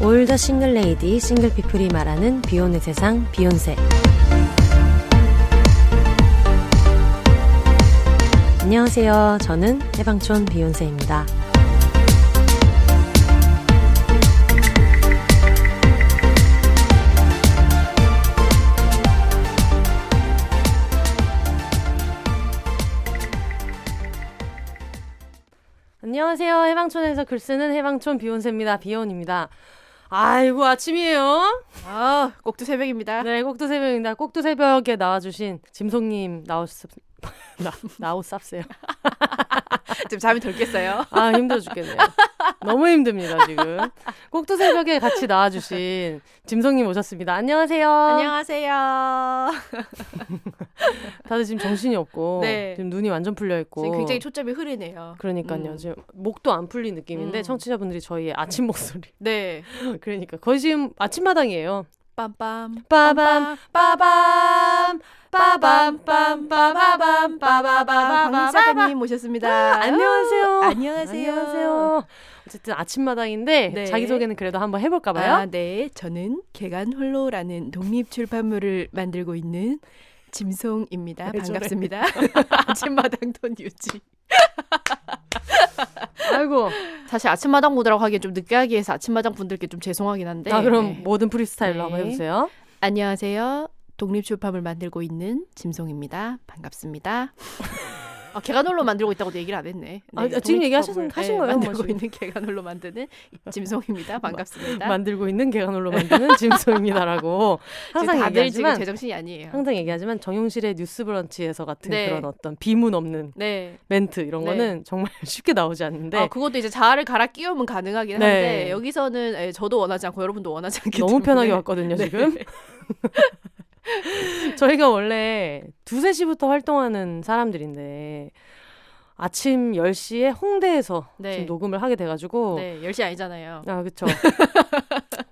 올더 싱글 레이디, 싱글 피플이 말하는 비혼의 세상, 비욘세. 안녕하세요. 저는 해방촌 비욘세입니다. 안녕하세요. 해방촌에서 글 쓰는 해방촌 비욘세입니다. 비욘입니다. 아이고 아침이에요. 아, 꼭두 새벽입니다. 네, 꼭두 새벽입니다. 꼭두 새벽에 나와주신 짐송님 나오쌉세요. 지금 잠이 덜 깼어요. 아, 힘들어 죽겠네요. 너무 힘듭니다 지금. 꼭두 새벽에 같이 나와주신 짐송님 오셨습니다. 안녕하세요. 안녕하세요. 다들 지금 정신이 없고 네. 지금 눈이 완전 풀려 있고 지금 굉장히 초점이 흐리네요. 그러니까요. 지금 목도 안 풀린 느낌인데 청취자분들이 저희의 아침 목소리. 네. 그러니까 거의 지금 아침마당이에요. 빰빰 빠밤 빠밤 빠밤 빰 빠바밤 빠바바바바. 강 작가님 모셨습니다. 안녕하세요. 안녕하세요. 어쨌든 아침마당인데 네. 자기소개는 그래도 한번 해볼까 봐요. 아, 네. 저는 개간홀로라는 독립출판물을 만들고 있는 짐송입니다. 네, 반갑습니다. 아침마당 돈 유지. 아이고. 사실 아침마당 분들하고 하기엔 좀 느끼하게 해서 아침마당 분들께 좀 죄송하긴 한데. 자, 그럼 네. 모든 프리스타일로 네. 한번 해주세요. 안녕하세요. 독립출판물 만들고 있는 짐송입니다. 반갑습니다. 아, 개간홀로 만들고 있다고도 얘기를 안 했네. 아, 지금 얘기하신 거예요? 만들고 뭐 있는 개간홀로 만드는 짐송입니다. 반갑습니다. 만들고 있는 개간홀로 만드는 짐송입니다라고 항상 다들 얘기하지만 지금 제정신이 아니에요. 항상 얘기하지만 정용실의 뉴스브런치에서 같은 네. 그런 어떤 비문 없는 네. 멘트 이런 네. 거는 정말 쉽게 나오지 않는데 그것도 이제 자아를 갈아 끼우면 가능하긴 네. 한데 여기서는 저도 원하지 않고 여러분도 원하지 않기 너무 때문에 편하게 왔거든요 지금. 저희가 원래 2-3시부터 활동하는 사람들인데 아침 10시에 홍대에서 네. 지금 녹음을 하게 돼가지고 네, 10시 아니잖아요. 아 그쵸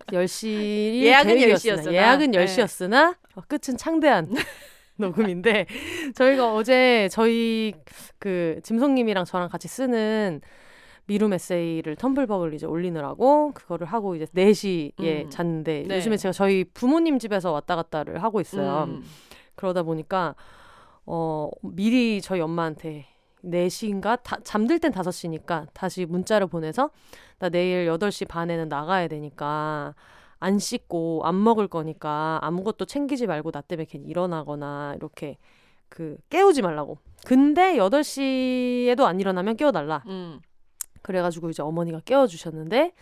10시 예약은 계획이었으나, 10시였으나. 예약은 네. 10시였으나 끝은 창대한 녹음인데 저희가 어제 저희 그 짐송님이랑 저랑 같이 쓰는 미룸 에세이를 텀블벅을 이제 올리느라고 그거를 하고 이제 4시에 잤는데 네. 요즘에 제가 저희 부모님 집에서 왔다 갔다를 하고 있어요. 그러다 보니까 미리 저희 엄마한테 4시인가? 잠들 땐 5시니까 다시 문자를 보내서 나 내일 8시 반에는 나가야 되니까 안 씻고 안 먹을 거니까 아무것도 챙기지 말고 나 때문에 괜히 일어나거나 이렇게 깨우지 말라고. 근데 8시에도 안 일어나면 깨워달라. 그래가지고 이제 어머니가 깨워주셨는데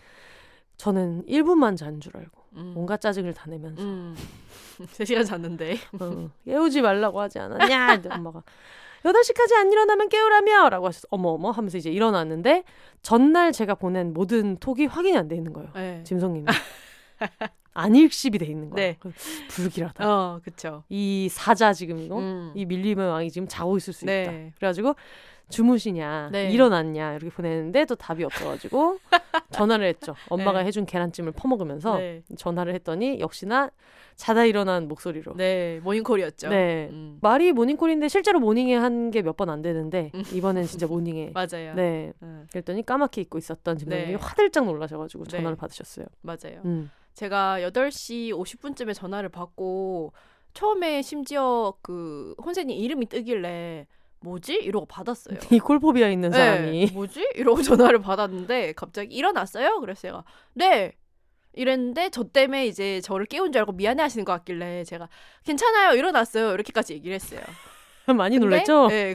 저는 1분만 잔 줄 알고 온갖 짜증을 다 내면서 3시간 잤는데 깨우지 말라고 하지 않았냐? 엄마가 8시까지 안 일어나면 깨우라며 라고 하셔서 어머 하면서 이제 일어났는데 전날 제가 보낸 모든 톡이 확인이 안 돼 있는 거예요. 네. 짐송님이. 안일십이 돼 있는 거예요. 네. 불길하다. 그쵸. 이 사자 지금 이거 이 밀림의 왕이 지금 자고 있을 수 네. 있다. 그래가지고 주무시냐 네. 일어났냐 이렇게 보냈는데 또 답이 없어가지고 전화를 했죠. 엄마가 네. 해준 계란찜을 퍼먹으면서 네. 전화를 했더니 역시나 자다 일어난 목소리로 네, 모닝콜이었죠. 네. 말이 모닝콜인데 실제로 모닝에 한 게 몇 번 안 되는데 이번엔 진짜 모닝에 맞아요. 네. 그랬더니 까맣게 잊고 있었던 짐송님이 네. 화들짝 놀라셔가지고 네. 전화를 받으셨어요. 맞아요. 제가 제가 8시 50분쯤에 전화를 받고 처음에 심지어 그 혼세님 이름이 뜨길래 뭐지? 이러고 받았어요. 이 콜포비아 있는 사람이 네, 뭐지? 이러고 전화를 받았는데 갑자기 일어났어요? 그래서 제가 네! 이랬는데 저 때문에 이제 저를 깨운 줄 알고 미안해 하시는 것 같길래 제가 괜찮아요 일어났어요 이렇게까지 얘기를 했어요. 많이 놀랐죠? 네,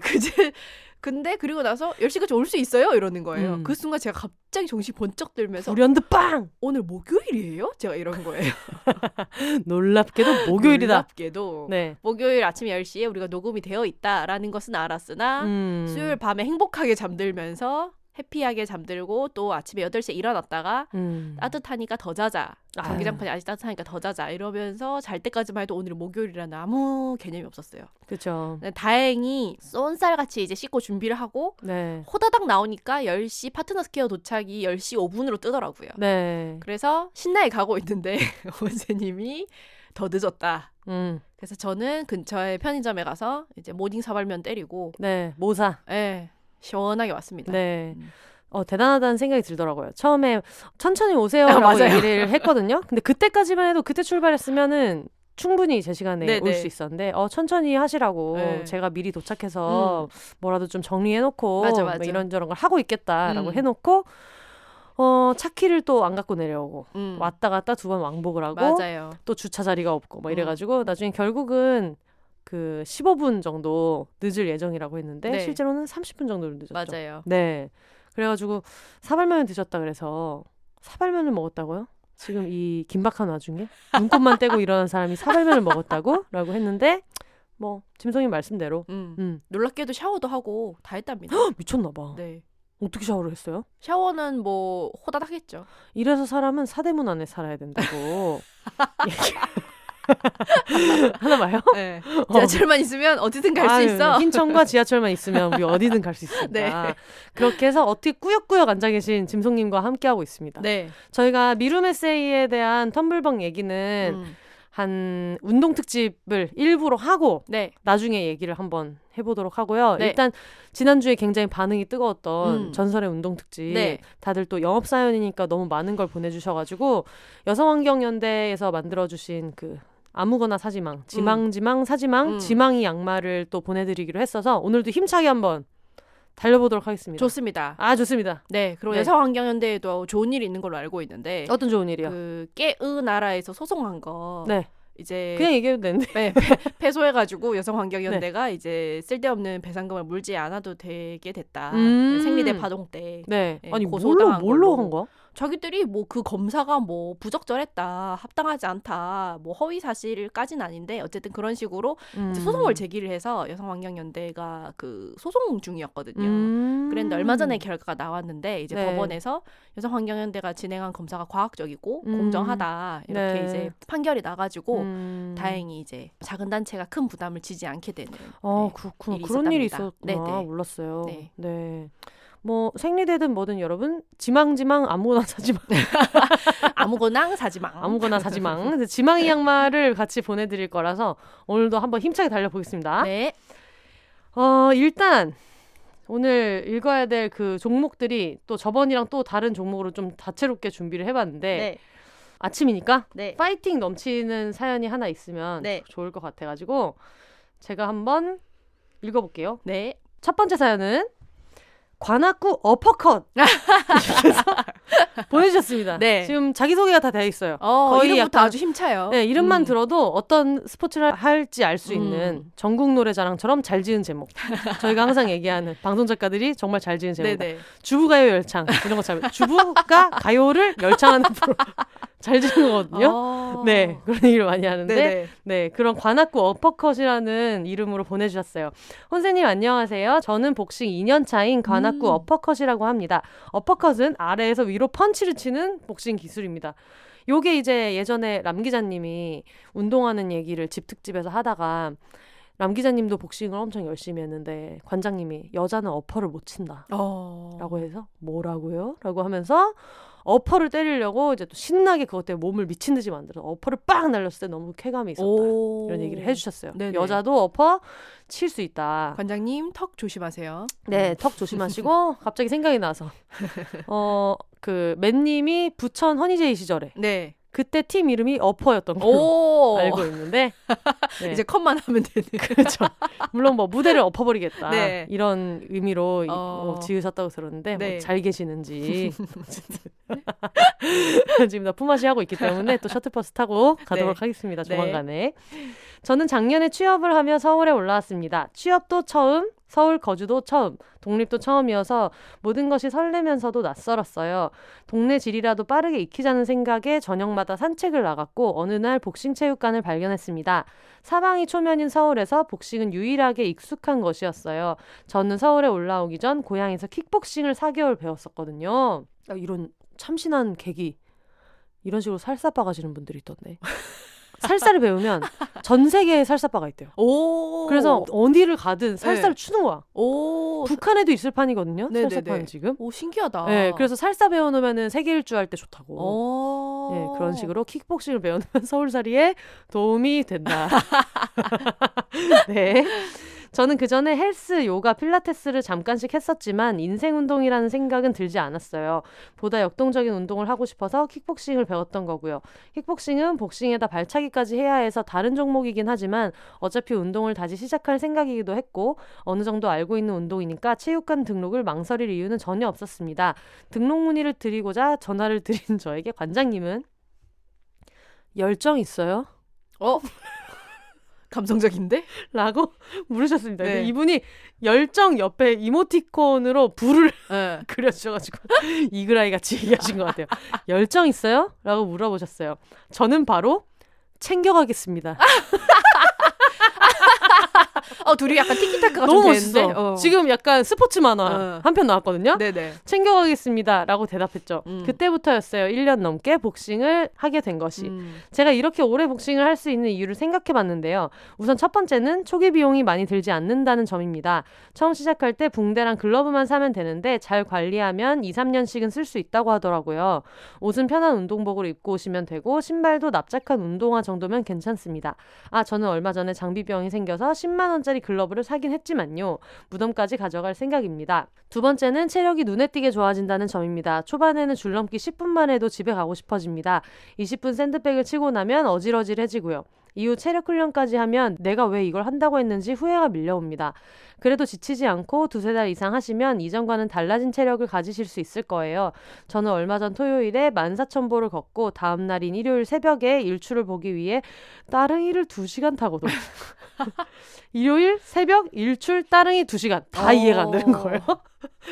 근데 그리고 나서 10시까지 올 수 있어요? 이러는 거예요. 그 순간 제가 갑자기 정신이 번쩍 들면서 불현듯 빵! 오늘 목요일이에요? 제가 이런 거예요. 놀랍게도 목요일이다. 놀랍게도 네. 목요일 아침 10시에 우리가 녹음이 되어 있다라는 것은 알았으나 수요일 밤에 행복하게 잠들면서 해피하게 잠들고 또 아침에 8시에 일어났다가 따뜻하니까 더 자자. 전기장판이 아직 따뜻하니까 더 자자. 이러면서 잘 때까지만 해도 오늘은 목요일이라는 아무 개념이 없었어요. 그렇죠. 다행히 쏜살같이 이제 씻고 준비를 하고 네. 호다닥 나오니까 10시 파트너스 케어 도착이 10시 5분으로 뜨더라고요. 네. 그래서 신나게 가고 있는데 원세님이 더 늦었다. 그래서 저는 근처에 편의점에 가서 이제 모닝 사발면 때리고 네. 모사. 네. 시원하게 왔습니다. 네. 대단하다는 생각이 들더라고요. 처음에 천천히 오세요라고 얘기를 했거든요. 근데 그때까지만 해도 그때 출발했으면은 충분히 제 시간에 올 수 있었는데 천천히 하시라고 제가 미리 도착해서 뭐라도 좀 정리해놓고 맞아. 뭐 이런저런 걸 하고 있겠다라고 해놓고 차 키를 또 안 갖고 내려오고 왔다 갔다 2번 왕복을 하고 맞아요. 또 주차 자리가 없고 뭐 이래가지고 나중에 결국은 그 15분 정도 늦을 예정이라고 했는데 실제로는 30분 정도 늦었죠. 맞아요. 네. 그래가지고 사발면을 드셨다 그래서 사발면을 먹었다고요? 지금 이 긴박한 와중에 눈곱만 떼고 일어난 사람이 사발면을 먹었다고? 라고 했는데 뭐 짐성님 말씀대로 놀랍게도 샤워도 하고 다 했답니다. 미쳤나 봐. 네. 어떻게 샤워를 했어요? 샤워는 뭐 호다닥 했죠. 이래서 사람은 사대문 안에 살아야 된다고. 하나 봐요? 네. 지하철만 있으면 어디든 갈 수 있어. 인천과 지하철만 있으면 우리 어디든 갈 수 있습니다. 네. 그렇게 해서 어떻게 꾸역꾸역 앉아 계신 짐송님과 함께하고 있습니다. 네. 저희가 미룸 에세이에 대한 텀블벅 얘기는 한 운동 특집을 일부러 하고 나중에 얘기를 한번 해보도록 하고요. 일단 지난주에 굉장히 반응이 뜨거웠던 전설의 운동 특집 다들 또 영업사연이니까 너무 많은 걸 보내주셔가지고 여성환경연대에서 만들어주신 그 아무거나 사지망, 지망 사지망, 지망이 양말을 또 보내드리기로 했어서 오늘도 힘차게 한번 달려보도록 하겠습니다. 좋습니다. 좋습니다. 네, 그리고 여성환경연대에도 좋은 일이 있는 걸로 알고 있는데 어떤 좋은 일이요? 그 깨으 나라에서 소송한 거 이제 그냥 얘기해도 되는데 패소해가지고 여성환경연대가 이제 쓸데없는 배상금을 물지 않아도 되게 됐다. 생리대 파동 때 아니 고소당한 뭘로 한 거야? 자기들이 뭐 그 검사가 뭐 부적절했다, 합당하지 않다, 뭐 허위 사실까지는 아닌데 어쨌든 그런 식으로 이제 소송을 제기를 해서 여성환경연대가 그 소송 중이었거든요. 그런데 얼마 전에 결과가 나왔는데 이제 법원에서 여성환경연대가 진행한 검사가 과학적이고 공정하다 이렇게 이제 판결이 나가지고 다행히 이제 작은 단체가 큰 부담을 지지 않게 되는. 그렇구나. 그런 일이 있었구나. 몰랐어요. 네. 뭐 생리대든 뭐든 여러분 지망 아무거나 사지망 아무거나 사지망 아무거나 사지망 지망이 양말을 같이 보내드릴 거라서 오늘도 한번 힘차게 달려보겠습니다. 네. 일단 오늘 읽어야 될 그 종목들이 또 저번이랑 또 다른 종목으로 좀 다채롭게 준비를 해봤는데 아침이니까 파이팅 넘치는 사연이 하나 있으면 좋을 것 같아가지고 제가 한번 읽어볼게요. 첫 번째 사연은 관악구 어퍼컷 그래서 보내주셨습니다. 지금 자기소개가 다 되어 있어요. 거의 이름부터 아주 힘차요. 이름만 들어도 어떤 스포츠를 할지 알 수 있는 전국 노래자랑처럼 잘 지은 제목. 저희가 항상 얘기하는 방송작가들이 정말 잘 지은 제목이다. 주부가요 열창 이런 거 잘 주부가 가요를 열창하는 프로. 잘 지은 거거든요. 그런 얘기를 많이 하는데 그런 관악구 어퍼컷이라는 이름으로 보내주셨어요. 혼세님 안녕하세요. 저는 복싱 2년 차인 관악구 어퍼컷이라고 합니다. 어퍼컷은 아래에서 위로 펀치를 치는 복싱 기술입니다. 요게 이제 예전에 람 기자님이 운동하는 얘기를 집특집에서 하다가 람 기자님도 복싱을 엄청 열심히 했는데 관장님이 여자는 어퍼를 못 친다 라고 해서 뭐라고요? 라고 하면서 어퍼를 때리려고 이제 또 신나게 그것 때문에 몸을 미친 듯이 만들어서 어퍼를 빵 날렸을 때 너무 쾌감이 있었다. 이런 얘기를 해주셨어요. 여자도 어퍼 칠 수 있다. 관장님 턱 조심하세요. 턱 조심하시고 갑자기 생각이 나서 그 맨님이 부천 허니제이 시절에 그때 팀 이름이 어퍼였던 걸로 알고 있는데 이제 컷만 하면 되는. 그렇죠. 물론 뭐 무대를 엎어버리겠다 이런 의미로 지으셨다고 들었는데 뭐 잘 계시는지 지금 다 품앗이 하고 있기 때문에 또 셔틀버스 타고 가도록 하겠습니다. 조만간에. 저는 작년에 취업을 하며 서울에 올라왔습니다. 취업도 처음, 서울 거주도 처음, 독립도 처음이어서 모든 것이 설레면서도 낯설었어요. 동네 질이라도 빠르게 익히자는 생각에 저녁마다 산책을 나갔고 어느 날 복싱 체육관을 발견했습니다. 사방이 초면인 서울에서 복싱은 유일하게 익숙한 것이었어요. 저는 서울에 올라오기 전 고향에서 킥복싱을 4개월 배웠었거든요. 이런 참신한 계기, 이런 식으로 살사빠 가시는 분들이 있던데. 살사를 배우면 전 세계에 살사빠가 있대요. 그래서 어디를 가든 살사를 추는 거야. 북한에도 있을 판이거든요. 살사판 지금. 신기하다. 그래서 살사 배워놓으면 세계 일주 할 때 좋다고. 그런 식으로 킥복싱을 배워놓으면 서울살이에 도움이 된다. 저는 그전에 헬스, 요가, 필라테스를 잠깐씩 했었지만 인생 운동이라는 생각은 들지 않았어요. 보다 역동적인 운동을 하고 싶어서 킥복싱을 배웠던 거고요. 킥복싱은 복싱에다 발차기까지 해야 해서 다른 종목이긴 하지만 어차피 운동을 다시 시작할 생각이기도 했고 어느 정도 알고 있는 운동이니까 체육관 등록을 망설일 이유는 전혀 없었습니다. 등록 문의를 드리고자 전화를 드린 저에게 관장님은 열정 있어요? 감성적인데? 라고 물으셨습니다. 네. 근데 이분이 열정 옆에 이모티콘으로 불을 네. 그려주셔가지고 이글아이 같이 얘기하신 것 같아요. 열정 있어요? 라고 물어보셨어요. 저는 바로 챙겨가겠습니다. 둘이 약간 티키타카가 너무 좀 멋있어. 되는데? 지금 약간 스포츠 만화 한 편 나왔거든요. 네네. 챙겨가겠습니다 라고 대답했죠. 그때부터였어요. 1년 넘게 복싱을 하게 된 것이. 제가 이렇게 오래 복싱을 할 수 있는 이유를 생각해봤는데요. 우선 첫 번째는 초기 비용이 많이 들지 않는다는 점입니다. 처음 시작할 때 붕대랑 글러브만 사면 되는데 잘 관리하면 2, 3년씩은 쓸 수 있다고 하더라고요. 옷은 편한 운동복을 입고 오시면 되고 신발도 납작한 운동화 정도면 괜찮습니다. 저는 얼마 전에 장비병이 생겨서 10만 원짜리 글러브를 사긴 했지만요. 무덤까지 가져갈 생각입니다. 두 번째는 체력이 눈에 띄게 좋아진다는 점입니다. 초반에는 줄넘기 10분만 해도 집에 가고 싶어집니다. 20분 샌드백을 치고 나면 어질어질해지고요. 이후 체력 훈련까지 하면 내가 왜 이걸 한다고 했는지 후회가 밀려옵니다. 그래도 지치지 않고 2-3달 이상 하시면 이전과는 달라진 체력을 가지실 수 있을 거예요. 저는 얼마 전 토요일에 14,000보를 걷고 다음 날인 일요일 새벽에 일출을 보기 위해 따릉이를 2시간 타고도 일요일 새벽 일출 따릉이 2시간 다 이해가 안 되는 거예요.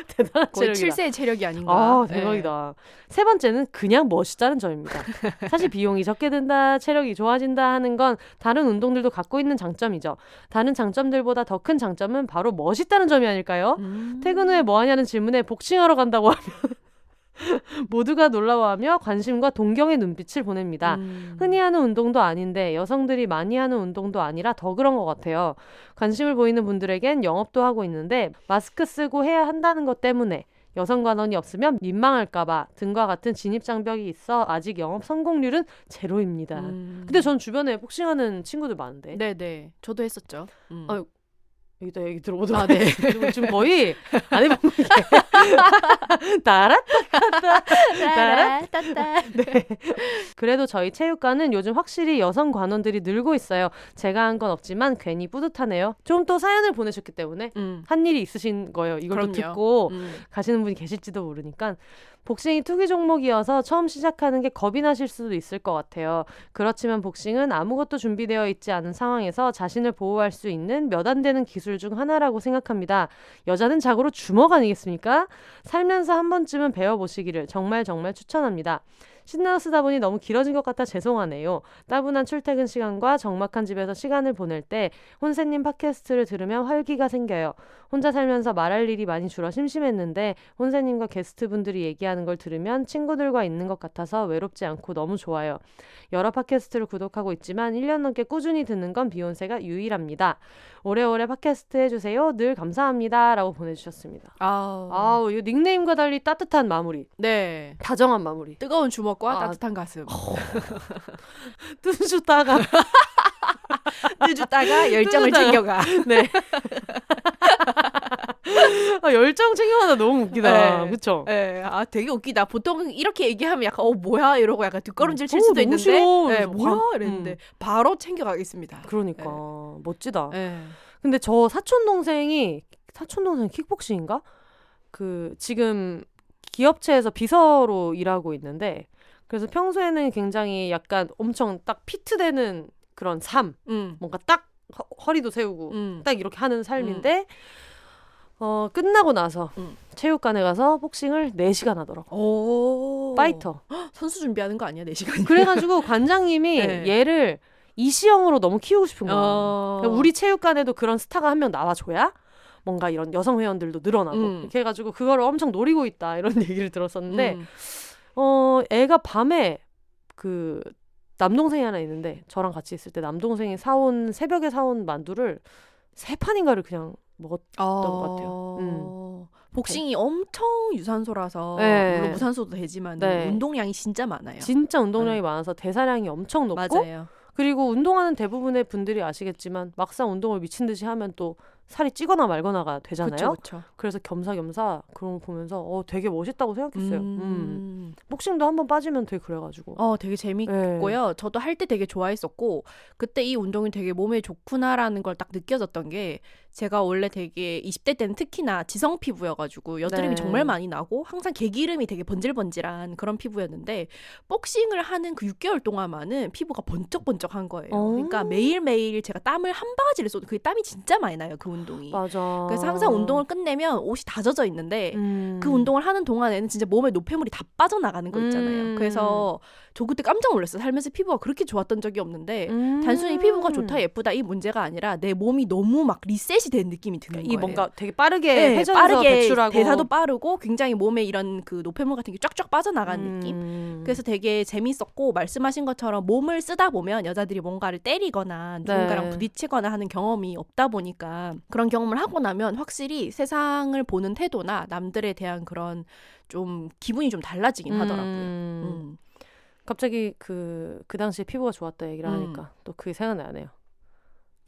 대단한 거의 체력이다. 7세의 체력이 아닌가. 대박이다. 세 번째는 그냥 멋있다는 점입니다. 사실 비용이 적게 든다, 체력이 좋아진다 하는 건 다른 운동들도 갖고 있는 장점이죠. 다른 장점들보다 더 큰 장점은 바로 멋있다는 점이 아닐까요? 퇴근 후에 뭐 하냐는 질문에 복싱하러 간다고 하면 모두가 놀라워하며 관심과 동경의 눈빛을 보냅니다. 흔히 하는 운동도 아닌데 여성들이 많이 하는 운동도 아니라 더 그런 것 같아요. 관심을 보이는 분들에겐 영업도 하고 있는데 마스크 쓰고 해야 한다는 것 때문에 여성 관원이 없으면 민망할까봐 등과 같은 진입장벽이 있어 아직 영업 성공률은 제로입니다. 근데 전 주변에 복싱하는 친구들 많은데. 네네. 저도 했었죠. 여기다 얘기 들어보도록 네. 지금 거의 안 해본 게 따라따따 네. 그래도 저희 체육관은 요즘 확실히 여성 관원들이 늘고 있어요. 제가 한 건 없지만 괜히 뿌듯하네요. 좀 또 사연을 보내셨기 때문에 한 일이 있으신 거예요. 이걸 또 듣고 가시는 분이 계실지도 모르니까. 복싱이 투기 종목이어서 처음 시작하는 게 겁이 나실 수도 있을 것 같아요. 그렇지만 복싱은 아무것도 준비되어 있지 않은 상황에서 자신을 보호할 수 있는 몇 안 되는 기술 중 하나라고 생각합니다. 여자는 자고로 주먹 아니겠습니까? 살면서 한 번쯤은 배워보시기를 정말 추천합니다. 신나서 쓰다 보니 너무 길어진 것 같아 죄송하네요. 따분한 출퇴근 시간과 적막한 집에서 시간을 보낼 때 혼세님 팟캐스트를 들으면 활기가 생겨요. 혼자 살면서 말할 일이 많이 줄어 심심했는데 혼세님과 게스트분들이 얘기하는 걸 들으면 친구들과 있는 것 같아서 외롭지 않고 너무 좋아요. 여러 팟캐스트를 구독하고 있지만 1년 넘게 꾸준히 듣는 건 비욘세가 유일합니다. 오래오래 팟캐스트 해주세요. 늘 감사합니다. 라고 보내주셨습니다. 아우, 이 닉네임과 달리 따뜻한 마무리. 네. 다정한 마무리. 뜨거운 주먹과 따뜻한 가슴. 뜨주다가 열정을 챙겨가. 네. 열정 챙겨가다 너무 웃기다. 네. 그쵸? 네. 되게 웃기다. 보통 이렇게 얘기하면 약간 뭐야 이러고 약간 뒷걸음질 칠 수도 있는데 싫어. 네, 뭐야 이랬는데 바로 챙겨가겠습니다. 그러니까 멋지다. 네. 근데 저 사촌동생이 킥복싱인가? 지금 기업체에서 비서로 일하고 있는데 그래서 평소에는 굉장히 약간 엄청 딱 피트되는 그런 삶, 뭔가 딱 허리도 세우고 딱 이렇게 하는 삶인데 끝나고 나서 체육관에 가서 복싱을 4시간 하더라고. 파이터. 선수 준비하는 거 아니야 4시간? 그래가지고 관장님이 네. 얘를 이시영으로 너무 키우고 싶은 거야. 우리 체육관에도 그런 스타가 한 명 나와줘야 뭔가 이런 여성 회원들도 늘어나고 이렇게 해가지고 그거를 엄청 노리고 있다 이런 얘기를 들었었는데 애가 밤에 남동생이 하나 있는데 저랑 같이 있을 때 남동생이 새벽에 사온 만두를 3판인가를 그냥 먹었던 것 같아요. 복싱이 엄청 유산소라서 네. 물론 무산소도 되지만 네. 운동량이 진짜 많아요. 진짜 운동량이 많아서 대사량이 엄청 높고 맞아요. 그리고 운동하는 대부분의 분들이 아시겠지만 막상 운동을 미친 듯이 하면 또 살이 찌거나 말거나가 되잖아요. 그쵸. 그래서 겸사겸사 그런 거 보면서 되게 멋있다고 생각했어요. 복싱도 한번 빠지면 되게 그래가지고. 되게 재밌고요. 저도 할 때 되게 좋아했었고 그때 이 운동이 되게 몸에 좋구나라는 걸 딱 느껴졌던 게 제가 원래 되게 20대 때는 특히나 지성 피부여가지고 여드름이 정말 많이 나고 항상 개기름이 되게 번질번질한 그런 피부였는데 복싱을 하는 그 6개월 동안만은 피부가 번쩍번쩍한 거예요. 그러니까 매일매일 제가 땀을 한 바가지를 쏟고 그 땀이 진짜 많이 나요. 그 운동이. 맞아. 그래서 항상 운동을 끝내면 옷이 다 젖어 있는데 그 운동을 하는 동안에는 진짜 몸에 노폐물이 다 빠져나가는 거 있잖아요. 그래서 저 그때 깜짝 놀랐어요. 살면서 피부가 그렇게 좋았던 적이 없는데 단순히 피부가 좋다 예쁘다 이 문제가 아니라 내 몸이 너무 막 리셋이 된 느낌이 드는 거예요. 이 뭔가 되게 빠르게 회전해서 배출하고 대사도 빠르고 굉장히 몸에 이런 그 노폐물 같은 게 쫙쫙 빠져나가는 느낌. 그래서 되게 재밌었고 말씀하신 것처럼 몸을 쓰다 보면 여자들이 뭔가를 때리거나 누군가랑 부딪히거나 하는 경험이 없다 보니까 그런 경험을 하고 나면 확실히 세상을 보는 태도나 남들에 대한 그런 좀 기분이 좀 달라지긴 하더라고요. 갑자기 그 당시에 피부가 좋았다 얘기를 하니까 또 그게 생각나네요.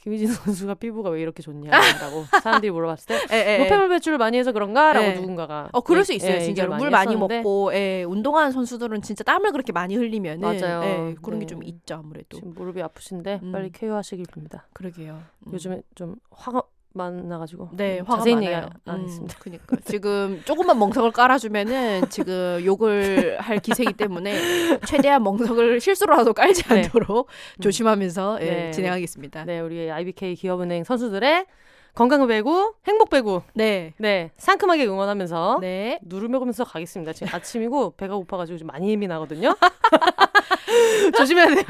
김희진 선수가 피부가 왜 이렇게 좋냐라고 사람들이 물어봤을 때 노폐물 배출을 많이 해서 그런가라고 누군가가 그럴 수 있어요. 진짜로 물 많이 먹고 운동하는 선수들은 진짜 땀을 그렇게 많이 흘리면은 맞아요. 그런 게 좀 있죠. 아무래도 지금 무릎이 아프신데 빨리 쾌유하시길 빕니다. 그러게요. 요즘에 좀 화가 많아가지고 화가 자세히 많아요. 얘기 안 했습니다. 그러니까 지금 조금만 멍석을 깔아주면은 지금 욕을 할 기세이기 때문에 최대한 멍석을 실수로라도 깔지 않도록 조심하면서 진행하겠습니다. 네, 우리 IBK 기업은행 선수들의 건강 배구, 행복 배구. 네, 상큼하게 응원하면서 누르면서 가겠습니다. 지금 아침이고 배가 고파가지고 좀 많이 힘이 나거든요. 조심해야 돼요.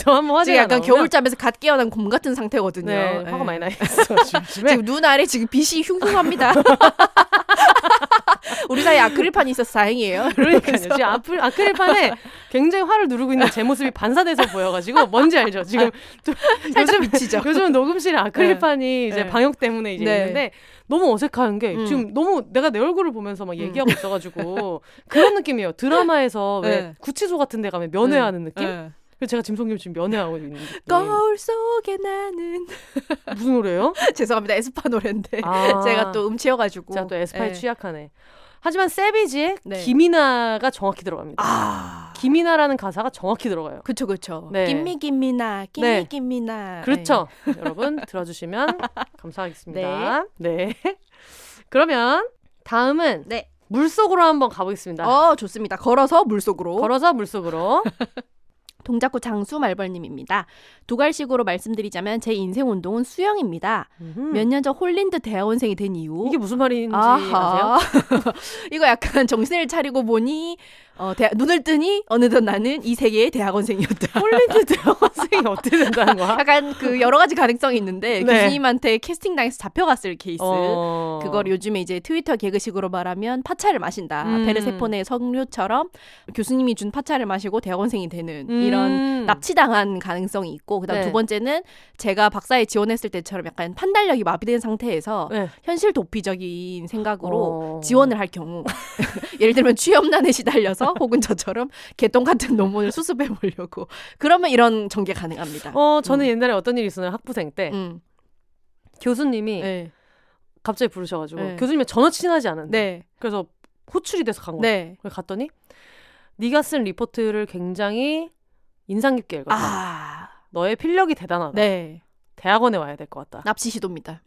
저 한번 화제가 약간 겨울잠에서 갓 깨어난 곰 같은 상태거든요. 화가 많이 나 있어. 지금 눈 아래 지금 빛이 흉흉합니다. 우리 사이에 아크릴판이 있어서 다행이에요. 그러니까요. 지금 아크릴판에 굉장히 화를 누르고 있는 제 모습이 반사돼서 보여가지고 뭔지 알죠? 지금 살짝 미치죠. 요즘은 녹음실에 아크릴판이 이제 방역 때문에 이제 있는데 너무 어색한 게 지금 너무 내가 내 얼굴을 보면서 막 얘기하고 있어가지고 그런 느낌이에요. 드라마에서 왜 구치소 같은 데 가면 면회하는 느낌? 그래서 제가 짐성님 지금 면회하고 있는 느낌. 거울 속에 나는 무슨 노래예요? 죄송합니다. 에스파 노래인데 제가 또 음치여가지고 제가 또 에스파에 취약하네. 하지만 세비지의 김이나가 정확히 들어갑니다. 김이나라는 가사가 정확히 들어가요. 그쵸. 김미나 김미나. 그렇죠. 여러분 들어주시면 감사하겠습니다. 네. 그러면 다음은 물속으로 한번 가보겠습니다. 좋습니다. 걸어서 물속으로. 동작구 장수 말벌님입니다. 두 갈식으로 말씀드리자면 제 인생 운동은 수영입니다. 몇 년 전 홀린드 대학원생이 된 이후 이게 무슨 말인지 아세요? 이거 약간 정신을 차리고 보니 눈을 뜨니 어느덧 나는 이 세계의 대학원생이었다. 홀린드 대학원생이 어떻게 된다는 거야? 약간 그 여러 가지 가능성이 있는데 교수님한테 캐스팅 당해서 잡혀갔을 케이스. 그걸 요즘에 이제 트위터 개그식으로 말하면 파차를 마신다. 베르세폰의 석류처럼 교수님이 준 파차를 마시고 대학원생이 되는 이런 납치당한 가능성이 있고 그다음 두 번째는 제가 박사에 지원했을 때처럼 약간 판단력이 마비된 상태에서 현실 도피적인 생각으로 지원을 할 경우 예를 들면 취업난에 시달려서 혹은 저처럼 개똥 같은 논문을 수습해 보려고 그러면 이런 전개 가능합니다. 저는 옛날에 어떤 일이 있었나요? 학부생 때 교수님이 갑자기 부르셔가지고 교수님이 전혀 친하지 않은데 그래서 호출이 돼서 간 거예요. 그래서 갔더니 네가 쓴 리포트를 굉장히 인상 깊게 읽었다. 너의 필력이 대단하다. 대학원에 와야 될 것 같다. 납치 시도입니다.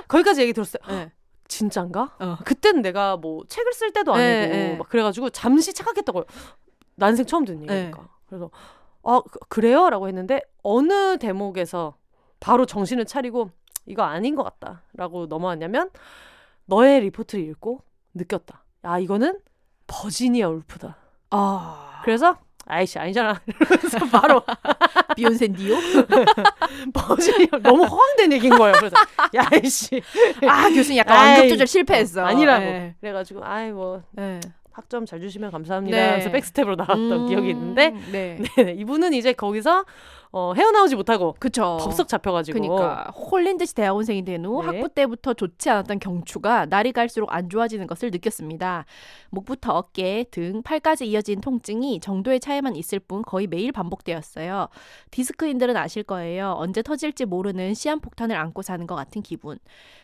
거기까지 얘기 들었어요. 진짠가? 그때는 내가 뭐 책을 쓸 때도 아니고 막 그래가지고 잠시 착각했다고요. 난생 처음 듣는 얘기니까. 그래서 그래요? 라고 했는데 어느 대목에서 바로 정신을 차리고 이거 아닌 것 같다 라고 넘어왔냐면 너의 리포트를 읽고 느꼈다. 이거는 버지니아 울프다. 그래서 아이씨 아니잖아. 그래서 바로 비욘센디오? 버지니아 너무 허황된 얘기인 거예요. 그래서 야 이씨 교수님 약간 완급 조절 실패했어. 아니라고. 그래가지고 학점 잘 주시면 감사합니다. 그래서 백스텝으로 나왔던 기억이 있는데 이분은 이제 거기서 헤어나오지 못하고 그쵸. 덥석 잡혀가지고. 그러니까 홀린 듯이 대학원생이 된 후 학부 때부터 좋지 않았던 경추가 날이 갈수록 안 좋아지는 것을 느꼈습니다. 목부터 어깨, 등, 팔까지 이어진 통증이 정도의 차이만 있을 뿐 거의 매일 반복되었어요. 디스크인들은 아실 거예요. 언제 터질지 모르는 시한폭탄을 안고 사는 것 같은 기분.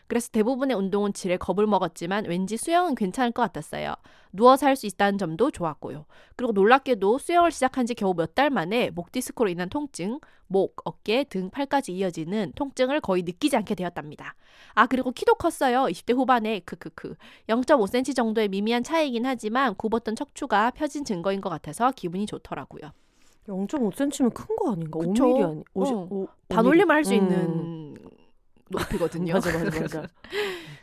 그래서 대부분의 운동은 질에 겁을 먹었지만 왠지 수영은 괜찮을 것 같았어요. 누워서 할 수 있다는 점도 좋았고요. 그리고 놀랍게도 수영을 시작한 지 겨우 몇 달 만에 목 디스크로 인한 통증, 목, 어깨, 등, 팔까지 이어지는 통증을 거의 느끼지 않게 되었답니다. 아, 그리고 키도 컸어요. 20대 후반에 0.5cm 정도의 미미한 차이이긴 하지만 굽었던 척추가 펴진 증거인 것 같아서 기분이 좋더라고요. 0.5cm면 큰 거 아닌가? 그쵸? 5mm 아니? 50, 반올림을 할 수 있는 높이거든요. 맞아.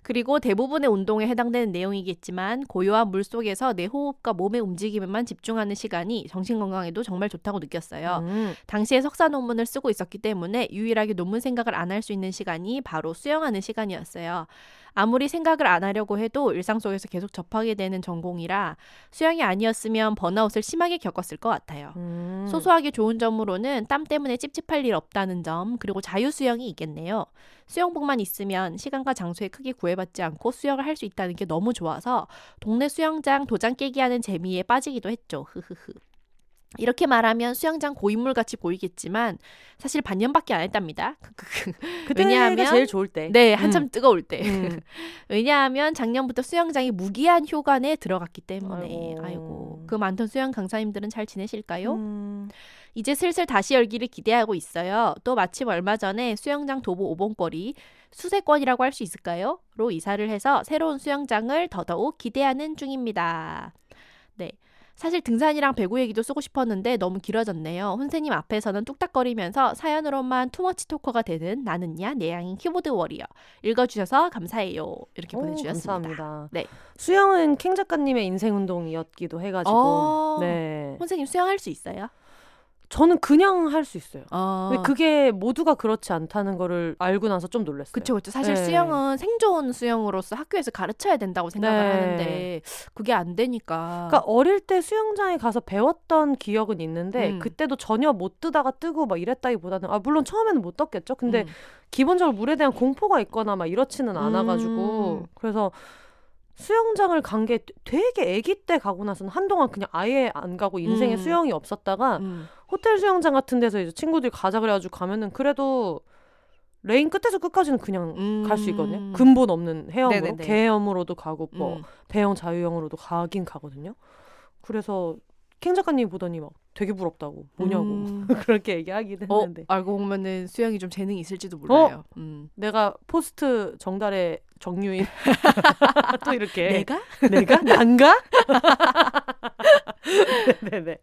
그리고 대부분의 운동에 해당되는 내용이겠지만 고요한 물속에서 내 호흡과 몸의 움직임에만 집중하는 시간이 정신건강에도 정말 좋다고 느꼈어요. 당시에 석사 논문을 쓰고 있었기 때문에 유일하게 논문 생각을 안 할 수 있는 시간이 바로 수영하는 시간이었어요. 아무리 생각을 안 하려고 해도 일상 속에서 계속 접하게 되는 전공이라 수영이 아니었으면 번아웃을 심하게 겪었을 것 같아요. 소소하게 좋은 점으로는 땀 때문에 찝찝할 일 없다는 점, 그리고 자유수영이 있겠네요. 수영복만 있으면 시간과 장소에 크게 구애받지 않고 수영을 할 수 있다는 게 너무 좋아서 동네 수영장 도장 깨기 하는 재미에 빠지기도 했죠. 이렇게 말하면 수영장 고인물같이 보이겠지만 사실 반년밖에 안 했답니다. 그때가 제일 좋을 때. 네, 한참 뜨거울 때. 왜냐하면 작년부터 수영장이 무기한 휴관에 들어갔기 때문에. 아이고. 그 많던 수영 강사님들은 잘 지내실까요? 이제 슬슬 다시 열기를 기대하고 있어요. 또 마침 얼마 전에 수영장 도보 5번거리 수세권이라고 할 수 있을까요? 로 이사를 해서 새로운 수영장을 더더욱 기대하는 중입니다. 네. 사실 등산이랑 배구 얘기도 쓰고 싶었는데 너무 길어졌네요. 혼세님 앞에서는 뚝딱거리면서 사연으로만 투머치 토커가 되는 나는야 내향인 키보드 워리어. 읽어주셔서 감사해요. 이렇게 보내주셨습니다. 감사합니다. 네. 수영은 캥 작가님의 인생 운동이었기도 해가지고. 네. 혼세님 수영할 수 있어요? 저는 그냥 할 수 있어요. 근데 그게 모두가 그렇지 않다는 거를 알고 나서 좀 놀랐어요. 그쵸. 사실 수영은 생존 수영으로서 학교에서 가르쳐야 된다고 생각을 하는데 그게 안 되니까. 그러니까 어릴 때 수영장에 가서 배웠던 기억은 있는데 그때도 전혀 못 뜨다가 뜨고 막 이랬다기보다는 물론 처음에는 못 떴겠죠. 근데 기본적으로 물에 대한 공포가 있거나 막 이렇지는 않아가지고 그래서 수영장을 간 게 되게 아기 때 가고 나서는 한동안 그냥 아예 안 가고 인생에 수영이 없었다가 호텔 수영장 같은 데서 이제 친구들이 가자 그래가지고 가면은 그래도 레인 끝에서 끝까지는 그냥 갈 수 있거든요. 근본 없는 헤엄으로. 개헤엄으로도 가고 뭐 배영 자유형으로도 가긴 가거든요. 그래서 캥 작가님 보더니 막 되게 부럽다고 뭐냐고 그렇게 얘기하긴 했는데 알고 보면은 수영이 좀 재능이 있을지도 몰라요. 내가 포스트 정달의 정유인 또 이렇게 내가? 난가? 네네.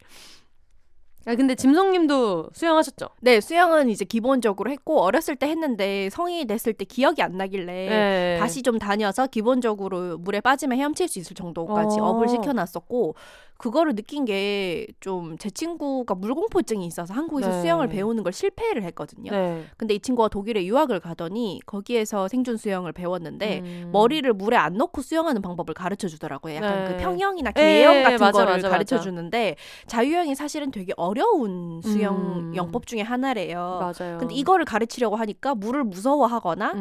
근데 짐송님도 수영하셨죠? 네, 수영은 이제 기본적으로 했고 어렸을 때 했는데 성인이 됐을 때 기억이 안 나길래 다시 좀 다녀서 기본적으로 물에 빠지면 헤엄칠 수 있을 정도까지 업을 시켜놨었고 그거를 느낀 게 좀 제 친구가 물공포증이 있어서 한국에서 수영을 배우는 걸 실패를 했거든요. 근데 이 친구가 독일에 유학을 가더니 거기에서 생존 수영을 배웠는데 머리를 물에 안 넣고 수영하는 방법을 가르쳐 주더라고요. 약간 그 평영이나 개영 같은 거를 가르쳐 주는데 자유형이 사실은 되게 어려운 수영 영법 중에 하나래요. 맞아요. 근데 이거를 가르치려고 하니까 물을 무서워하거나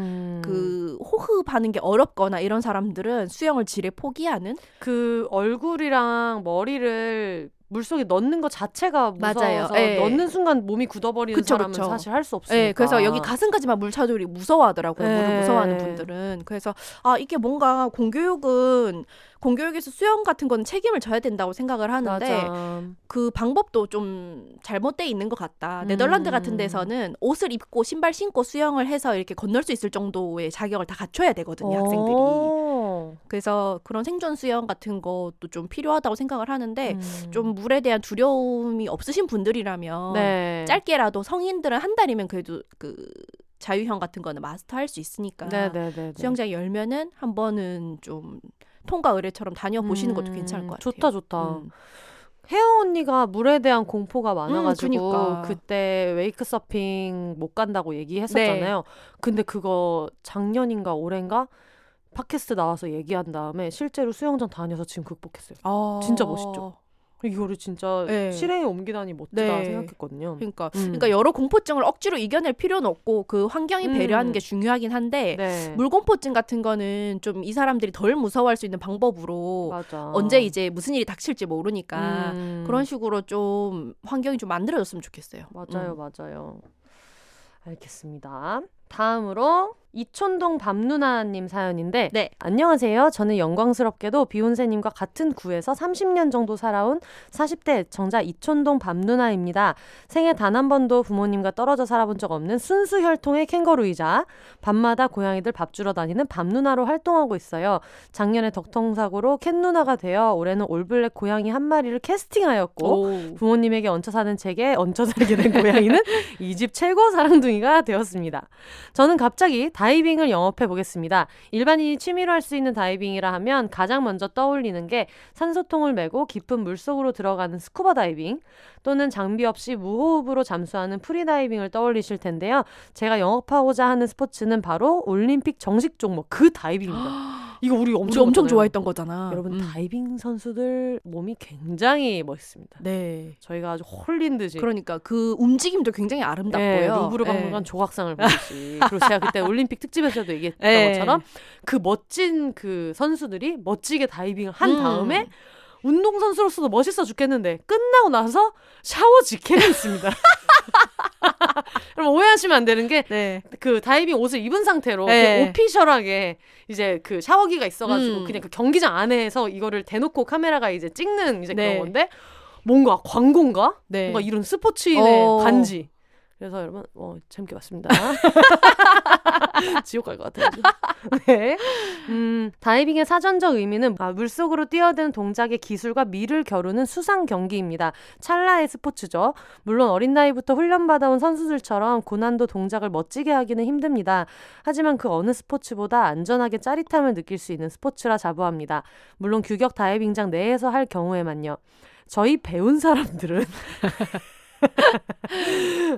그 호흡하는 게 어렵거나 이런 사람들은 수영을 지레 포기하는 그 얼굴이랑 머리를 물속에 넣는 것 자체가 무서워서 넣는 순간 몸이 굳어버리는 사람은 사실 할 수 없으니까. 네, 그래서 여기 가슴까지만 물 차들이 무서워하더라고요. 물을 무서워하는 분들은. 그래서 이게 뭔가 공교육에서 수영 같은 건 책임을 져야 된다고 생각을 하는데 그 방법도 좀 잘못돼 있는 것 같다. 네덜란드 같은 데서는 옷을 입고 신발 신고 수영을 해서 이렇게 건널 수 있을 정도의 자격을 다 갖춰야 되거든요. 학생들이. 그래서 그런 생존 수영 같은 것도 좀 필요하다고 생각을 하는데 좀 물에 대한 두려움이 없으신 분들이라면 짧게라도 성인들은 한 달이면 그래도 그 자유형 같은 거는 마스터할 수 있으니까 수영장 열면은 한 번은 좀 통과 의례처럼 다녀보시는 것도 괜찮을 것 같아요. 좋다. 혜영 언니가 물에 대한 공포가 많아가지고 그러니까. 그때 웨이크 서핑 못 간다고 얘기했었잖아요. 근데 그거 작년인가 올해인가 팟캐스트 나와서 얘기한 다음에 실제로 수영장 다녀서 지금 극복했어요. 진짜 멋있죠. 이거를 진짜 네. 실행에 옮기다니 멋지다 생각했거든요. 그러니까 여러 공포증을 억지로 이겨낼 필요는 없고 그 환경이 배려하는 게 중요하긴 한데 물공포증 같은 거는 좀 이 사람들이 덜 무서워할 수 있는 방법으로 맞아. 언제 이제 무슨 일이 닥칠지 모르니까 그런 식으로 좀 환경이 좀 만들어졌으면 좋겠어요. 맞아요. 맞아요. 알겠습니다. 다음으로 이촌동 밤누나님 사연인데 네. 안녕하세요. 저는 영광스럽게도 비욘세님과 같은 구에서 30년 정도 살아온 40대 애청자 이촌동 밤누나입니다. 생애 단 한 번도 부모님과 떨어져 살아본 적 없는 순수 혈통의 캥거루이자 밤마다 고양이들 밥 주러 다니는 밤누나로 활동하고 있어요. 작년에 덕통사고로 캣누나가 되어 올해는 올블랙 고양이 한 마리를 캐스팅하였고 부모님에게 얹혀 사는 책에 얹혀 살게 된 고양이는 이 집 최고 사랑둥이가 되었습니다. 저는 갑자기 다이빙을 영업해 보겠습니다. 일반인이 취미로 할 수 있는 다이빙이라 하면 가장 먼저 떠올리는 게 산소통을 메고 깊은 물속으로 들어가는 스쿠버 다이빙 또는 장비 없이 무호흡으로 잠수하는 프리다이빙을 떠올리실 텐데요. 제가 영업하고자 하는 스포츠는 바로 올림픽 정식 종목 그 다이빙입니다. 이거 우리 엄청 좋아했던 거잖아. 여러분 다이빙 선수들 몸이 굉장히 멋있습니다. 네. 저희가 아주 홀린 듯이. 그러니까 그 움직임도 굉장히 아름답고요. 네, 루브르 박물관 조각상을 보듯이. 그리고 제가 그때 올림픽 특집에서도 얘기했던 것처럼 그 멋진 그 선수들이 멋지게 다이빙을 한 다음에 운동선수로서도 멋있어 죽겠는데 끝나고 나서 샤워 직행이 있습니다. 그럼 오해하시면 안 되는 게 그 다이빙 옷을 입은 상태로 오피셜하게 이제 그 샤워기가 있어가지고 그냥 그 경기장 안에서 이거를 대놓고 카메라가 이제 찍는 이제 그런 건데 뭔가 광고인가? 뭔가 이런 스포츠인의 간지. 그래서 여러분 재밌게 봤습니다. 지옥 갈 것 같아요. 네. 다이빙의 사전적 의미는 물속으로 뛰어드는 동작의 기술과 미를 겨루는 수상 경기입니다. 찰나의 스포츠죠. 물론 어린 나이부터 훈련받아온 선수들처럼 고난도 동작을 멋지게 하기는 힘듭니다. 하지만 그 어느 스포츠보다 안전하게 짜릿함을 느낄 수 있는 스포츠라 자부합니다. 물론 규격 다이빙장 내에서 할 경우에만요. 저희 배운 사람들은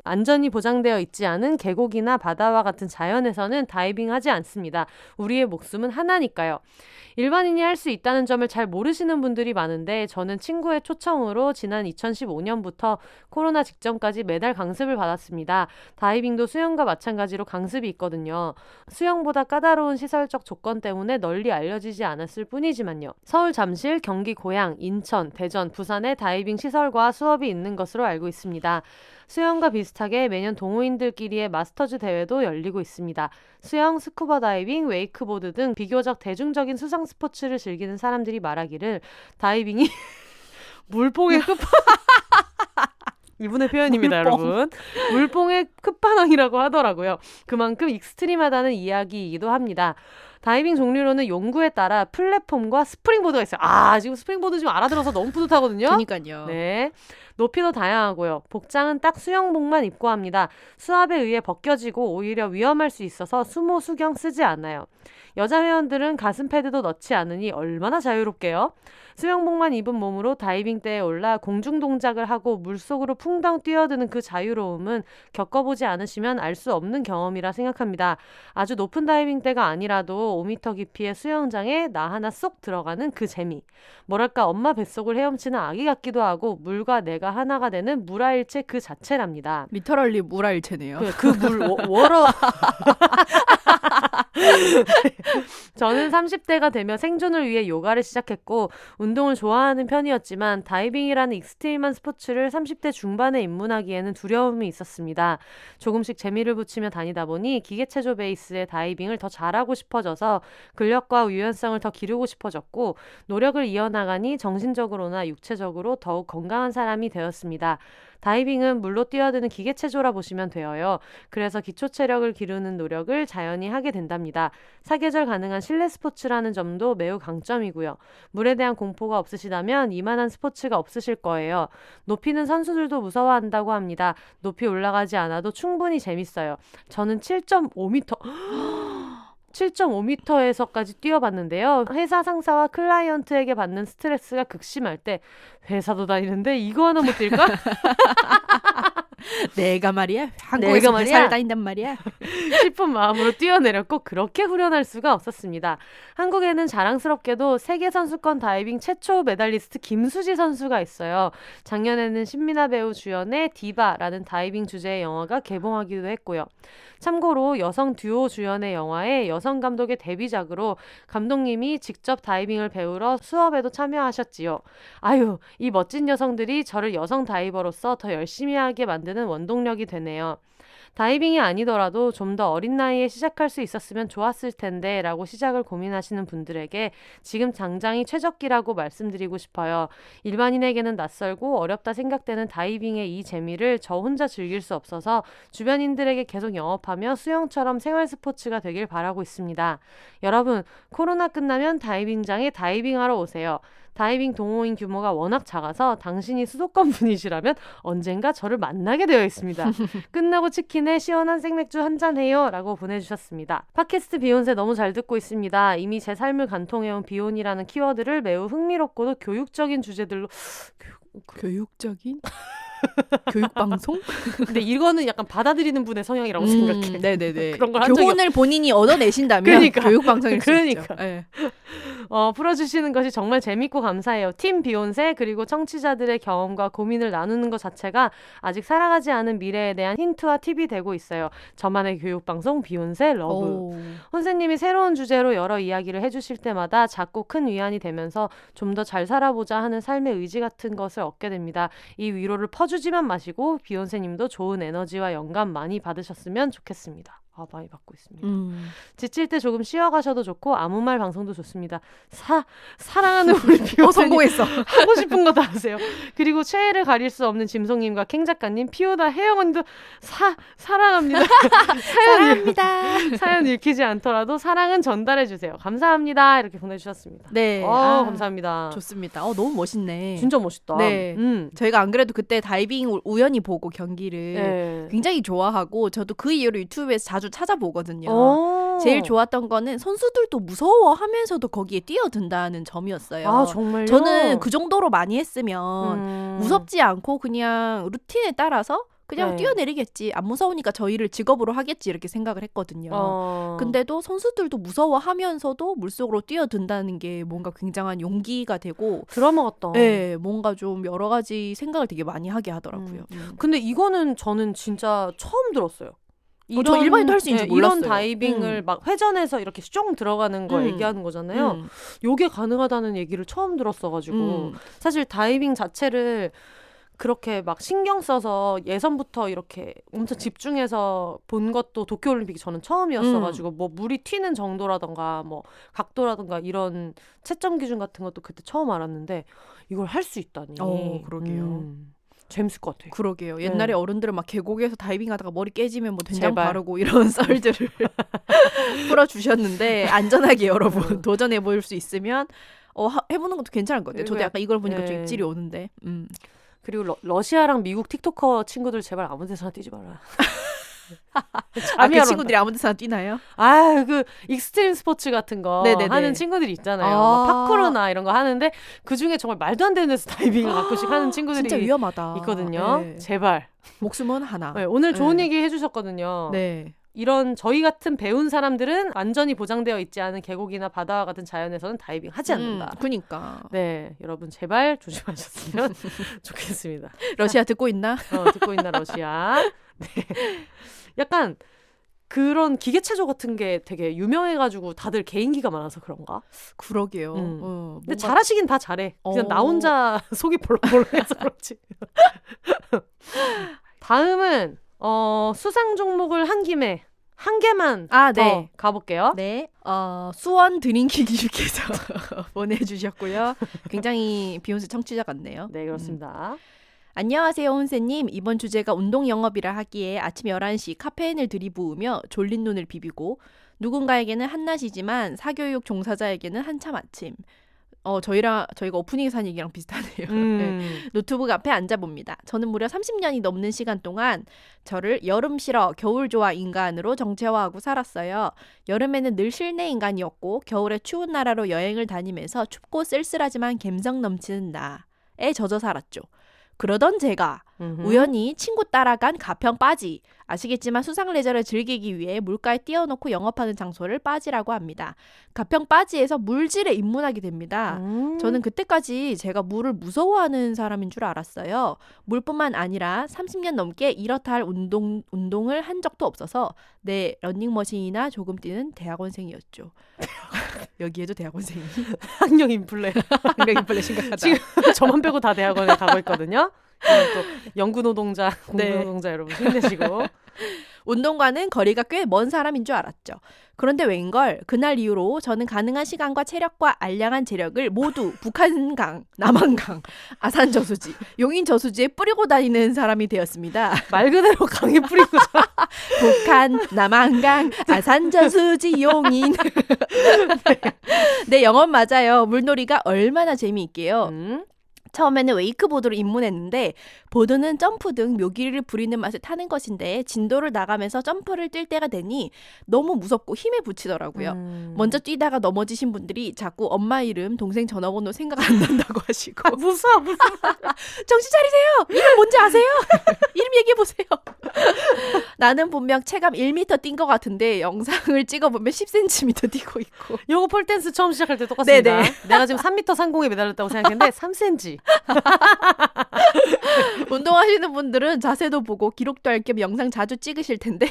안전이 보장되어 있지 않은 계곡이나 바다와 같은 자연에서는 다이빙하지 않습니다. 우리의 목숨은 하나니까요. 일반인이 할 수 있다는 점을 잘 모르시는 분들이 많은데 저는 친구의 초청으로 지난 2015년부터 코로나 직전까지 매달 강습을 받았습니다. 다이빙도 수영과 마찬가지로 강습이 있거든요. 수영보다 까다로운 시설적 조건 때문에 널리 알려지지 않았을 뿐이지만요. 서울 잠실, 경기 고양, 인천, 대전, 부산에 다이빙 시설과 수업이 있는 것으로 알고 있습니다. 수영과 비슷하게 매년 동호인들끼리의 마스터즈 대회도 열리고 있습니다. 수영, 스쿠버 다이빙, 웨이크보드 등 비교적 대중적인 수상 스포츠를 즐기는 사람들이 말하기를 다이빙이 물뽕의 이분의 표현입니다, 여러분. 물뽕의 끝판왕이라고 하더라고요. 그만큼 익스트림하다는 이야기이기도 합니다. 다이빙 종류로는 용구에 따라 플랫폼과 스프링보드가 있어요. 지금 스프링보드 지금 알아들어서 너무 뿌듯하거든요. 그러니까요. 네. 높이도 다양하고요. 복장은 딱 수영복만 입고 합니다. 수압에 의해 벗겨지고 오히려 위험할 수 있어서 수모, 수경 쓰지 않아요. 여자 회원들은 가슴 패드도 넣지 않으니 얼마나 자유롭게요. 수영복만 입은 몸으로 다이빙대에 올라 공중 동작을 하고 물속으로 풍덩 뛰어드는 그 자유로움은 겪어보지 않으시면 알 수 없는 경험이라 생각합니다. 아주 높은 다이빙대가 아니라도 5m 깊이의 수영장에 나 하나 쏙 들어가는 그 재미. 뭐랄까 엄마 뱃속을 헤엄치는 아기 같기도 하고 물과 내가 하나가 되는 물화일체 그 자체랍니다. 리터럴리 물화일체네요. 그 물 워러 저는 30대가 되며 생존을 위해 요가를 시작했고 운동을 좋아하는 편이었지만 다이빙이라는 익스트림한 스포츠를 30대 중반에 입문하기에는 두려움이 있었습니다. 조금씩 재미를 붙이며 다니다 보니 기계체조 베이스의 다이빙을 더 잘하고 싶어져서 근력과 유연성을 더 기르고 싶어졌고 노력을 이어나가니 정신적으로나 육체적으로 더욱 건강한 사람이 되었습니다. 다이빙은 물로 뛰어드는 기계체조라 보시면 되어요. 그래서 기초체력을 기르는 노력을 자연히 하게 된답니다. 사계절 가능한 실내 스포츠라는 점도 매우 강점이고요. 물에 대한 공포가 없으시다면 이만한 스포츠가 없으실 거예요. 높이는 선수들도 무서워한다고 합니다. 높이 올라가지 않아도 충분히 재밌어요. 저는 7.5m에서까지 뛰어봤는데요. 회사 상사와 클라이언트에게 받는 스트레스가 극심할 때 회사도 다니는데 이거 하나 못 뛸까? 내가 말이야 한국에서 회사를 다닌단 말이야 싶은 마음으로 뛰어내렸고 그렇게 후련할 수가 없었습니다. 한국에는 자랑스럽게도 세계선수권 다이빙 최초 메달리스트 김수지 선수가 있어요. 작년에는 신민아 배우 주연의 디바라는 다이빙 주제의 영화가 개봉하기도 했고요. 참고로 여성 듀오 주연의 영화에 여성 감독의 데뷔작으로 감독님이 직접 다이빙을 배우러 수업에도 참여하셨지요. 아유, 이 멋진 여성들이 저를 여성 다이버로서 더 열심히 하게 만드는 원동력이 되네요. 다이빙이 아니더라도 좀 더 어린 나이에 시작할 수 있었으면 좋았을 텐데 라고 시작을 고민하시는 분들에게 지금 당장이 최적기라고 말씀드리고 싶어요. 일반인에게는 낯설고 어렵다 생각되는 다이빙의 이 재미를 저 혼자 즐길 수 없어서 주변인들에게 계속 영업하며 수영처럼 생활 스포츠가 되길 바라고 있습니다. 여러분, 코로나 끝나면 다이빙장에 다이빙하러 오세요. 다이빙 동호인 규모가 워낙 작아서 당신이 수도권 분이시라면 언젠가 저를 만나게 되어 있습니다. 끝나고 치킨에 시원한 생맥주 한잔 해요 라고 보내주셨습니다. 팟캐스트 비욘세 너무 잘 듣고 있습니다. 이미 제 삶을 관통해온 비혼이라는 키워드를 매우 흥미롭고도 교육적인 주제들로 교육적인? 교육방송? 근데 이거는 약간 받아들이는 분의 성향이라고 생각해. 네네네. 그런 걸 교훈을 본인이 얻어내신다면 그러니까. 교육방송일 수 있죠. 네. 풀어주시는 것이 정말 재밌고 감사해요. 팀 비욘세 그리고 청취자들의 경험과 고민을 나누는 것 자체가 아직 살아가지 않은 미래에 대한 힌트와 팁이 되고 있어요. 저만의 교육방송 비욘세 러브. 혼세님이 새로운 주제로 여러 이야기를 해주실 때마다 작고 큰 위안이 되면서 좀 더 잘 살아보자 하는 삶의 의지 같은 것을 얻게 됩니다. 이 위로를 퍼주지만 마시고 비욘세님도 좋은 에너지와 영감 많이 받으셨으면 좋겠습니다. 많이 받고 있습니다. 지칠 때 조금 쉬어가셔도 좋고 아무 말 방송도 좋습니다. 사랑하는 우리 비욘세님 성공했어. 하고 싶은 거 다 하세요. 그리고 최애를 가릴 수 없는 짐송님과 캥 작가님, 피오다 혜영언니도 사랑합니다. 사랑합니다. 사연 읽히지 않더라도 사랑은 전달해주세요. 감사합니다. 이렇게 보내주셨습니다. 네, 감사합니다. 좋습니다. 너무 멋있네. 진짜 멋있다. 네, 저희가 안 그래도 그때 다이빙 우연히 보고 경기를 굉장히 좋아하고 저도 그 이후로 유튜브에서 자주 찾아보거든요. 제일 좋았던 거는 선수들도 무서워하면서도 거기에 뛰어든다는 점이었어요. 아, 정말요? 저는 그 정도로 많이 했으면 무섭지 않고 그냥 루틴에 따라서 그냥 뛰어내리겠지. 안 무서우니까 저희를 직업으로 하겠지 이렇게 생각을 했거든요. 근데도 선수들도 무서워하면서도 물속으로 뛰어든다는 게 뭔가 굉장한 용기가 되고 드라마 같다. 네, 뭔가 좀 여러 가지 생각을 되게 많이 하게 하더라고요. 근데 이거는 저는 진짜 처음 들었어요. 저 일반인도 할 수 있는지 몰랐어요. 이런 다이빙을 막 회전해서 이렇게 쭉 들어가는 거 얘기하는 거잖아요. 요게 가능하다는 얘기를 처음 들었어가지고 사실 다이빙 자체를 그렇게 막 신경 써서 예선부터 이렇게 엄청 집중해서 본 것도 도쿄올림픽이 저는 처음이었어가지고 뭐 물이 튀는 정도라던가 뭐 각도라던가 이런 채점 기준 같은 것도 그때 처음 알았는데 이걸 할 수 있다니. 그러게요. 재밌을 것 같아요. 그러게요. 옛날에 어른들은 막 계곡에서 다이빙하다가 머리 깨지면 뭐 된장 바르고 이런 썰들을 풀어주셨는데 안전하게 여러분 도전해볼 수 있으면 해보는 것도 괜찮을 것 같아요. 저도 약간 이걸 보니까 좀 입질이 오는데. 그리고 러시아랑 미국 틱토커 친구들 제발 아무 데서나 뛰지 마라. 그 친구들이 아무 데서나 뛰나요? 그 익스트림 스포츠 같은 거 하는 친구들이 있잖아요. 파쿠르나 이런 거 하는데 그중에 정말 말도 안 되는 데서 다이빙을 가끔씩 하는 친구들이 진짜 위험하다. 있거든요. 네. 제발. 목숨은 하나. 네, 오늘 좋은 얘기 해주셨거든요. 네. 이런 저희 같은 배운 사람들은 안전이 보장되어 있지 않은 계곡이나 바다와 같은 자연에서는 다이빙 하지 않는다. 그러니까. 네, 여러분 제발 조심하셨으면 좋겠습니다. 러시아 듣고 있나? 듣고 있나 러시아. 네. 약간 그런 기계체조 같은 게 되게 유명해가지고 다들 개인기가 많아서 그런가? 그러게요. 근데 잘하시긴 다 잘해. 그냥 나 혼자 속이 볼록볼록해서 그렇지. 다음은 수상 종목을 한 김에 한 개만 더 가볼게요. 네. 수원 드링킹님께서 보내주셨고요. 굉장히 비욘세 청취자 같네요. 네, 그렇습니다. 안녕하세요, 혼세님. 이번 주제가 운동 영업이라 하기에 아침 11시 카페인을 들이부으며 졸린 눈을 비비고 누군가에게는 한낮이지만 사교육 종사자에게는 한참 아침. 저희가 오프닝에서 한 얘기랑 비슷하네요. 네. 노트북 앞에 앉아봅니다. 저는 무려 30년이 넘는 시간 동안 저를 여름 싫어, 겨울 좋아 인간으로 정체화하고 살았어요. 여름에는 늘 실내 인간이었고 겨울에 추운 나라로 여행을 다니면서 춥고 쓸쓸하지만 감성 넘치는 나에 젖어 살았죠. 그러던 제가 우연히 친구 따라간 가평 빠지, 아시겠지만 수상 레저를 즐기기 위해 물가에 띄워놓고 영업하는 장소를 빠지라고 합니다. 가평 빠지에서 물질에 입문하게 됩니다. 저는 그때까지 제가 물을 무서워하는 사람인 줄 알았어요. 물뿐만 아니라 30년 넘게 이렇다 할 운동을 한 적도 없어서 네, 러닝머신이나 조금 뛰는 대학원생이었죠. 여기에도 대학원생이. 학령 인플레. 학령 인플레 심각하다. 지금 저만 빼고 다 대학원에 가고 있거든요. 또 연구 노동자, 공부 노동자 여러분 힘내시고. 운동과는 거리가 꽤 먼 사람인 줄 알았죠. 그런데 웬걸 그날 이후로 저는 가능한 시간과 체력과 알량한 재력을 모두 북한강, 남한강, 아산저수지, 용인저수지에 뿌리고 다니는 사람이 되었습니다. 말 그대로 강에 뿌리고 북한, 남한강, 아산저수지, 용인. 네, 영업 맞아요. 물놀이가 얼마나 재미있게요. 처음에는 웨이크보드로 입문했는데 보드는 점프 등 묘기를 부리는 맛을 타는 것인데 진도를 나가면서 점프를 뛸 때가 되니 너무 무섭고 힘에 부치더라고요. 먼저 뛰다가 넘어지신 분들이 자꾸 엄마 이름, 동생 전화번호 생각 안 난다고 하시고 무서워. 정신 차리세요. 이름 뭔지 아세요? 이름 얘기해보세요. 나는 분명 체감 1m 뛴 것 같은데 영상을 찍어보면 10cm 뛰고 있고. 요거 폴댄스 처음 시작할 때 똑같습니다. 네네. 내가 지금 3m 상공에 매달렸다고 생각했는데 3cm. 운동하시는 분들은 자세도 보고 기록도 할 겸 영상 자주 찍으실 텐데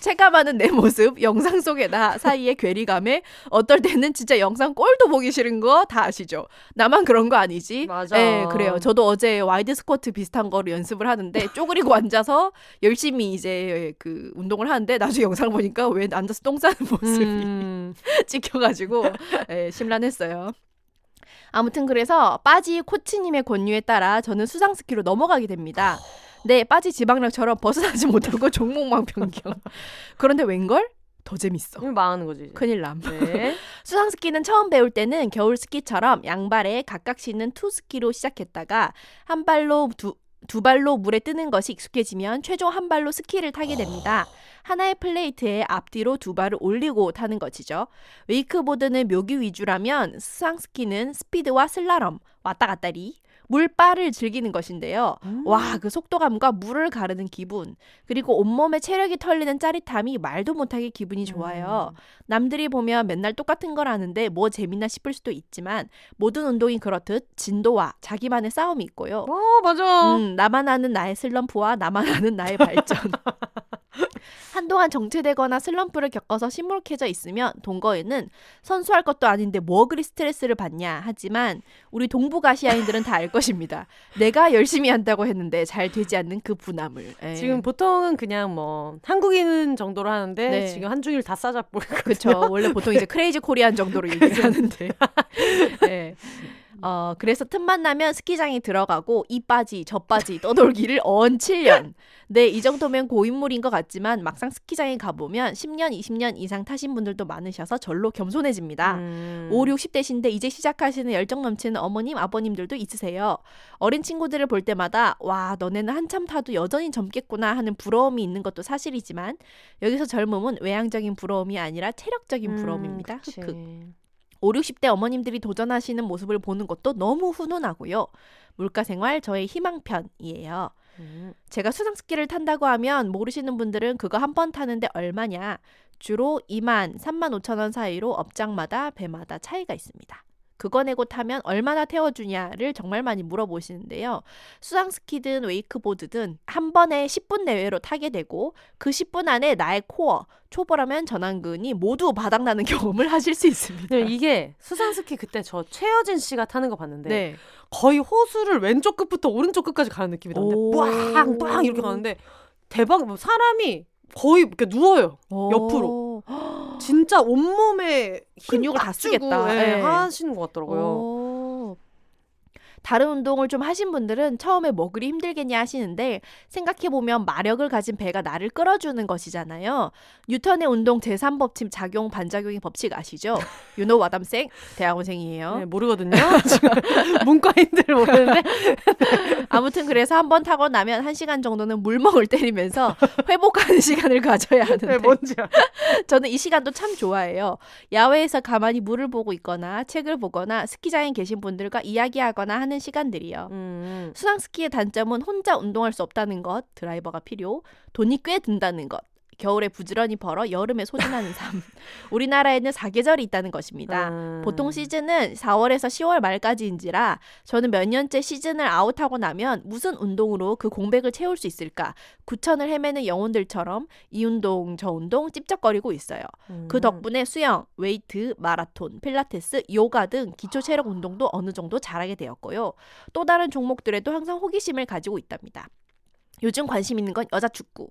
체감하는 내 모습, 영상 속의 나 사이의 괴리감에 어떨 때는 진짜 영상 꼴도 보기 싫은 거 다 아시죠? 나만 그런 거 아니지? 맞아. 네, 그래요. 저도 어제 와이드 스쿼트 비슷한 거를 연습을 하는데 쪼그리고 앉아서 열심히 이제 그 운동을 하는데 나중에 영상 보니까 왜 앉아서 똥 싸는 모습이 찍혀가지고 네, 심란했어요. 아무튼 그래서 빠지 코치님의 권유에 따라 저는 수상스키로 넘어가게 됩니다. 네, 빠지 지방력처럼 벗어나지 못하고 종목만 변경. 그런데 웬걸? 더 재밌어. 망하는 거지. 이제. 큰일 남. 네. 수상스키는 처음 배울 때는 겨울 스키처럼 양발에 각각 싣는 투스키로 시작했다가 한 발로 두 발로 물에 뜨는 것이 익숙해지면 최종 한 발로 스키를 타게 됩니다. 하나의 플레이트에 앞뒤로 두 발을 올리고 타는 것이죠. 웨이크보드는 묘기 위주라면 수상스키는 스피드와 슬라럼, 왔다 갔다리, 물바를 즐기는 것인데요. 와, 그 속도감과 물을 가르는 기분, 그리고 온몸에 체력이 털리는 짜릿함이 말도 못하게 기분이 좋아요. 남들이 보면 맨날 똑같은 걸 하는데 뭐 재밌나 싶을 수도 있지만 모든 운동이 그렇듯 진도와 자기만의 싸움이 있고요. 맞아. 나만 아는 나의 슬럼프와 나만 아는 나의 발전. 한동안 정체되거나 슬럼프를 겪어서 시무룩해져 있으면 동거인은 선수할 것도 아닌데 뭐 그리 스트레스를 받냐 하지만 우리 동북아시아인들은 다 알 것입니다. 내가 열심히 한다고 했는데 잘 되지 않는 그 분함을. 지금 보통은 그냥 뭐 한국인 정도로 하는데 네. 지금 한중일 다 싸잡고 그렇죠. 원래 보통 이제 크레이지 코리안 정도로 얘기를 하는데. 네. 그래서 틈만 나면 스키장에 들어가고 이 빠지 저 빠지 떠돌기를 언 7년. 네, 이 정도면 고인물인 것 같지만 막상 스키장에 가보면 10년, 20년 이상 타신 분들도 많으셔서 절로 겸손해집니다. 5, 60대신데 이제 시작하시는 열정 넘치는 어머님, 아버님들도 있으세요. 어린 친구들을 볼 때마다 와, 너네는 한참 타도 여전히 젊겠구나 하는 부러움이 있는 것도 사실이지만 여기서 젊음은 외향적인 부러움이 아니라 체력적인 부러움입니다. 흑흑. 5, 60대 어머님들이 도전하시는 모습을 보는 것도 너무 훈훈하고요. 물가생활 저의 희망편이에요. 제가 수상스키를 탄다고 하면 모르시는 분들은 그거 한 번 타는데 얼마냐. 주로 2만, 3만 5천 원 사이로 업장마다 배마다 차이가 있습니다. 그거 내고 타면 얼마나 태워주냐를 정말 많이 물어보시는데요. 수상스키든 웨이크보드든 한 번에 10분 내외로 타게 되고 그 10분 안에 나의 코어, 초보라면 전완근이 모두 바닥나는 경험을 하실 수 있습니다. 네, 이게 수상스키 그때 저 최여진 씨가 타는 거 봤는데 네. 거의 호수를 왼쪽 끝부터 오른쪽 끝까지 가는 느낌이 나는데 빵빵 이렇게 가는데 대박. 사람이 거의 이렇게 누워요. 옆으로. 진짜 온몸에 근육을 다 쓰겠다. 네, 하시는 것 같더라고요. 다른 운동을 좀 하신 분들은 처음에 뭐 그리 힘들겠냐 하시는데 생각해보면 마력을 가진 배가 나를 끌어주는 것이잖아요. 뉴턴의 운동 제3법칙 작용 반작용의 법칙 아시죠? You know what I'm saying? 대학원생이에요. 네, 모르거든요. 문과인들 모르는데. 아무튼 그래서 한번 타고 나면 1시간 정도는 물멍을 때리면서 회복하는 시간을 가져야 하는데 네, 뭔지야. 저는 이 시간도 참 좋아해요. 야외에서 가만히 물을 보고 있거나 책을 보거나 스키장에 계신 분들과 이야기하거나 하는 하는 시간들이요. 수상스키의 단점은 혼자 운동할 수 없다는 것, 드라이버가 필요, 돈이 꽤 든다는 것, 겨울에 부지런히 벌어 여름에 소진하는 삶. 우리나라에는 4계절이 있다는 것입니다. 보통 시즌은 4월에서 10월 말까지인지라 저는 몇 년째 시즌을 아웃하고 나면 무슨 운동으로 그 공백을 채울 수 있을까 구천을 헤매는 영혼들처럼 이 운동 저 운동 찝쩍거리고 있어요. 그 덕분에 수영, 웨이트, 마라톤, 필라테스, 요가 등 기초 체력 운동도 어느 정도 잘하게 되었고요. 또 다른 종목들에도 항상 호기심을 가지고 있답니다. 요즘 관심 있는 건 여자 축구.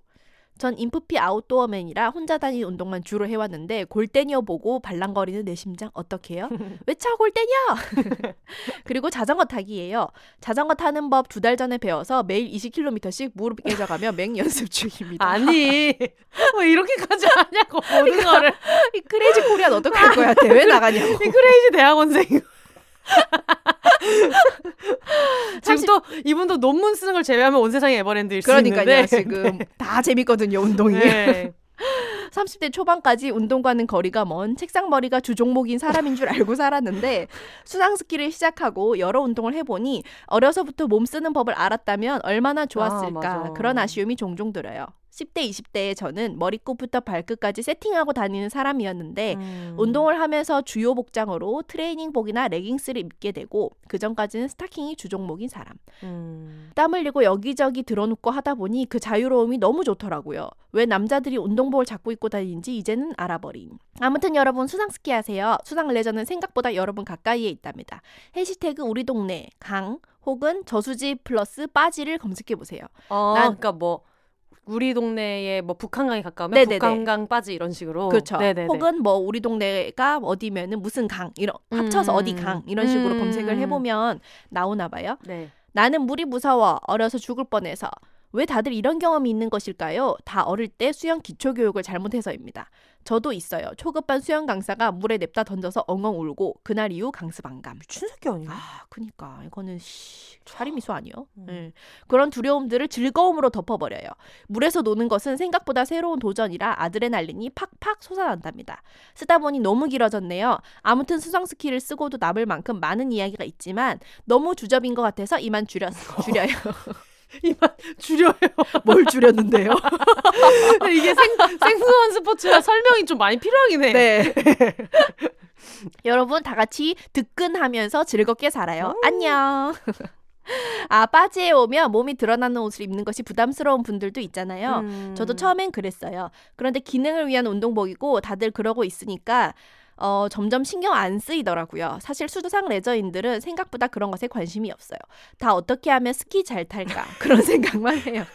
전 인프피 아웃도어맨이라 혼자 다니는 운동만 주로 해왔는데 골 때려 보고 발랑거리는 내 심장 어떡해요? 왜 차 골 때려? 그리고 자전거 타기예요. 자전거 타는 법 2달 전에 배워서 매일 20km씩 무릎 깨져가며 맹연습 중입니다. 아니 왜 이렇게까지 하냐고 모든 거를. 이 크레이지 코리안 어떡할 거야? 대회 나가냐고. 이 크레이지 대학원생. 지금 또 이분도 논문 쓰는 걸 제외하면 온 세상이 에버랜드일 수 있는데 그러니까요. 지금 다 재밌거든요. 운동이. 네. 30대 초반까지 운동과는 거리가 먼 책상머리가 주종목인 사람인 줄 알고 살았는데 수상스키를 시작하고 여러 운동을 해보니 어려서부터 몸 쓰는 법을 알았다면 얼마나 좋았을까. 그런 아쉬움이 종종 들어요. 10대, 20대에 저는 머리끝부터 발끝까지 세팅하고 다니는 사람이었는데 운동을 하면서 주요 복장으로 트레이닝복이나 레깅스를 입게 되고 그전까지는 스타킹이 주종목인 사람. 땀 흘리고 여기저기 들어눕고 하다 보니 그 자유로움이 너무 좋더라고요. 왜 남자들이 운동복을 자꾸 입고 다니는지 이제는 알아버린. 아무튼 여러분 수상스키 하세요. 수상 레저는 생각보다 여러분 가까이에 있답니다. 해시태그 우리 동네 강 혹은 저수지 플러스 빠지를 검색해보세요. 그러니까 뭐 우리 동네에 뭐 북한강이 가까우면 네네네. 북한강 빠지 이런 식으로. 그렇죠. 네네네. 혹은 뭐 우리 동네가 어디면은 무슨 강 이런 합쳐서 어디 강 이런 식으로 검색을 해보면 나오나 봐요. 네. 나는 물이 무서워 어려서 죽을 뻔해서. 왜 다들 이런 경험이 있는 것일까요? 다 어릴 때 수영 기초교육을 잘못해서입니다. 저도 있어요. 초급반 수영 강사가 물에 냅다 던져서 엉엉 울고 그날 이후 강습안감. 미친 새끼 아니야? 그니까 이거는 살인미수 아니요? 네. 그런 두려움들을 즐거움으로 덮어버려요. 물에서 노는 것은 생각보다 새로운 도전이라 아드레날린이 팍팍 솟아난답니다. 쓰다 보니 너무 길어졌네요. 아무튼 수상스키를 쓰고도 남을 만큼 많은 이야기가 있지만 너무 주접인 것 같아서 이만 줄여요. 이만 줄여요. 뭘 줄였는데요? 이게 생소한 스포츠라 설명이 좀 많이 필요하긴 해. 네. 여러분 다 같이 득근하면서 즐겁게 살아요. 안녕. 빠지에 오면 몸이 드러나는 옷을 입는 것이 부담스러운 분들도 있잖아요. 저도 처음엔 그랬어요. 그런데 기능을 위한 운동복이고 다들 그러고 있으니까 점점 신경 안 쓰이더라고요. 사실 수상 레저인들은 생각보다 그런 것에 관심이 없어요. 다 어떻게 하면 스키 잘 탈까 그런 생각만 해요.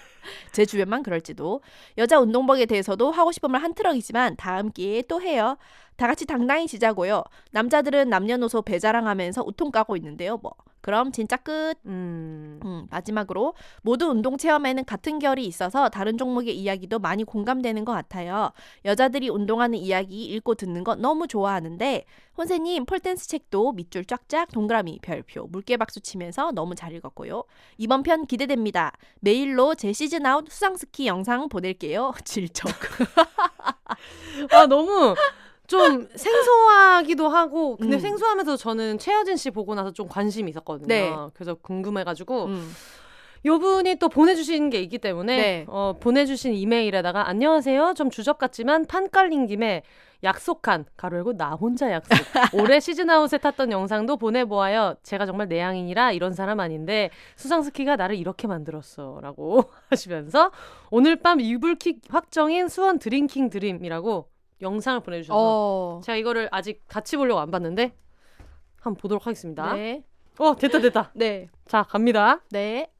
제 주변만 그럴지도. 여자 운동복에 대해서도 하고 싶은 말 한 트럭이지만 다음 기회에 또 해요. 다 같이 당당히 지자고요. 남자들은 남녀노소 배자랑하면서 우통 까고 있는데요. 뭐 그럼 진짜 끝. 마지막으로 모두 운동 체험에는 같은 결이 있어서 다른 종목의 이야기도 많이 공감되는 것 같아요. 여자들이 운동하는 이야기 읽고 듣는 거 너무 좋아하는데 혼세님 폴댄스 책도 밑줄 쫙쫙 동그라미 별표 물개박수 치면서 너무 잘 읽었고요. 이번 편 기대됩니다. 메일로 제 시즌 아웃 수상스키 영상 보낼게요. 질척. 너무 좀 생소하기도 하고 근데 생소하면서 저는 최여진 씨 보고 나서 좀 관심이 있었거든요. 네. 그래서 궁금해가지고 요분이 또 보내주신 게 있기 때문에 네. 보내주신 이메일에다가 안녕하세요. 좀 주접 같지만 판 깔린 김에 약속한 가로 열고 나 혼자 약속 올해 시즌아웃에 탔던 영상도 보내보아요. 제가 정말 내향인이라 이런 사람 아닌데 수상스키가 나를 이렇게 만들었어 라고 하시면서 오늘 밤 이불킥 확정인 수원 드링킹 드림이라고 영상을 보내주셔서 제가 이거를 아직 같이 보려고 안 봤는데 한번 보도록 하겠습니다. 네. 됐다. 네. 자 갑니다. 네.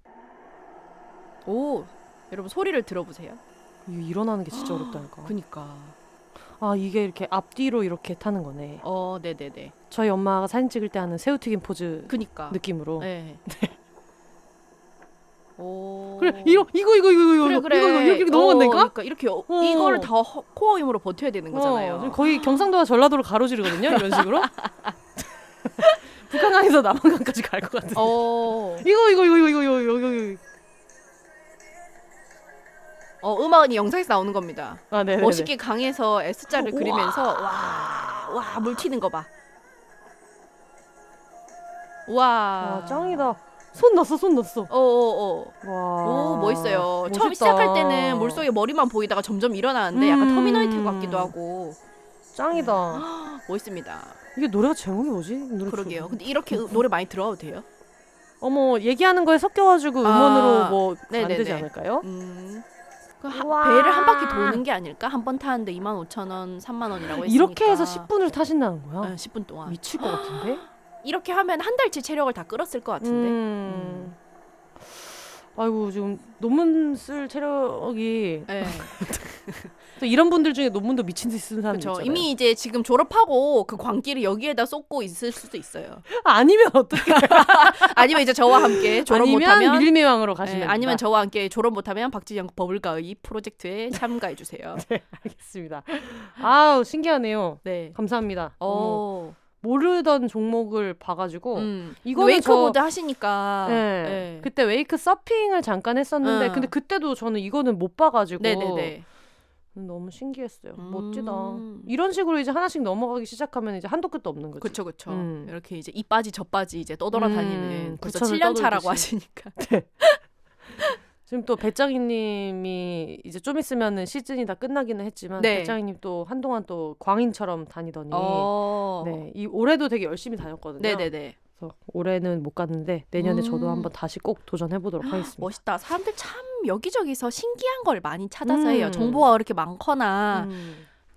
오, 여러분 소리를 들어보세요. 이거 일어나는 게 진짜 어렵다니까. 그니까. 이게 이렇게 앞뒤로 이렇게 타는 거네. 네네네. 저희 엄마가 사진 찍을 때 하는 새우튀김 포즈 그니까. 느낌으로. 네. 오. 그래 이거 이렇게 넘어간다니까? 그러니까 이렇게 이거를 다 코어 힘으로 버텨야 되는 거잖아요. 거의 경상도와 전라도를 가로지르거든요. 이런 식으로. 북한강에서 남한강까지 갈 것 같은. 이거. 음악은 이 영상에서 나오는 겁니다. 네네. 멋있게 강에서 S자를 그리면서 와, 물 튀는 거 봐. 와, 짱이다. 손 넣었어. 와. 오, 멋있어요. 멋있다. 처음 시작할 때는 물속에 머리만 보이다가 점점 일어나는데 약간 터미널 같기도 하고. 짱이다. 멋있습니다. 이게 노래가 제목이 뭐지? 노래 그러게요. 근데 이렇게 노래 많이 들어도 돼요? 어머, 얘기하는 거에 섞여가지고 음원으로 뭐 안 네네네. 되지 않을까요? 배를 한 바퀴 도는 게 아닐까? 한 번 타는데 25,000원, 30,000원이라고 했으니까. 이렇게 해서 10분을 타신다는 거야? 10분 동안. 미칠 것 같은데? 이렇게 하면 한 달치 체력을 다 끌었을 것 같은데. 아이고, 지금 논문 쓸 체력이 네. 또 이런 분들 중에 논문도 미친 듯이 쓰는 사람들 그렇죠. 있잖아요. 이미 이제 지금 졸업하고 그 광기를 여기에다 쏟고 있을 수도 있어요. 아니면 어떻게? 아니면 이제 저와 함께 졸업 아니면 못하면 밀림의왕으로 가시면 됩니다. 아니면 저와 함께 졸업 못하면 박지영 버블가의 프로젝트에 참가해 주세요. 네, 알겠습니다. 아우, 신기하네요. 네. 감사합니다. 모르던 종목을 봐가지고 이거는 웨이크보드 하시니까 네. 그때 웨이크 서핑을 잠깐 했었는데 근데 그때도 저는 이거는 못 봐가지고 네네네. 너무 신기했어요. 멋지다. 이런 식으로 이제 하나씩 넘어가기 시작하면 이제 한도 끝도 없는 거죠. 그렇죠. 이렇게 이제 이 빠지 저 빠지 이제 떠돌아다니는 벌써 7년 차라고 하시니까. 네. 지금 또 배짱이님이 이제 좀 있으면은 시즌이 다 끝나기는 했지만 네. 배짱이님 또 한동안 또 광인처럼 다니더니 네, 이 올해도 되게 열심히 다녔거든요. 네네네. 그래서 올해는 못 갔는데 내년에 저도 한번 다시 꼭 도전해 보도록 하겠습니다. 멋있다. 사람들 참 여기저기서 신기한 걸 많이 찾아서 해요. 정보가 그렇게 많거나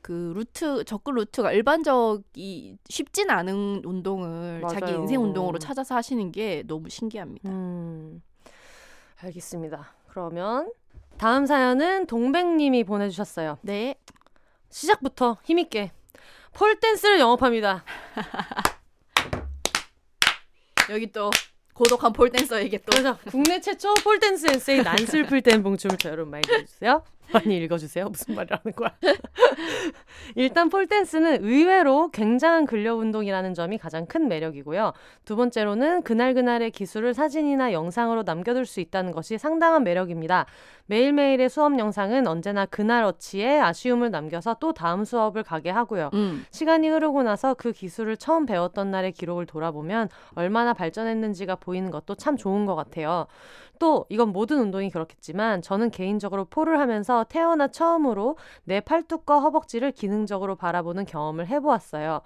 그 루트 접근 루트가 일반적이 쉽진 않은 운동을 맞아요. 자기 인생 운동으로 찾아서 하시는 게 너무 신기합니다. 알겠습니다. 그러면 다음 사연은 동백님이 보내주셨어요. 네. 시작부터 힘있게 폴댄스를 영업합니다. 여기 또 고독한 폴댄서에게 또 그래서 국내 최초 폴댄스 엔세이 난슬플 땐 봉춤을 저 여러분 많이 들어주세요. 많이 읽어주세요. 무슨 말이라는 거야. 일단 폴댄스는 의외로 굉장한 근력 운동이라는 점이 가장 큰 매력이고요. 두 번째로는 그날그날의 기술을 사진이나 영상으로 남겨둘 수 있다는 것이 상당한 매력입니다. 매일매일의 수업 영상은 언제나 그날어치의 아쉬움을 남겨서 또 다음 수업을 가게 하고요. 시간이 흐르고 나서 그 기술을 처음 배웠던 날의 기록을 돌아보면 얼마나 발전했는지가 보이는 것도 참 좋은 것 같아요. 또 이건 모든 운동이 그렇겠지만 저는 개인적으로 폴을 하면서 태어나 처음으로 내 팔뚝과 허벅지를 기능적으로 바라보는 경험을 해보았어요.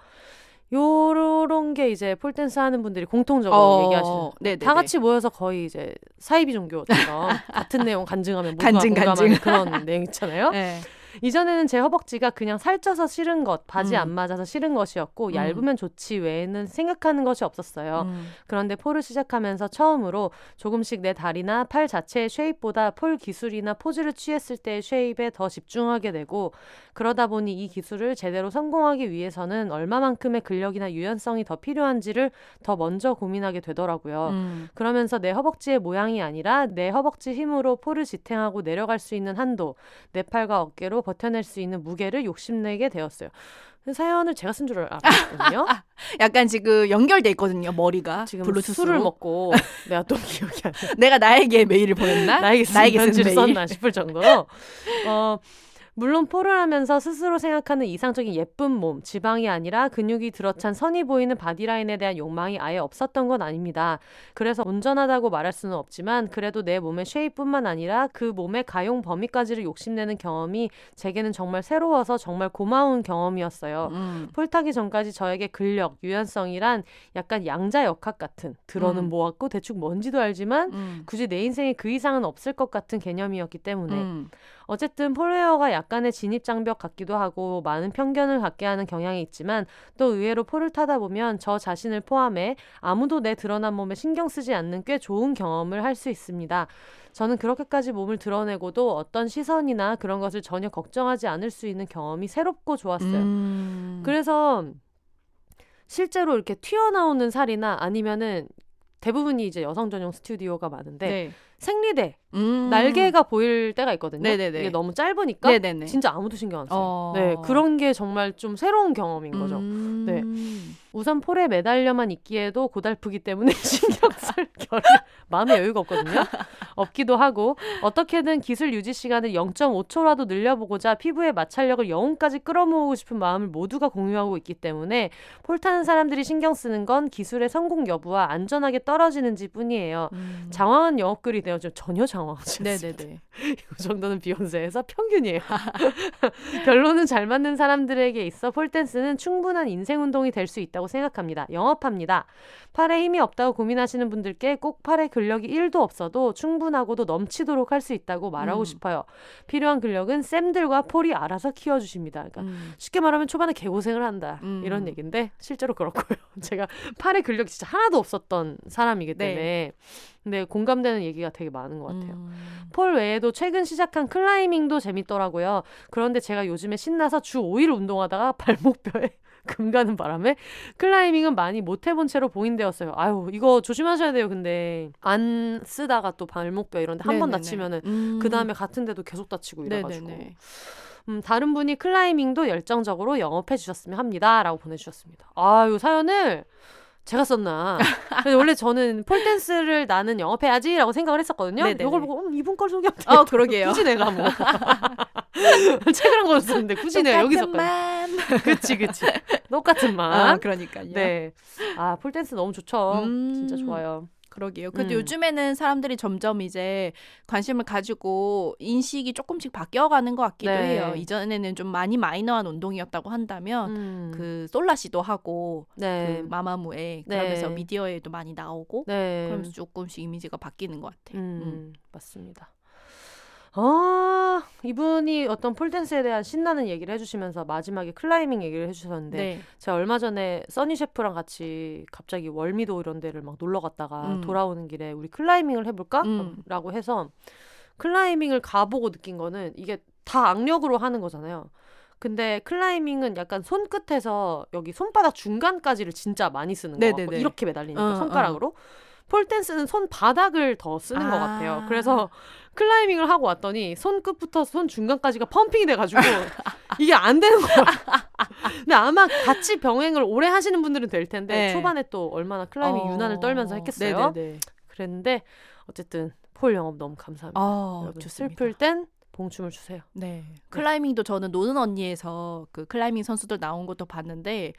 요런 게 이제 폴댄스 하는 분들이 공통적으로 얘기하시는. 다 같이 모여서 거의 이제 사이비 종교처럼 같은 내용 간증하면 모두가 공감하는 그런 내용 있잖아요. 네. 이전에는 제 허벅지가 그냥 살쪄서 싫은 것, 바지 안 맞아서 싫은 것이었고 얇으면 좋지 외에는 생각하는 것이 없었어요. 그런데 폴을 시작하면서 처음으로 조금씩 내 다리나 팔 자체의 쉐입보다 폴 기술이나 포즈를 취했을 때의 쉐입에 더 집중하게 되고 그러다 보니 이 기술을 제대로 성공하기 위해서는 얼마만큼의 근력이나 유연성이 더 필요한지를 더 먼저 고민하게 되더라고요. 그러면서 내 허벅지의 모양이 아니라 내 허벅지 힘으로 폴을 지탱하고 내려갈 수 있는 한도, 내 팔과 어깨로 버텨낼 수 있는 무게를 욕심내게 되었어요. 사연을 제가 쓴 줄 알았거든요. 약간 지금 연결돼 있거든요. 머리가 지금 블루투스로. 술을 먹고 내가 또 기억이 안 나. 내가 나에게 메일을 보냈나? 나에게 쓴 편지를 썼나 싶을 정도로 물론 폴을 하면서 스스로 생각하는 이상적인 예쁜 몸, 지방이 아니라 근육이 들어찬 선이 보이는 바디라인에 대한 욕망이 아예 없었던 건 아닙니다. 그래서 온전하다고 말할 수는 없지만 그래도 내 몸의 쉐입뿐만 아니라 그 몸의 가용 범위까지를 욕심내는 경험이 제게는 정말 새로워서 정말 고마운 경험이었어요. 폴 타기 전까지 저에게 근력, 유연성이란 약간 양자역학 같은 들어는 모았고 대충 뭔지도 알지만 굳이 내 인생에 그 이상은 없을 것 같은 개념이었기 때문에 어쨌든 폴웨어가 약간의 진입장벽 같기도 하고 많은 편견을 갖게 하는 경향이 있지만 또 의외로 폴을 타다 보면 저 자신을 포함해 아무도 내 드러난 몸에 신경 쓰지 않는 꽤 좋은 경험을 할 수 있습니다. 저는 그렇게까지 몸을 드러내고도 어떤 시선이나 그런 것을 전혀 걱정하지 않을 수 있는 경험이 새롭고 좋았어요. 그래서 실제로 이렇게 튀어나오는 살이나 아니면은 대부분이 이제 여성 전용 스튜디오가 많은데 생리대 날개가 보일 때가 있거든요. 네네네. 이게 너무 짧으니까 네네네. 진짜 아무도 신경 안 써요. 네, 그런 게 정말 좀 새로운 경험인 거죠. 네. 우선 폴에 매달려만 있기에도 고달프기 때문에 신경 쓸 겨를 마음의 여유가 없기도 하고 어떻게든 기술 유지 시간을 0.5초라도 늘려보고자 피부의 마찰력을 영혼까지 끌어모으고 싶은 마음을 모두가 공유하고 있기 때문에 폴 타는 사람들이 신경 쓰는 건 기술의 성공 여부와 안전하게 떨어지는지 뿐이에요. 장황한 영업글이 되어 좀 전혀 장황하지 않습니다. 네네네. 이 정도는 비욘세에서 평균이에요. 결론은 잘 맞는 사람들에게 있어 폴댄스는 충분한 인생운동이 될 수 있다고 생각합니다. 영업합니다. 팔에 힘이 없다고 고민하시는 분들께 꼭 팔에 근력이 1도 없어도 충분하고도 넘치도록 할 수 있다고 말하고 싶어요. 필요한 근력은 쌤들과 폴이 알아서 키워주십니다. 그러니까 쉽게 말하면 초반에 개고생을 한다. 이런 얘기인데 실제로 그렇고요. 제가 팔에 근력이 진짜 하나도 없었던 사람이기 때문에 네. 근데 공감되는 얘기가 되게 많은 것 같아요. 폴 외에도 최근 시작한 클라이밍도 재밌더라고요. 그런데 제가 요즘에 신나서 주 5일 운동하다가 발목뼈에 금 가는 바람에 클라이밍은 많이 못 해본 채로 봉인되었어요. 아유, 이거 조심하셔야 돼요. 근데 안 쓰다가 또 발목뼈 이런 데 한 번 다치면은 그 다음에 같은 데도 계속 다치고 이래가지고. 네네네. 다른 분이 클라이밍도 열정적으로 영업해 주셨으면 합니다. 라고 보내주셨습니다. 아유, 사연을 제가 썼나. 원래 저는 폴댄스를 나는 영업해야지 라고 생각을 했었거든요. 네네네. 이걸 보고 이분 걸 소개하면 되겠다. 그러게요. 굳이 내가 뭐 책을 한 권 썼는데 굳이 내가 여기서까지. 그치. 똑같은 맘. 그러니까요. 네. 아, 폴댄스 너무 좋죠. 진짜 좋아요. 그러게요. 근데 요즘에는 사람들이 점점 이제 관심을 가지고 인식이 조금씩 바뀌어가는 것 같기도 해요. 이전에는 좀 많이 마이너한 운동이었다고 한다면 그 솔라시도 하고 그 마마무에 그러면서 미디어에도 많이 나오고 그러면서 조금씩 이미지가 바뀌는 것 같아요. 맞습니다. 이분이 어떤 폴댄스에 대한 신나는 얘기를 해주시면서 마지막에 클라이밍 얘기를 해주셨는데 제가 얼마 전에 써니 셰프랑 같이 갑자기 월미도 이런 데를 막 놀러 갔다가 돌아오는 길에 우리 클라이밍을 해볼까? 라고 해서 클라이밍을 가보고 느낀 거는 이게 다 악력으로 하는 거잖아요. 근데 클라이밍은 약간 손끝에서 여기 손바닥 중간까지를 진짜 많이 쓰는 거 같고 이렇게 매달리니까 손가락으로 폴댄스는 손바닥을 더 쓰는 것 같아요. 그래서 클라이밍을 하고 왔더니 손끝부터 손 중간까지가 펌핑이 돼가지고 이게 안 되는 거예요. 근데 아마 같이 병행을 오래 하시는 분들은 될 텐데 초반에 또 얼마나 클라이밍 유난을 떨면서 했겠어요. 그랬는데 어쨌든 폴 영업 너무 감사합니다. 여러분 좋습니다. 슬플 땐 봉춤을 주세요. 클라이밍도 저는 노는 언니에서 그 클라이밍 선수들 나온 것도 봤는데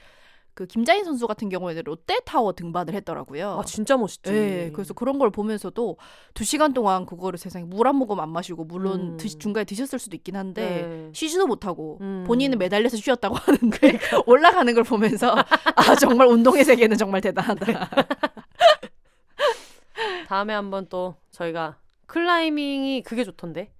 그 김자인 선수 같은 경우에는 롯데타워 등반을 했더라고요. 진짜 멋있지. 네, 그래서 그런 걸 보면서도 2시간 동안 그거를 세상에 물 한 모금 안 마시고 물론 중간에 드셨을 수도 있긴 한데 쉬지도 못하고 본인은 매달려서 쉬었다고 하는데 올라가는 걸 보면서 정말 운동의 세계는 정말 대단하다. 다음에 한번 또 저희가 클라이밍이 그게 좋던데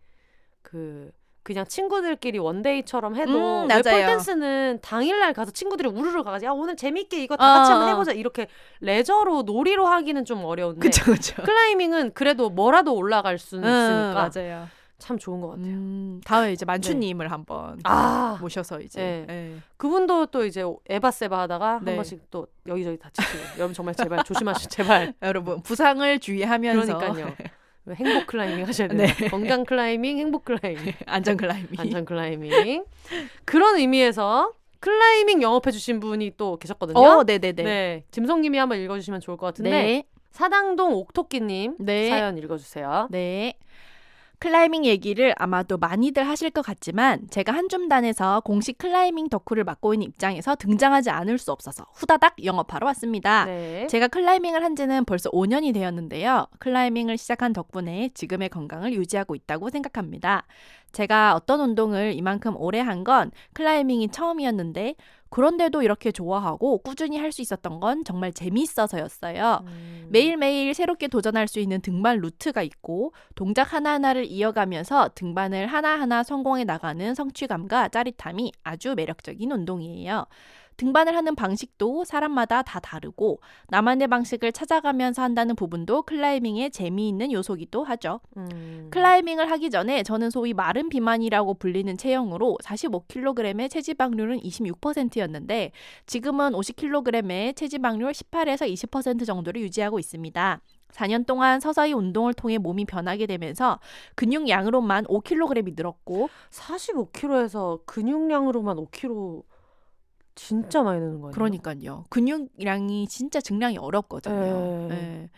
그냥 친구들끼리 원데이처럼 해도 왜 폴댄스는 당일날 가서 친구들이 우르르 가가지고 오늘 재밌게 이거 다 같이 한번 해보자 이렇게 레저로 놀이로 하기는 좀 어려운데 그쵸. 클라이밍은 그래도 뭐라도 올라갈 수는 있으니까 맞아요. 참 좋은 것 같아요. 다음에 이제 만추님을 한번 모셔서 이제 그분도 또 이제 에바세바 하다가 한 번씩 또 여기저기 다치시고 여러분 정말 제발 조심하시고 제발 여러분 부상을 주의하면서 그러니까요. 행복 클라이밍 하셔야 돼요. 건강 클라이밍, 행복 클라이밍, 안전 클라이밍. 안전 클라이밍. 그런 의미에서 클라이밍 영업해주신 분이 또 계셨거든요. 네네네. 짐송님이 한번 읽어주시면 좋을 것 같은데 사당동 옥토끼님 사연 읽어주세요. 네. 클라이밍 얘기를 아마도 많이들 하실 것 같지만 제가 한줌단에서 공식 클라이밍 덕후를 맡고 있는 입장에서 등장하지 않을 수 없어서 후다닥 영업하러 왔습니다. 제가 클라이밍을 한 지는 벌써 5년이 되었는데요. 클라이밍을 시작한 덕분에 지금의 건강을 유지하고 있다고 생각합니다. 제가 어떤 운동을 이만큼 오래 한 건 클라이밍이 처음이었는데 그런데도 이렇게 좋아하고 꾸준히 할 수 있었던 건 정말 재미있어서였어요. 매일매일 새롭게 도전할 수 있는 등반 루트가 있고 동작 하나하나를 이어가면서 등반을 하나하나 성공해 나가는 성취감과 짜릿함이 아주 매력적인 운동이에요. 등반을 하는 방식도 사람마다 다 다르고 나만의 방식을 찾아가면서 한다는 부분도 클라이밍의 재미있는 요소기도 하죠. 클라이밍을 하기 전에 저는 소위 마른 비만이라고 불리는 체형으로 45kg의 체지방률은 26%였는데 지금은 50kg의 체지방률 18에서 20% 정도를 유지하고 있습니다. 4년 동안 서서히 운동을 통해 몸이 변하게 되면서 근육량으로만 5kg이 늘었고 45kg에서 근육량으로만 5kg 진짜 많이 느는 거예요. 그러니까요. 근육량이 진짜 증량이 어렵거든요. 네.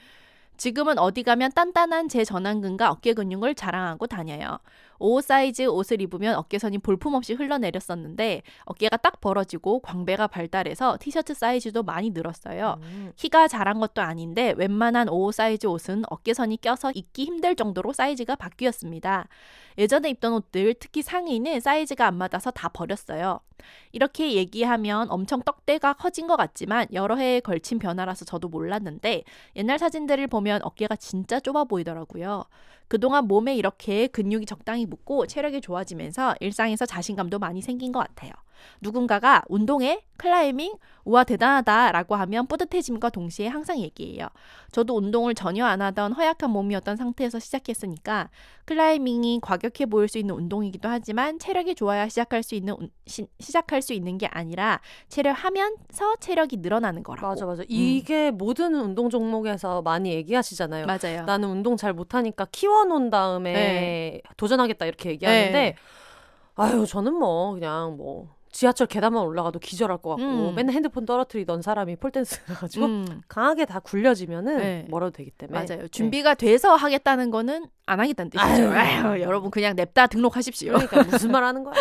지금은 어디 가면 단단한 제 전완근과 어깨 근육을 자랑하고 다녀요. 5 사이즈 옷을 입으면 어깨선이 볼품없이 흘러내렸었는데 어깨가 딱 벌어지고 광배가 발달해서 티셔츠 사이즈도 많이 늘었어요. 키가 자란 것도 아닌데 웬만한 5 사이즈 옷은 어깨선이 껴서 입기 힘들 정도로 사이즈가 바뀌었습니다. 예전에 입던 옷들, 특히 상의는 사이즈가 안 맞아서 다 버렸어요. 이렇게 얘기하면 엄청 떡대가 커진 것 같지만 여러 해에 걸친 변화라서 저도 몰랐는데 옛날 사진들을 보면 어깨가 진짜 좁아 보이더라고요. 그동안 몸에 이렇게 근육이 적당히 붙고 체력이 좋아지면서 일상에서 자신감도 많이 생긴 것 같아요. 누군가가 운동해? 클라이밍? 우와 대단하다 라고 하면 뿌듯해짐과 동시에 항상 얘기해요. 저도 운동을 전혀 안 하던 허약한 몸이었던 상태에서 시작했으니까 클라이밍이 과격해 보일 수 있는 운동이기도 하지만 체력이 좋아야 시작할 수 있는 게 아니라 체력하면서 체력이 늘어나는 거라고. 맞아. 이게 모든 운동 종목에서 많이 얘기하시잖아요. 맞아요. 나는 운동 잘 못하니까 키워놓은 다음에 도전하겠다 이렇게 얘기하는데 아유 저는 그냥 지하철 계단만 올라가도 기절할 것 같고 맨날 핸드폰 떨어뜨리던 사람이 폴댄스 가가지고 강하게 다 굴려지면은 멀어도 되기 때문에 맞아요. 준비가 돼서 하겠다는 거는 안 하겠다는 뜻이죠. 아유, 여러분 그냥 냅다 등록하십시오. 그러니까 무슨 말 하는 거야.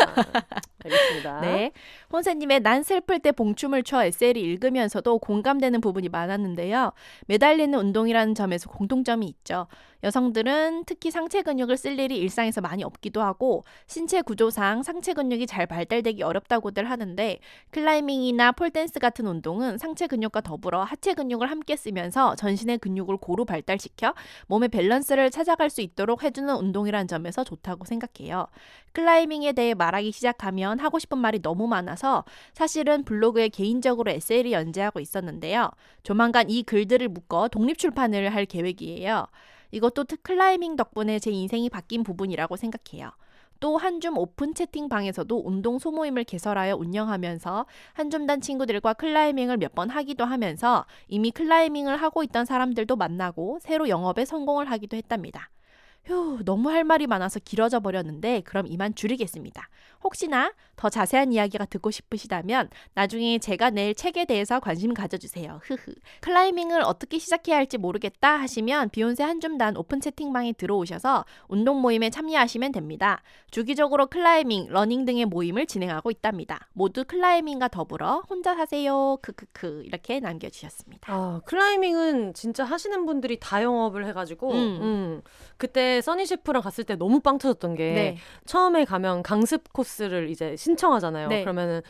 알겠습니다. 네, 혼세님의 난 슬플 때 봉춤을 춰 에세이를 읽으면서도 공감되는 부분이 많았는데요. 매달리는 운동이라는 점에서 공통점이 있죠. 여성들은 특히 상체 근육을 쓸 일이 일상에서 많이 없기도 하고 신체 구조상 상체 근육이 잘 발달되기 어렵다고들 하는데 클라이밍이나 폴댄스 같은 운동은 상체 근육과 더불어 하체 근육을 함께 쓰면서 전신의 근육을 고루 발달시켜 몸의 밸런스를 찾아갈 수 있도록 해주는 운동이라는 점에서 좋다고 생각해요. 클라이밍에 대해 말하기 시작하면 하고 싶은 말이 너무 많아서 사실은 블로그에 개인적으로 에세이를 연재하고 있었는데요. 조만간 이 글들을 묶어 독립출판을 할 계획이에요. 이것도 클라이밍 덕분에 제 인생이 바뀐 부분이라고 생각해요. 또 한줌 오픈 채팅방에서도 운동 소모임을 개설하여 운영하면서 한줌단 친구들과 클라이밍을 몇 번 하기도 하면서 이미 클라이밍을 하고 있던 사람들도 만나고 새로 영업에 성공을 하기도 했답니다. 휴, 너무 할 말이 많아서 길어져 버렸는데 그럼 이만 줄이겠습니다. 혹시나 더 자세한 이야기가 듣고 싶으시다면 나중에 제가 낼 책에 대해서 관심 가져주세요. 클라이밍을 어떻게 시작해야 할지 모르겠다 하시면 비욘세 한줌단 오픈 채팅방에 들어오셔서 운동 모임에 참여하시면 됩니다. 주기적으로 클라이밍, 러닝 등의 모임을 진행하고 있답니다. 모두 클라이밍과 더불어 혼자 하세요. 이렇게 남겨주셨습니다. 클라이밍은 진짜 하시는 분들이 다 영업을 해가지고 그때 써니 셰프랑 갔을 때 너무 빵 터졌던 게 처음에 가면 강습 코스를 이제 신청하잖아요. 그러면은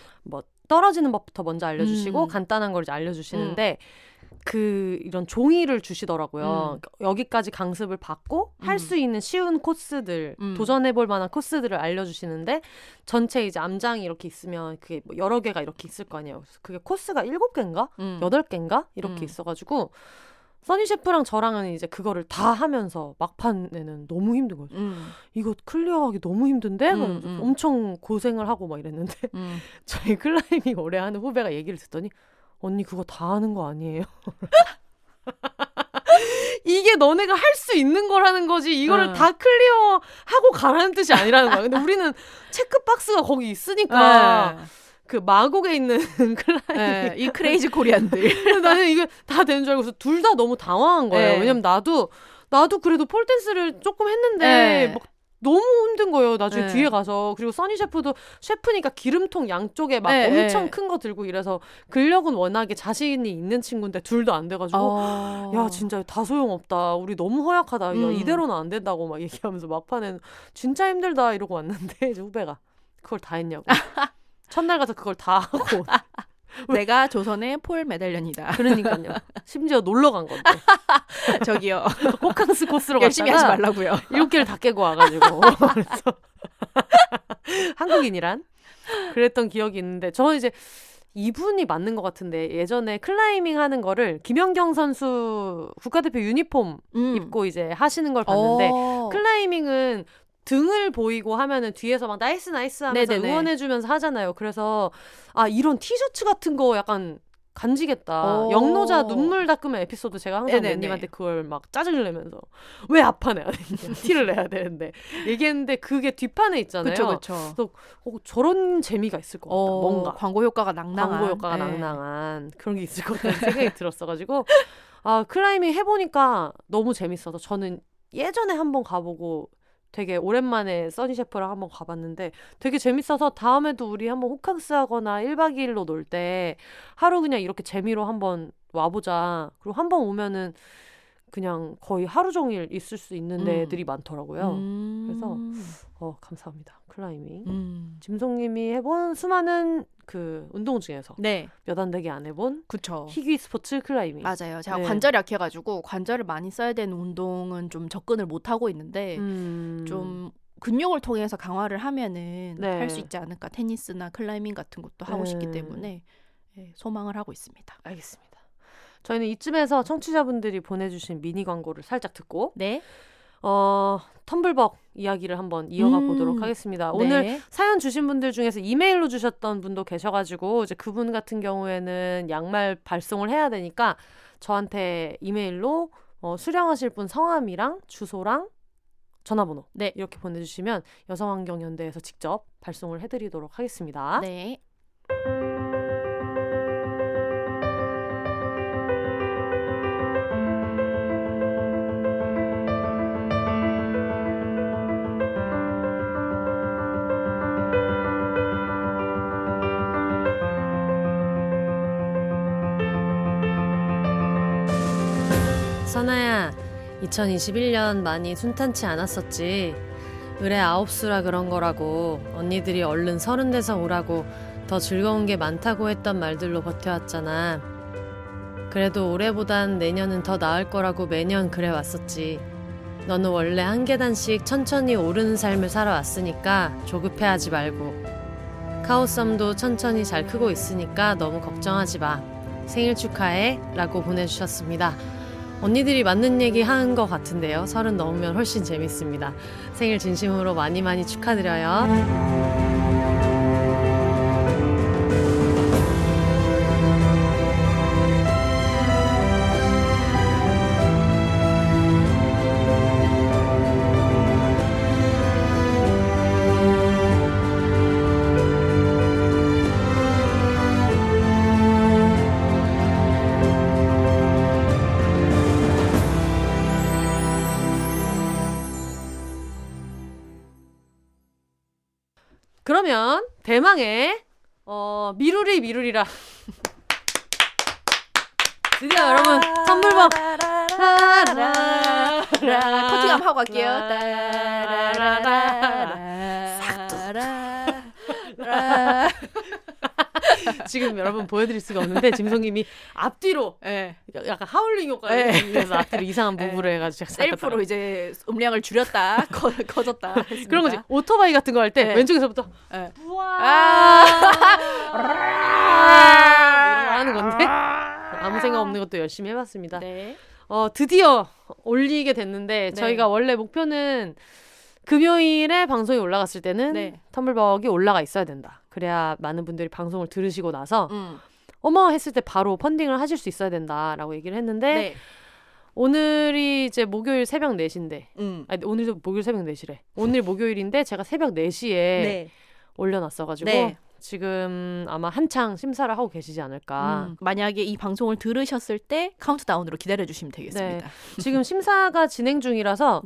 떨어지는 법부터 먼저 알려주시고 간단한 걸 이제 알려주시는데 이런 종이를 주시더라고요. 여기까지 강습을 받고 할 수 있는 쉬운 코스들, 도전해볼 만한 코스들을 알려주시는데 전체 이제 암장이 이렇게 있으면 그게 여러 개가 이렇게 있을 거 아니에요. 그래서 그게 코스가 7개인가? 8개인가? 이렇게 있어가지고 써니 셰프랑 저랑은 이제 그거를 다 하면서 막판에는 너무 힘든 거죠. 이거 클리어하기 너무 힘든데? 엄청 고생을 하고 막 이랬는데 저희 클라이밍 오래 하는 후배가 얘기를 듣더니 언니 그거 다 하는 거 아니에요? 이게 너네가 할 수 있는 거라는 거지 이거를 다 클리어하고 가라는 뜻이 아니라는 거야. 근데 우리는 체크박스가 거기 있으니까 그 마곡에 있는 클라이밍 이 크레이지 코리안들 나는 이게 다 되는 줄 알고 둘 다 너무 당황한 거예요. 왜냐면 나도 그래도 폴댄스를 조금 했는데 막 너무 힘든 거예요. 나중에 뒤에 가서. 그리고 써니 셰프도 셰프니까 기름통 양쪽에 막 엄청 큰 거 들고 이래서 근력은 워낙에 자신이 있는 친구인데 둘 다 안 돼가지고 야 진짜 다 소용없다. 우리 너무 허약하다. 야, 이대로는 안 된다고 막 얘기하면서 막판에는 진짜 힘들다 이러고 왔는데 이제 후배가 그걸 다 했냐고. 첫날 가서 그걸 다 하고 내가 조선의 폴 메달련이다. 그러니까요. 심지어 놀러 간 건데. 저기요. 호캉스 코스로 열심히 하지 말라고요. 7개를 다 깨고 와가지고. 그래서 한국인이란 그랬던 기억이 있는데 저는 이제 이분이 맞는 것 같은데 예전에 클라이밍 하는 거를 김연경 선수 국가대표 유니폼 입고 이제 하시는 걸 봤는데 클라이밍은 등을 보이고 하면은 뒤에서 막 나이스 하면서 네네네. 응원해주면서 하잖아요. 그래서 이런 티셔츠 같은 거 약간 간지겠다. 영노자 눈물 닦으면 에피소드 제가 항상 매님한테 그걸 막 짜증을 내면서 왜 앞판에 안 했냐 티를 내야 되는데 얘기했는데 그게 뒷판에 있잖아요. 그쵸. 그래서 저런 재미가 있을 것 같다. 뭔가 광고 효과가 낭낭한 그런 게 있을 것 같다는 생각이 들었어가지고 클라이밍 해보니까 너무 재밌어서 저는 예전에 한번 가보고 되게 오랜만에 써니 셰프랑 한번 가봤는데 되게 재밌어서 다음에도 우리 한번 호캉스 하거나 1박 2일로 놀 때 하루 그냥 이렇게 재미로 한번 와보자. 그리고 한번 오면은 그냥 거의 하루 종일 있을 수 있는 데들이 많더라고요. 그래서 감사합니다. 클라이밍. 짐송님이 해본 수많은 그 운동 중에서 몇 안 되게 안 해본 희귀 스포츠 클라이밍. 맞아요. 제가 관절이 약해가지고 관절을 많이 써야 되는 운동은 좀 접근을 못하고 있는데 좀 근육을 통해서 강화를 하면은 할 수 있지 않을까. 테니스나 클라이밍 같은 것도 하고 싶기 때문에 소망을 하고 있습니다. 알겠습니다. 저희는 이쯤에서 청취자분들이 보내주신 미니 광고를 살짝 듣고 텀블벅 이야기를 한번 이어가 보도록 하겠습니다. 오늘 사연 주신 분들 중에서 이메일로 주셨던 분도 계셔가지고 이제 그분 같은 경우에는 양말 발송을 해야 되니까 저한테 이메일로 수령하실 분 성함이랑 주소랑 전화번호 이렇게 보내주시면 여성환경연대에서 직접 발송을 해드리도록 하겠습니다. 네. 선아야, 2021년 많이 순탄치 않았었지. 의뢰 9수라 그런 거라고. 언니들이 얼른 30 돼서 오라고 더 즐거운 게 많다고 했던 말들로 버텨왔잖아. 그래도 올해보단 내년은 더 나을 거라고 매년 그래 왔었지. 너는 원래 한 계단씩 천천히 오르는 삶을 살아왔으니까 조급해하지 말고. 카오썸도 천천히 잘 크고 있으니까 너무 걱정하지 마. 생일 축하해 라고 보내주셨습니다. 언니들이 맞는 얘기 한 것 같은데요. 30 넘으면 훨씬 재밌습니다. 생일 진심으로 많이 많이 축하드려요. 그러면 대망의 미루리라 드디어 여러분 텀블벅 커팅 한번 하고 갈게요. 지금 여러분 보여드릴 수가 없는데 짐송님이 앞뒤로 약간 하울링 효과를 위해서 앞뒤로 이상한 무브를 해가지고 셀프로 이제 음량을 줄였다 커졌다 했습니다. 그런 거지. 오토바이 같은 거 할 때 왼쪽에서부터 우와 이런 거 하는 건데 아무 생각 없는 것도 열심히 해봤습니다. 드디어 올리게 됐는데 저희가 원래 목표는 금요일에 방송이 올라갔을 때는 텀블벅이 올라가 있어야 된다. 그래야 많은 분들이 방송을 들으시고 나서 어머 했을 때 바로 펀딩을 하실 수 있어야 된다라고 얘기를 했는데 오늘이 이제 목요일 새벽 4시인데 오늘도 목요일 새벽 4시래. 오늘 목요일인데 제가 새벽 4시에 올려놨어가지고 지금 아마 한창 심사를 하고 계시지 않을까. 만약에 이 방송을 들으셨을 때 카운트다운으로 기다려주시면 되겠습니다. 지금 심사가 진행 중이라서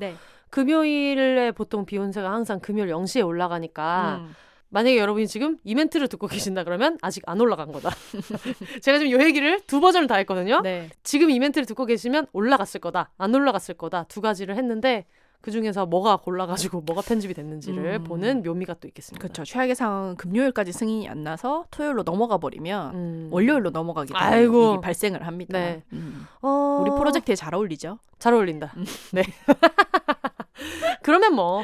금요일에 보통 비욘세가 항상 금요일 0시에 올라가니까 만약에 여러분이 지금 이벤트를 듣고 계신다 그러면 아직 안 올라간 거다. 제가 지금 이 얘기를 2버전을 다 했거든요. 지금 이벤트를 듣고 계시면 올라갔을 거다, 안 올라갔을 거다 두 가지를 했는데 그중에서 뭐가 골라가지고 뭐가 편집이 됐는지를 보는 묘미가 또 있겠습니다. 그렇죠. 최악의 상황은 금요일까지 승인이 안 나서 토요일로 넘어가 버리면 월요일로 넘어가기 때문에 이게 발생을 합니다. 우리 프로젝트에 잘 어울리죠? 잘 어울린다. 그러면 뭐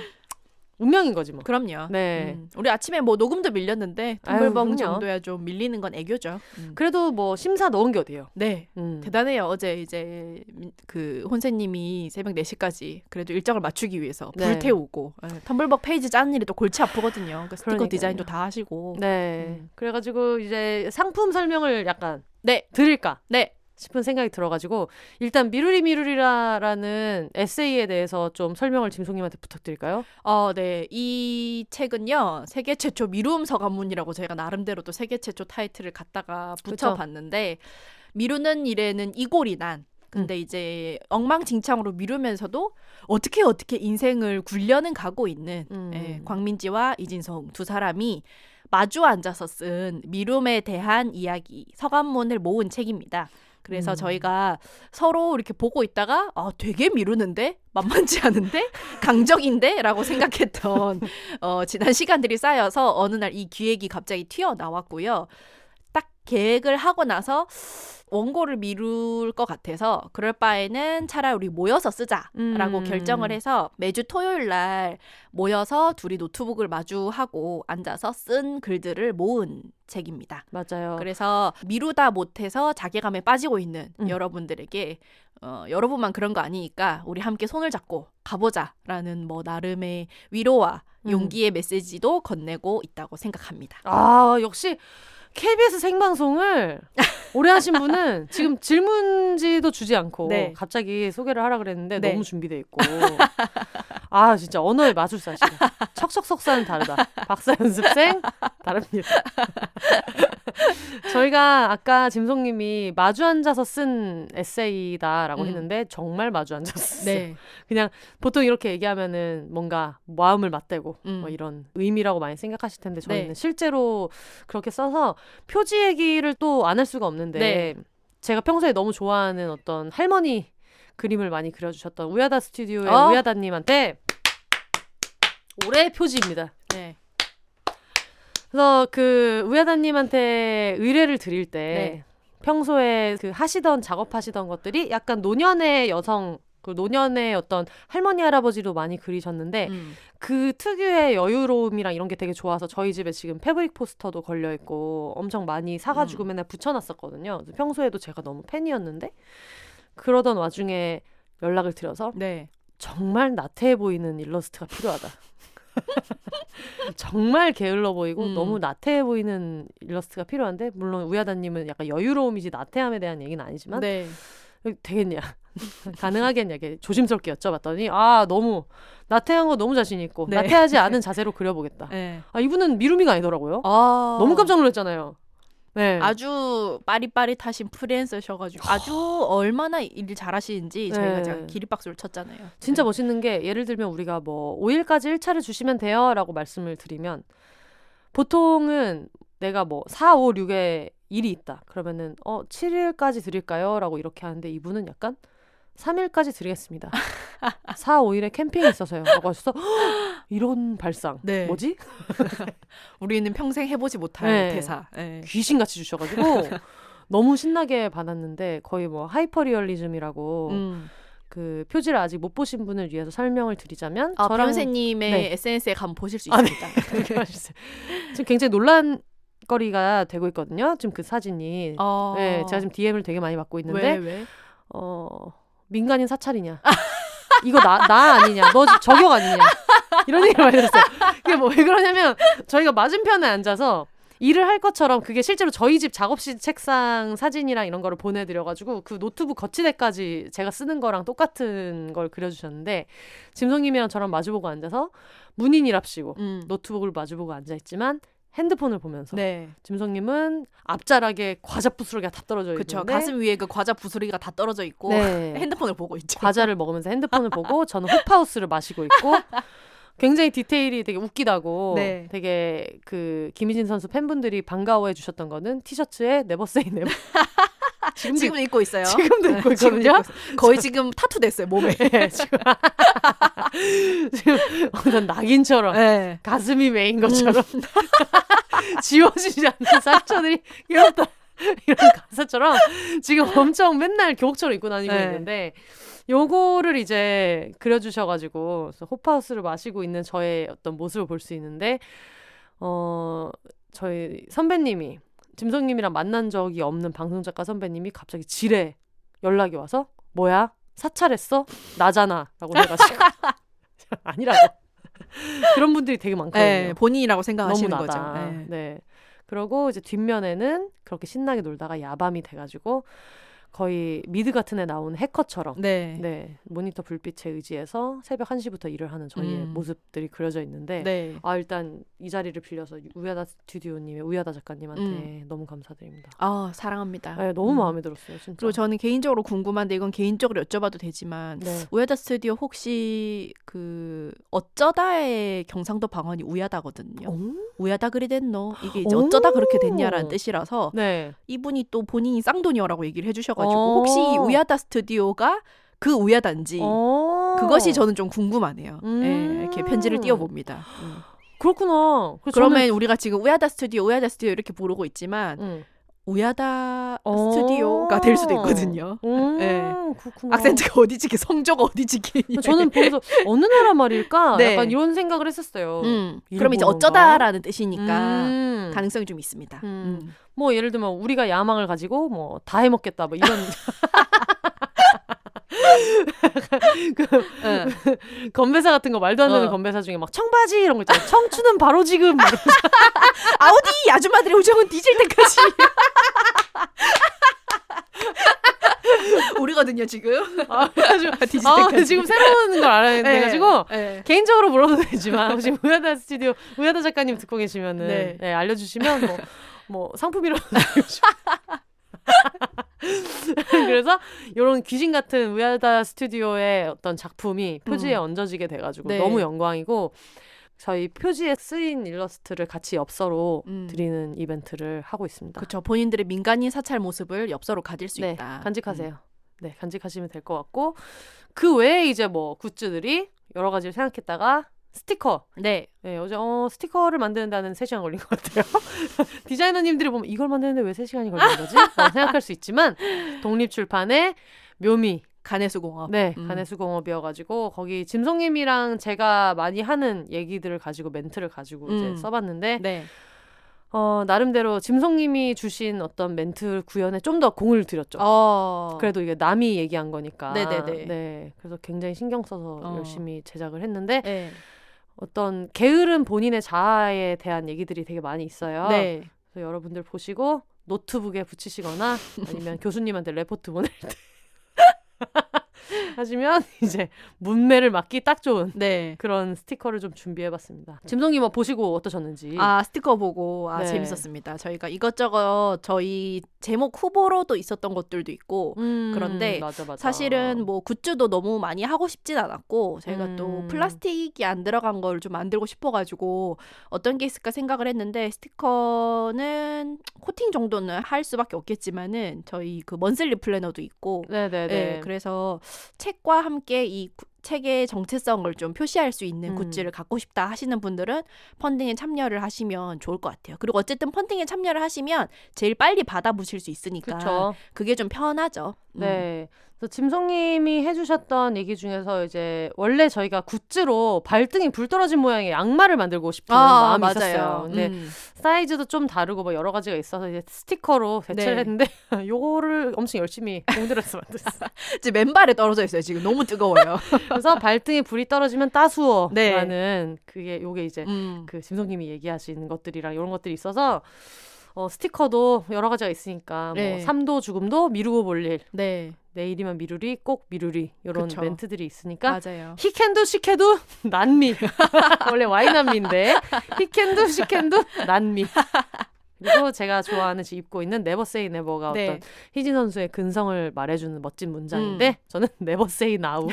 운명인 거지 뭐. 그럼요. 네. 우리 아침에 뭐 녹음도 밀렸는데 텀블벅 정도야 좀 밀리는 건 애교죠. 그래도 뭐 심사 넣은 게 어디예요? 네. 대단해요. 어제 이제 그 혼세님이 새벽 4시까지 그래도 일정을 맞추기 위해서 불태우고 텀블벅 페이지 짜는 일이 또 골치 아프거든요. 그 스티커 디자인도 다 하시고. 네. 그래가지고 이제 상품 설명을 약간 네. 드릴까? 네. 싶은 생각이 들어가지고 일단 미루리라라는 에세이에 대해서 좀 설명을 짐송님한테 부탁드릴까요? 네. 이 책은요. 세계 최초 미루음 서간문이라고 저희가 나름대로 또 세계 최초 타이틀을 갖다가 붙여봤는데 미루는 일에는 이골이 난 근데 이제 엉망진창으로 미루면서도 어떻게 인생을 굴려는 가고 있는 광민지와 이진성 두 사람이 마주 앉아서 쓴 미룸에 대한 이야기 서간문을 모은 책입니다. 그래서 저희가 서로 이렇게 보고 있다가 되게 미루는데? 만만치 않은데? 강적인데? 라고 생각했던 지난 시간들이 쌓여서 어느 날 이 기획이 갑자기 튀어나왔고요. 딱 계획을 하고 나서 원고를 미룰 것 같아서 그럴 바에는 차라리 우리 모여서 쓰자라고 결정을 해서 매주 토요일 날 모여서 둘이 노트북을 마주하고 앉아서 쓴 글들을 모은 책입니다. 맞아요. 그래서 미루다 못해서 자괴감에 빠지고 있는 여러분들에게 여러분만 그런 거 아니니까 우리 함께 손을 잡고 가보자라는 뭐 나름의 위로와 용기의 메시지도 건네고 있다고 생각합니다. 역시 KBS 생방송을 오래 하신 분은 지금 질문지도 주지 않고 갑자기 소개를 하라 그랬는데 너무 준비돼 있고 진짜 언어의 마술사시네. 척척석사는 다르다. 박사 연습생 다릅니다. 저희가 아까 짐송님이 마주 앉아서 쓴 에세이다라고 했는데 정말 마주 앉아서 썼어요. 그냥 보통 이렇게 얘기하면은 뭔가 마음을 맞대고 뭐 이런 의미라고 많이 생각하실 텐데 저희는 실제로 그렇게 써서 표지 얘기를 또 안 할 수가 없는데 제가 평소에 너무 좋아하는 어떤 할머니 그림을 많이 그려주셨던 우야다 스튜디오의 우야다님한테 올해의 표지입니다. 그래서 그 우야다님한테 의뢰를 드릴 때 평소에 그 작업하시던 것들이 약간 노년의 여성 그 노년의 어떤 할머니 할아버지도 많이 그리셨는데 그 특유의 여유로움이랑 이런 게 되게 좋아서 저희 집에 지금 패브릭 포스터도 걸려있고 엄청 많이 사가지고 맨날 붙여놨었거든요. 평소에도 제가 너무 팬이었는데 그러던 와중에 연락을 드려서 정말 나태해 보이는 일러스트가 필요하다. 정말 게을러 보이고 너무 나태해 보이는 일러스트가 필요한데 물론 우야다님은 약간 여유로움이지 나태함에 대한 얘기는 아니지만 되겠냐 가능하겠냐 조심스럽게 여쭤봤더니 너무 나태한 거 너무 자신 있고 나태하지 않은 자세로 그려보겠다. 이분은 미루미가 아니더라고요. 너무 깜짝 놀랐잖아요. 아주 빠릿빠릿하신 프리랜서셔가지고 아주 얼마나 일 잘하시는지 저희가 제가 기립박수를 쳤잖아요. 진짜 멋있는 게 예를 들면 우리가 뭐 5일까지 1차를 주시면 돼요 라고 말씀을 드리면 보통은 내가 뭐 4, 5, 6에 일이 있다. 그러면은 7일까지 드릴까요? 라고 이렇게 하는데 이분은 약간 3일까지 드리겠습니다. 4, 5일에 캠핑이 있어서요. 라고 하셔서 이런 발상. 뭐지? 우리는 평생 해보지 못할 대사. 귀신같이 주셔가지고 너무 신나게 받았는데 거의 뭐 하이퍼리얼리즘이라고 그 표지를 아직 못 보신 분을 위해서 설명을 드리자면 저랑 변호사님의 SNS에 가면 보실 수 있습니다. 지금 굉장히 논란거리가 되고 있거든요. 지금 그 사진이. 제가 지금 DM을 되게 많이 받고 있는데 왜? 민간인 사찰이냐? 이거 나 아니냐? 너 저격 아니냐? 이런 얘기를 많이 들었어요. 그게 뭐 왜 그러냐면 저희가 맞은편에 앉아서 일을 할 것처럼 그게 실제로 저희 집 작업실 책상 사진이랑 이런 거를 보내드려가지고 그 노트북 거치대까지 제가 쓰는 거랑 똑같은 걸 그려주셨는데 짐송님이랑 저랑 마주보고 앉아서 문인이랍시고 노트북을 마주보고 앉아있지만 핸드폰을 보면서 짐송님은 앞자락에 과자 부스러기가 다 떨어져 있는데 가슴 위에 그 과자 부스러기가 다 떨어져 있고 핸드폰을 보고 있죠. 과자를 먹으면서 핸드폰을 보고 저는 흡하우스를 마시고 있고 굉장히 디테일이 되게 웃기다고 되게 그 김희진 선수 팬분들이 반가워해 주셨던 거는 티셔츠에 네버 세이 네버 지금 입고 있어요. 지금도 입고 있거든요. 거의 지금 타투 됐어요 몸에. 지금 어떤 낙인처럼 가슴이 메인 것처럼 지워지지 않는 상처들이 귀엽다 이런 가사처럼 지금 엄청 맨날 교복처럼 입고 다니고 있는데 요거를 이제 그려주셔가지고 그래서 호프하우스를 마시고 있는 저의 어떤 모습을 볼 수 있는데 저희 선배님이 짐성님이랑 만난 적이 없는 방송작가 선배님이 갑자기 지레 연락이 와서 뭐야? 사찰했어? 나잖아 라고 해가지고 아니라고 그런 분들이 되게 많거든요. 네, 본인이라고 생각하시는 너무 거죠. 나다. 네. 네. 그러고 이제 뒷면에는 그렇게 신나게 놀다가 야밤이 돼가지고 거의 미드 같은 애 나오는 해커처럼 네, 모니터 불빛에 의지해서 새벽 1시부터 일을 하는 저희의 모습들이 그려져 있는데 네. 일단 이 자리를 빌려서 우야다 스튜디오님의 우야다 작가님한테 너무 감사드립니다. 사랑합니다. 네, 너무 마음에 들었어요. 진짜. 그리고 저는 개인적으로 궁금한데 이건 개인적으로 여쭤봐도 되지만 우야다 스튜디오 혹시 그 어쩌다의 경상도 방언이 우야다거든요. 우야다 그리 됐노? 이게 이제 어쩌다 그렇게 됐냐라는 뜻이라서 이분이 또 본인이 쌍도녀라고 얘기를 해주셔가지고 혹시 우야다 스튜디오가 그 우야다인지 그것이 저는 좀 궁금하네요. 네, 이렇게 편지를 띄워봅니다. 그렇구나. 그러면 우리가 지금 우야다 스튜디오 이렇게 부르고 있지만 우야다 스튜디오가 될 수도 있거든요. 네. 그렇구나. 악센트가 어디지게 성조가 어디지게. 저는 보면서 어느 나라 말일까? 약간 이런 생각을 했었어요. 그럼 이제 어쩌다라는 뜻이니까 가능성이 좀 있습니다. 뭐 예를 들면 우리가 야망을 가지고 뭐 다 해먹겠다 뭐 이런 건배사 같은 거 말도 안 되는 건배사 중에 막 청바지 이런 거 있잖아요. 청춘은 바로 지금 아우디 아줌마들의 우정은 뒤질 때까지. 우리거든요 지금. 뒤질 때까지. 지금 새로운 걸 알아야 돼가지고 개인적으로 물어도 되지만 혹시 우야다 스튜디오 우야다 작가님 듣고 계시면은 알려주시면 뭐 상품이라도 그래서 이런 귀신 같은 우야다 스튜디오의 어떤 작품이 표지에 얹어지게 돼가지고 너무 영광이고 저희 표지에 쓰인 일러스트를 같이 엽서로 드리는 이벤트를 하고 있습니다. 그렇죠. 본인들의 민간인 사찰 모습을 엽서로 가질 수 있다. 간직하세요. 네, 간직하시면 될 것 같고 그 외에 이제 뭐 굿즈들이 여러 가지를 생각했다가 스티커. 네, 어제 스티커를 만드는데 한 3시간 걸린 것 같아요. 디자이너님들이 보면 이걸 만드는데 왜 3시간이 걸린 거지? 생각할 수 있지만 독립출판의 묘미. 간해수공업. 네, 간해수공업이어가지고 거기 짐송님이랑 제가 많이 하는 얘기들을 가지고 멘트를 가지고 이제 써봤는데 나름대로 짐송님이 주신 어떤 멘트 구현에 좀 더 공을 들였죠. 그래도 이게 남이 얘기한 거니까. 네, 그래서 굉장히 신경 써서 열심히 제작을 했는데 어떤 게으른 본인의 자아에 대한 얘기들이 되게 많이 있어요. 그래서 여러분들 보시고 노트북에 붙이시거나 아니면 교수님한테 레포트 보낼 때 하시면 이제 문매를 맞기 딱 좋은 그런 스티커를 좀 준비해봤습니다. 짐송님 보시고 어떠셨는지. 스티커 보고 재밌었습니다. 저희가 이것저것 저희 제목 후보로도 있었던 것들도 있고 그런데 맞아. 사실은 뭐 굿즈도 너무 많이 하고 싶진 않았고 저희가 또 플라스틱이 안 들어간 걸 좀 만들고 싶어가지고 어떤 게 있을까 생각을 했는데 스티커는 코팅 정도는 할 수밖에 없겠지만은 저희 그 먼슬리 플래너도 있고 그래서 책과 함께 이 책의 정체성을 좀 표시할 수 있는 굿즈를 갖고 싶다 하시는 분들은 펀딩에 참여를 하시면 좋을 것 같아요. 그리고 어쨌든 펀딩에 참여를 하시면 제일 빨리 받아보실 수 있으니까 그게 좀 편하죠. 네. 그래서 짐송님이 해주셨던 얘기 중에서 이제 원래 저희가 굿즈로 발등이 불 떨어진 모양의 양말을 만들고 싶은 마음이 있었어요. 근데 사이즈도 좀 다르고 뭐 여러 가지가 있어서 이제 스티커로 대체를 했는데 요거를 엄청 열심히 공들여서 만들었어요. 지금 맨발에 떨어져 있어요. 지금 너무 뜨거워요. 그래서 발등에 불이 떨어지면 따스워라는 요게 이제 그 짐송님이 얘기하신 것들이랑 이런 것들이 있어서 스티커도 여러 가지가 있으니까 뭐 삶도 죽음도 미루고 볼 일. 내일이면 미루리 꼭 미루리 이런 멘트들이 있으니까 맞아요. 히캔두 시캔두 난미. 원래 와이난미인데 히캔두 시캔두 난미. 그리고 제가 좋아하는 입고 있는 네버 세이 네버가 어떤 희진 선수의 근성을 말해주는 멋진 문장인데 저는 네버 세이 나우.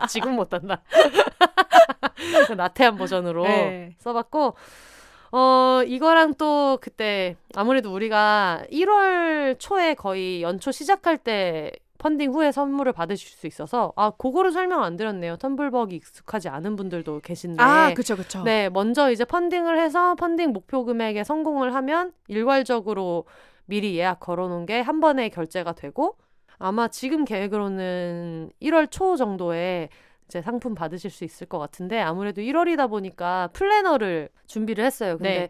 지금 못한다. 나태한 버전으로 써봤고 이거랑 또 그때 아무래도 우리가 1월 초에 거의 연초 시작할 때 펀딩 후에 선물을 받으실 수 있어서 그거를 설명 안 드렸네요. 텀블벅이 익숙하지 않은 분들도 계신데 그쵸. 네, 먼저 이제 펀딩을 해서 펀딩 목표 금액에 성공을 하면 일괄적으로 미리 예약 걸어놓은 게 한 번에 결제가 되고 아마 지금 계획으로는 1월 초 정도에 이제 상품 받으실 수 있을 것 같은데 아무래도 1월이다 보니까 플래너를 준비를 했어요. 근데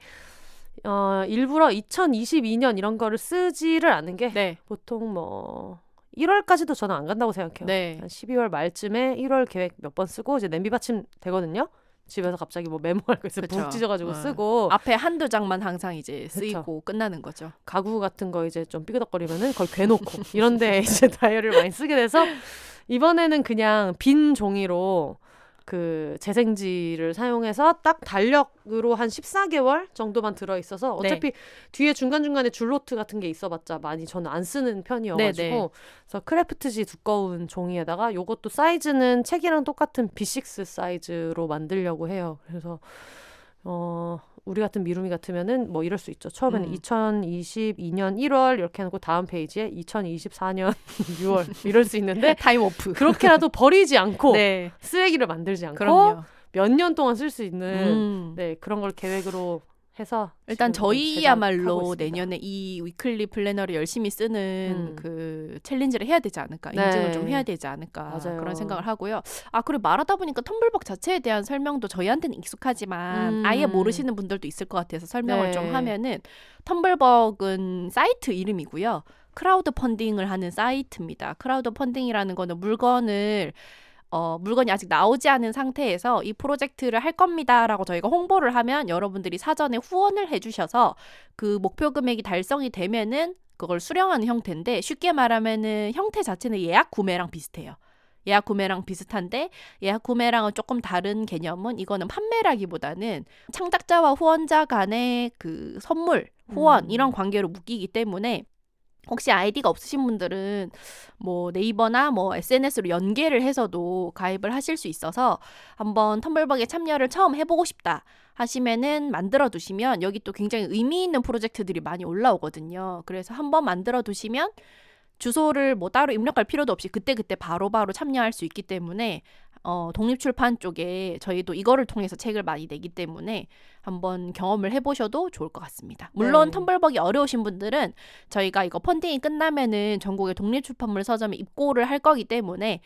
일부러 2022년 이런 거를 쓰지를 않은 게 보통 뭐 1월까지도 저는 안 간다고 생각해요. 한 12월 말쯤에 1월 계획 몇 번 쓰고 이제 냄비 받침 되거든요. 집에서 갑자기 뭐 메모할 거 있으면 북 찢어가지고 쓰고 앞에 한두 장만 항상 이제 쓰이고 끝나는 거죠. 가구 같은 거 이제 좀 삐그덕거리면은 그걸 괴놓고 이런데 이제 다이어리를 많이 쓰게 돼서 이번에는 그냥 빈 종이로 그 재생지를 사용해서 딱 달력으로 한 14개월 정도만 들어있어서 어차피 뒤에 중간중간에 줄노트 같은 게 있어봤자 많이 저는 안 쓰는 편이어가지고 그래서 크래프트지 두꺼운 종이에다가 요것도 사이즈는 책이랑 똑같은 B6 사이즈로 만들려고 해요. 그래서 우리 같은 미루미 같으면은 뭐 이럴 수 있죠. 처음에는 2022년 1월 이렇게 해놓고 다음 페이지에 2024년 6월 이럴 수 있는데 타임 오프. 그렇게라도 버리지 않고 쓰레기를 만들지 않고 몇 년 동안 쓸 쓸 수 있는 그런 걸 계획으로 해서 일단 저희야말로 내년에 이 위클리 플래너를 열심히 쓰는 그 챌린지를 해야 되지 않을까, 인증을 좀 해야 되지 않을까 맞아요. 그런 생각을 하고요. 그리고 말하다 보니까 텀블벅 자체에 대한 설명도 저희한테는 익숙하지만 아예 모르시는 분들도 있을 것 같아서 설명을 좀 하면은, 텀블벅은 사이트 이름이고요. 크라우드 펀딩을 하는 사이트입니다. 크라우드 펀딩이라는 거는 물건이 아직 나오지 않은 상태에서 이 프로젝트를 할 겁니다라고 저희가 홍보를 하면 여러분들이 사전에 후원을 해주셔서 그 목표 금액이 달성이 되면은 그걸 수령하는 형태인데, 쉽게 말하면은 형태 자체는 예약 구매랑 비슷해요. 예약 구매랑 비슷한데 예약 구매랑은 조금 다른 개념은, 이거는 판매라기보다는 창작자와 후원자 간의 그 선물, 후원 이런 관계로 묶이기 때문에 혹시 아이디가 없으신 분들은 뭐 네이버나 뭐 SNS로 연계를 해서도 가입을 하실 수 있어서, 한번 텀블벅에 참여를 처음 해보고 싶다 하시면은 만들어 두시면 여기 또 굉장히 의미 있는 프로젝트들이 많이 올라오거든요. 그래서 한번 만들어 두시면 주소를 뭐 따로 입력할 필요도 없이 그때그때 바로바로 참여할 수 있기 때문에 독립출판 쪽에 저희도 이거를 통해서 책을 많이 내기 때문에 한번 경험을 해보셔도 좋을 것 같습니다. 물론 텀블벅이 어려우신 분들은 저희가 이거 펀딩이 끝나면은 전국의 독립출판물 서점에 입고를 할 거기 때문에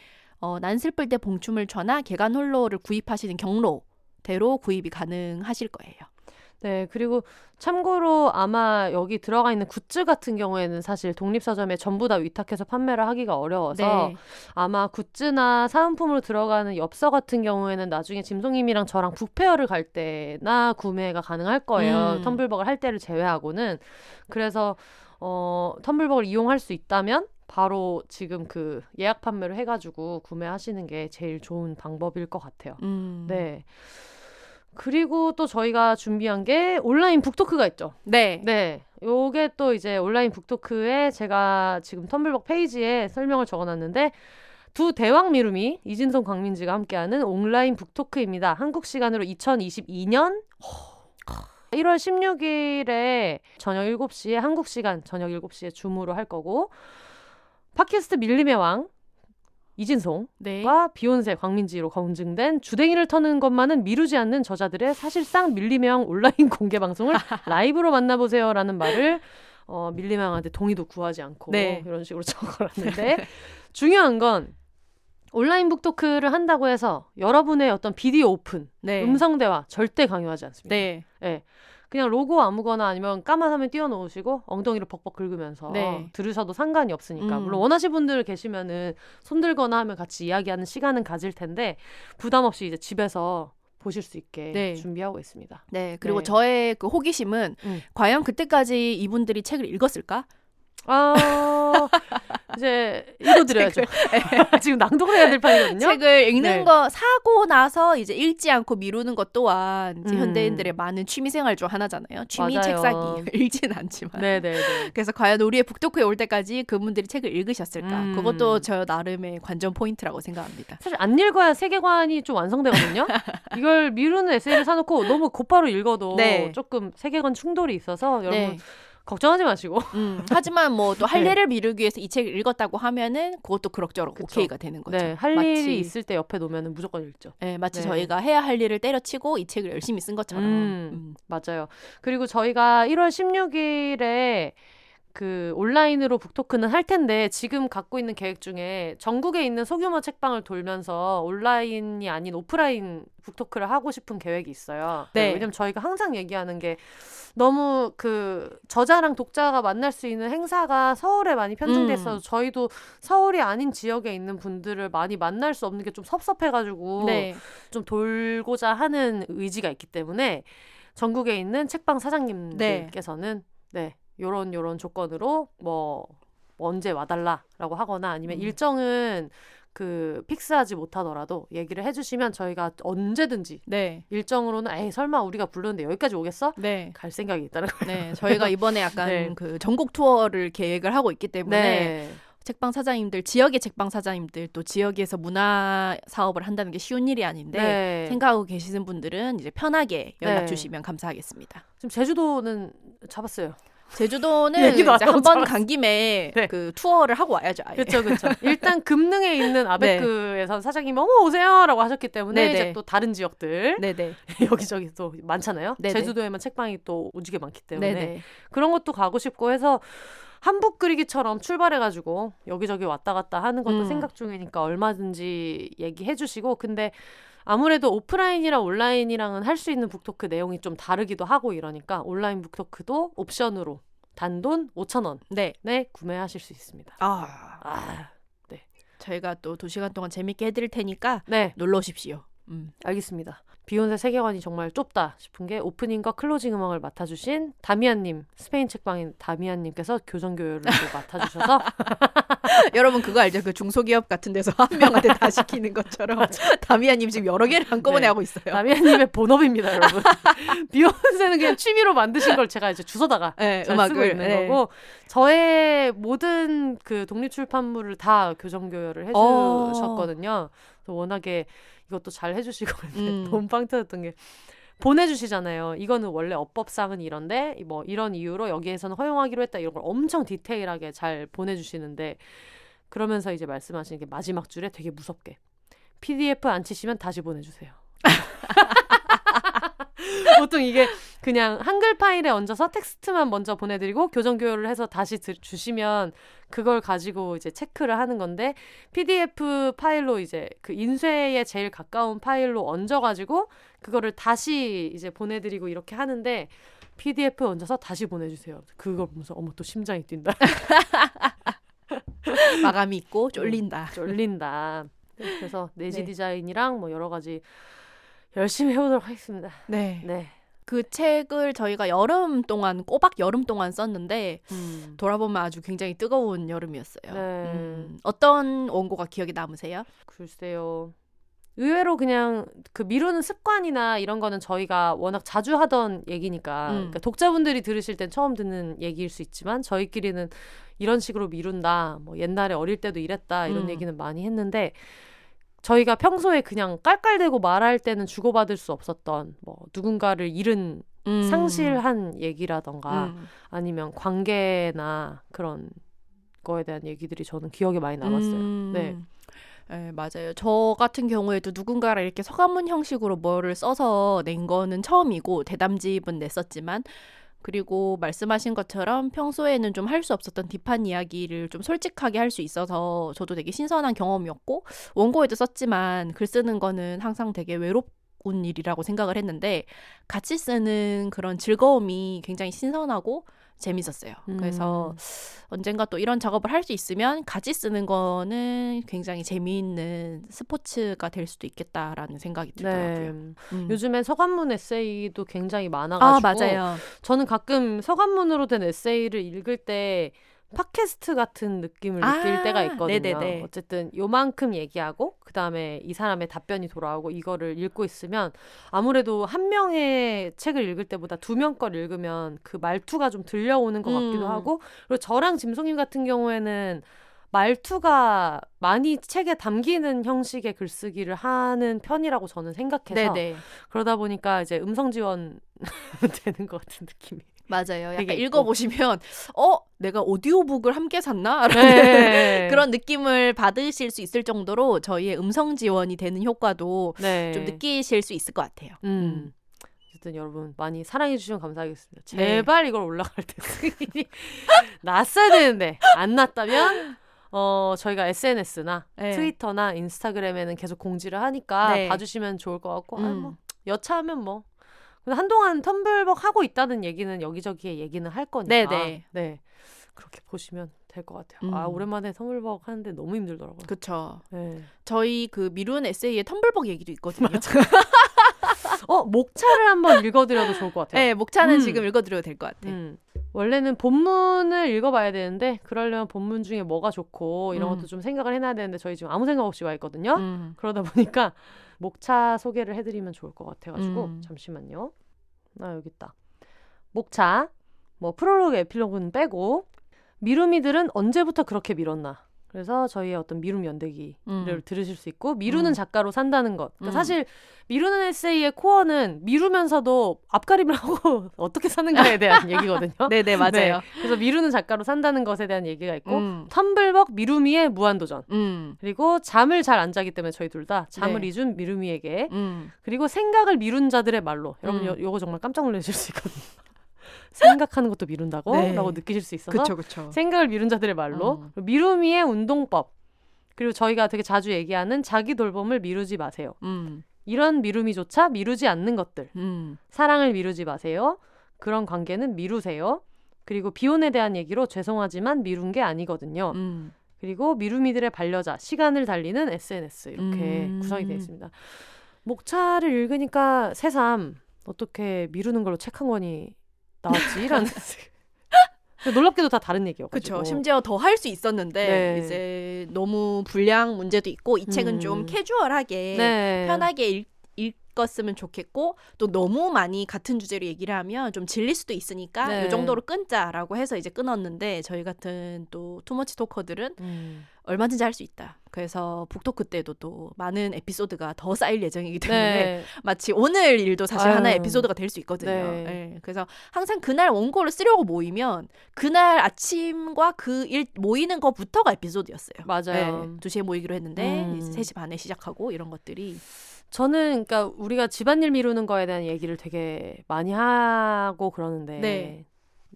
난 슬플 때 봉춤을 춰나 개간홀로를 구입하시는 경로대로 구입이 가능하실 거예요. 네, 그리고 참고로 아마 여기 들어가 있는 굿즈 같은 경우에는 사실 독립서점에 전부 다 위탁해서 판매를 하기가 어려워서 아마 굿즈나 사은품으로 들어가는 엽서 같은 경우에는 나중에 짐송님이랑 저랑 북페어를 갈 때나 구매가 가능할 거예요. 텀블벅을 할 때를 제외하고는. 그래서 텀블벅을 이용할 수 있다면 바로 지금 그 예약 판매를 해가지고 구매하시는 게 제일 좋은 방법일 것 같아요. 네. 그리고 또 저희가 준비한 게 온라인 북토크가 있죠. 네. 요게 또 이제 온라인 북토크에 제가 지금 텀블벅 페이지에 설명을 적어놨는데, 두 대왕 미루미 이진성 강민지가 함께하는 온라인 북토크입니다. 한국 시간으로 2022년 1월 16일에 저녁 7시에, 한국 시간 저녁 7시에 줌으로 할 거고, 팟캐스트 밀림의 왕 이진송과 비욘세 광민지로 검증된 주댕이를 터는 것만은 미루지 않는 저자들의 사실상 밀림의 온라인 공개 방송을 라이브로 만나보세요라는 말을 밀림왕한테 동의도 구하지 않고 이런 식으로 적어놨는데, 중요한 건 온라인 북토크를 한다고 해서 여러분의 어떤 비디오 오픈, 음성 대화 절대 강요하지 않습니다. 네. 그냥 로고 아무거나 아니면 까만 화면 띄워놓으시고 엉덩이를 벅벅 긁으면서 들으셔도 상관이 없으니까. 물론 원하시는 분들 계시면은 손들거나 하면 같이 이야기하는 시간은 가질 텐데 부담 없이 이제 집에서 보실 수 있게 준비하고 있습니다. 네, 그리고 저의 그 호기심은 과연 그때까지 이분들이 책을 읽었을까? 이제 읽어드려야죠. 지금 낭독을 해야 될 판이거든요. 책을 읽는 거 사고 나서 이제 읽지 않고 미루는 것 또한 이제 현대인들의 많은 취미생활 중 하나잖아요. 취미 책 사기. 읽지는 않지만. 그래서 과연 우리의 북토크에 올 때까지 그분들이 책을 읽으셨을까? 그것도 저 나름의 관전 포인트라고 생각합니다. 사실 안 읽어야 세계관이 좀 완성되거든요. 이걸 미루는 에세이를 사놓고 너무 곧바로 읽어도 조금 세계관 충돌이 있어서 여러분 걱정하지 마시고. 하지만 뭐 또 할 일을 미루기 위해서 이 책을 읽었다고 하면은 그것도 그럭저럭 오케이가 되는 거죠. 할 일이 있을 때 옆에 놓으면 무조건 읽죠. 마치 저희가 해야 할 일을 때려치고 이 책을 열심히 쓴 것처럼. 맞아요. 그리고 저희가 1월 16일에 그 온라인으로 북토크는 할 텐데 지금 갖고 있는 계획 중에 전국에 있는 소규모 책방을 돌면서 온라인이 아닌 오프라인 북토크를 하고 싶은 계획이 있어요. 네. 왜냐면 저희가 항상 얘기하는 게 너무 그 저자랑 독자가 만날 수 있는 행사가 서울에 많이 편중돼 있어서 저희도 서울이 아닌 지역에 있는 분들을 많이 만날 수 없는 게 좀 섭섭해가지고 네. 좀 돌고자 하는 의지가 있기 때문에 전국에 있는 책방 사장님들께서는 네. 요런 조건으로 뭐 언제 와달라라고 하거나 아니면 일정은 그 픽스하지 못하더라도 얘기를 해주시면 저희가 언제든지 네. 일정으로는 에이 설마 우리가 부르는데 여기까지 오겠어? 네. 갈 생각이 있다는 거예요. 네. 저희가 이번에 약간 네. 그 전국 투어를 계획을 하고 있기 때문에 네. 책방 사장님들, 지역의 책방 사장님들 또 지역에서 문화 사업을 한다는 게 쉬운 일이 아닌데 네. 생각하고 계시는 분들은 이제 편하게 연락 네. 주시면 감사하겠습니다. 지금 제주도는 잡았어요. 제주도는 이제 한번 간 김에 네. 그 투어를 하고 와야죠. 아예. 그렇죠. 일단 금능에 있는 아베크에서 사장님이 어머 오세요라고 하셨기 때문에 네네. 이제 또 다른 지역들 네네. 여기저기 또 많잖아요. 네네. 제주도에만 책방이 또 오지게 많기 때문에 네네. 그런 것도 가고 싶고 해서 한북 그리기처럼 출발해가지고 여기저기 왔다 갔다 하는 것도 생각 중이니까 얼마든지 얘기해 주시고 근데 아무래도 오프라인이랑 온라인이랑은 할 수 있는 북토크 내용이 좀 다르기도 하고 이러니까 온라인 북토크도 옵션으로 단돈 5,000원 네. 네 구매하실 수 있습니다. 네. 저희가 또 2시간 동안 재밌게 해드릴 테니까 네. 놀러 오십시오. 알겠습니다. 비욘세 세계관이 정말 좁다 싶은 게 오프닝과 클로징 음악을 맡아주신 다미안님, 스페인 책방인 다미안님께서 교정교열을 또 맡아주셔서 여러분 그거 알죠? 그 중소기업 같은 데서 한 명한테 다 시키는 것처럼 다미아님 지금 여러 개를 한꺼번에 네. 하고 있어요. 다미안님의 본업입니다, 여러분. 비욘세는 그냥 취미로 만드신 걸 제가 이제 주워다가 네, 잘 음악을, 쓰고 있는 네. 거고 저의 모든 그 독립출판물을 다 교정교열을 해주셨거든요. 그래서 워낙에 이것도 잘 해주시고 너무 빵 터졌던 게 보내주시잖아요. 이거는 원래 어법상은 이런데 뭐 이런 이유로 여기에서는 허용하기로 했다 이런 걸 엄청 디테일하게 잘 보내주시는데 그러면서 이제 말씀하시는 게 마지막 줄에 되게 무섭게 PDF 안 치시면 다시 보내주세요. 보통 이게 그냥 한글 파일에 얹어서 텍스트만 먼저 보내드리고 교정교열을 해서 다시 주시면 그걸 가지고 이제 체크를 하는 건데 PDF 파일로 이제 그 인쇄에 제일 가까운 파일로 얹어가지고 그거를 다시 이제 보내드리고 이렇게 하는데 PDF 얹어서 다시 보내주세요. 그걸 보면서 어머 또 심장이 뛴다. 마감이 있고 쫄린다. 쫄린다. 그래서 내지 네. 디자인이랑 뭐 여러 가지 열심히 해보도록 하겠습니다. 네. 네. 그 책을 저희가 여름 동안 꼬박 여름 동안 썼는데 돌아보면 아주 굉장히 뜨거운 여름이었어요. 네. 어떤 원고가 기억에 남으세요? 글쎄요. 의외로 그냥 그 미루는 습관이나 이런 거는 저희가 워낙 자주 하던 얘기니까 그러니까 독자분들이 들으실 땐 처음 듣는 얘기일 수 있지만 저희끼리는 이런 식으로 미룬다. 뭐 옛날에 어릴 때도 이랬다. 이런 얘기는 많이 했는데 저희가 평소에 그냥 깔깔대고 말할 때는 주고받을 수 없었던 뭐 누군가를 잃은 상실한 얘기라던가 아니면 관계나 그런 거에 대한 얘기들이 저는 기억에 많이 남았어요. 네. 네, 맞아요. 저 같은 경우에도 누군가를 이렇게 서간문 형식으로 뭐를 써서 낸 거는 처음이고 대담집은 냈었지만 그리고 말씀하신 것처럼 평소에는 좀 할 수 없었던 딥한 이야기를 좀 솔직하게 할 수 있어서 저도 되게 신선한 경험이었고 원고에도 썼지만 글 쓰는 거는 항상 되게 외롭운 일이라고 생각을 했는데 같이 쓰는 그런 즐거움이 굉장히 신선하고 재밌었어요. 그래서 언젠가 또 이런 작업을 할 수 있으면 같이 쓰는 거는 굉장히 재미있는 스포츠가 될 수도 있겠다라는 생각이 들더라고요. 네. 요즘에 서간문 에세이도 굉장히 많아가지고 맞아요. 저는 가끔 서간문으로 된 에세이를 읽을 때 팟캐스트 같은 느낌을 느낄 때가 있거든요. 네네네. 어쨌든 요만큼 얘기하고 그다음에 이 사람의 답변이 돌아오고 이거를 읽고 있으면 아무래도 한 명의 책을 읽을 때보다 2명 걸 읽으면 그 말투가 좀 들려오는 것 같기도 하고 그리고 저랑 짐송님 같은 경우에는 말투가 많이 책에 담기는 형식의 글쓰기를 하는 편이라고 저는 생각해서 네네. 그러다 보니까 이제 음성 지원 되는 것 같은 느낌이 맞아요. 약간 되게 읽어보시면 내가 오디오북을 함께 샀나? 네. 그런 느낌을 받으실 수 있을 정도로 저희의 음성 지원이 되는 효과도 네. 좀 느끼실 수 있을 것 같아요. 어쨌든 여러분 많이 사랑해 주시면 감사하겠습니다. 제발 이걸 올라갈 때 승인이 났어야 되는데 안 났다면 저희가 SNS나 트위터나 인스타그램에는 계속 공지를 하니까 봐주시면 좋을 것 같고 뭐 여차하면 뭐 한동안 텀블벅 하고 있다는 얘기는 여기저기에 얘기는 할 거니까 네 그렇게 보시면 될 것 같아요. 오랜만에 텀블벅 하는데 너무 힘들더라고요. 그쵸. 네. 저희 그 미룬 에세이에 텀블벅 얘기도 있거든요. 목차를 한번 읽어드려도 좋을 것 같아요. 네, 목차는 지금 읽어드려도 될 것 같아요. 원래는 본문을 읽어봐야 되는데 그러려면 본문 중에 뭐가 좋고 이런 것도 좀 생각을 해놔야 되는데 저희 지금 아무 생각 없이 와 있거든요. 그러다 보니까 목차 소개를 해드리면 좋을 것 같아가지고 잠시만요. 여기 있다. 목차 뭐 프롤로그 에필로그는 빼고 미루미들은 언제부터 그렇게 미뤘나. 그래서 저희의 어떤 미룸 연대기를 들으실 수 있고 미루는 작가로 산다는 것. 그러니까 사실 미루는 에세이의 코어는 미루면서도 앞가림을 하고 어떻게 사는가에 대한 얘기거든요. 네네 맞아요. 네. 그래서 미루는 작가로 산다는 것에 대한 얘기가 있고 텀블벅 미루미의 무한도전. 그리고 잠을 잘 안 자기 때문에 저희 둘 다 잠을 잊은 미루미에게 그리고 생각을 미룬 자들의 말로. 여러분 요거 정말 깜짝 놀라실 수 있거든요. 생각하는 것도 미룬다고? 라고 느끼실 수 있어서 그쵸. 생각을 미룬 자들의 말로 미루미의 운동법 그리고 저희가 되게 자주 얘기하는 자기 돌봄을 미루지 마세요. 이런 미루미조차 미루지 않는 것들 사랑을 미루지 마세요. 그런 관계는 미루세요. 그리고 비혼에 대한 얘기로 죄송하지만 미룬 게 아니거든요. 그리고 미루미들의 반려자 시간을 달리는 SNS 이렇게 구성이 되어 있습니다. 목차를 읽으니까 새삼 어떻게 미루는 걸로 책 한 권이 나왔지라는 놀랍게도 다 다른 얘기여가지고. 그렇죠. 심지어 더 할 수 있었는데 이제 너무 분량 문제도 있고 이 책은 좀 캐주얼하게 편하게 읽었으면 좋겠고 또 너무 많이 같은 주제로 얘기를 하면 좀 질릴 수도 있으니까 이 정도로 끊자라고 해서 이제 끊었는데 저희 같은 또 투머치 토커들은 얼마든지 할 수 있다. 그래서 북토크 때도 또 많은 에피소드가 더 쌓일 예정이기 때문에 마치 오늘 일도 사실 하나의 에피소드가 될 수 있거든요. 그래서 항상 그날 원고를 쓰려고 모이면 그날 아침과 그 일 모이는 것부터가 에피소드였어요. 맞아요. 2시에 모이기로 했는데 이제 3시 반에 시작하고 이런 것들이 저는 그러니까 우리가 집안일 미루는 거에 대한 얘기를 되게 많이 하고 그러는데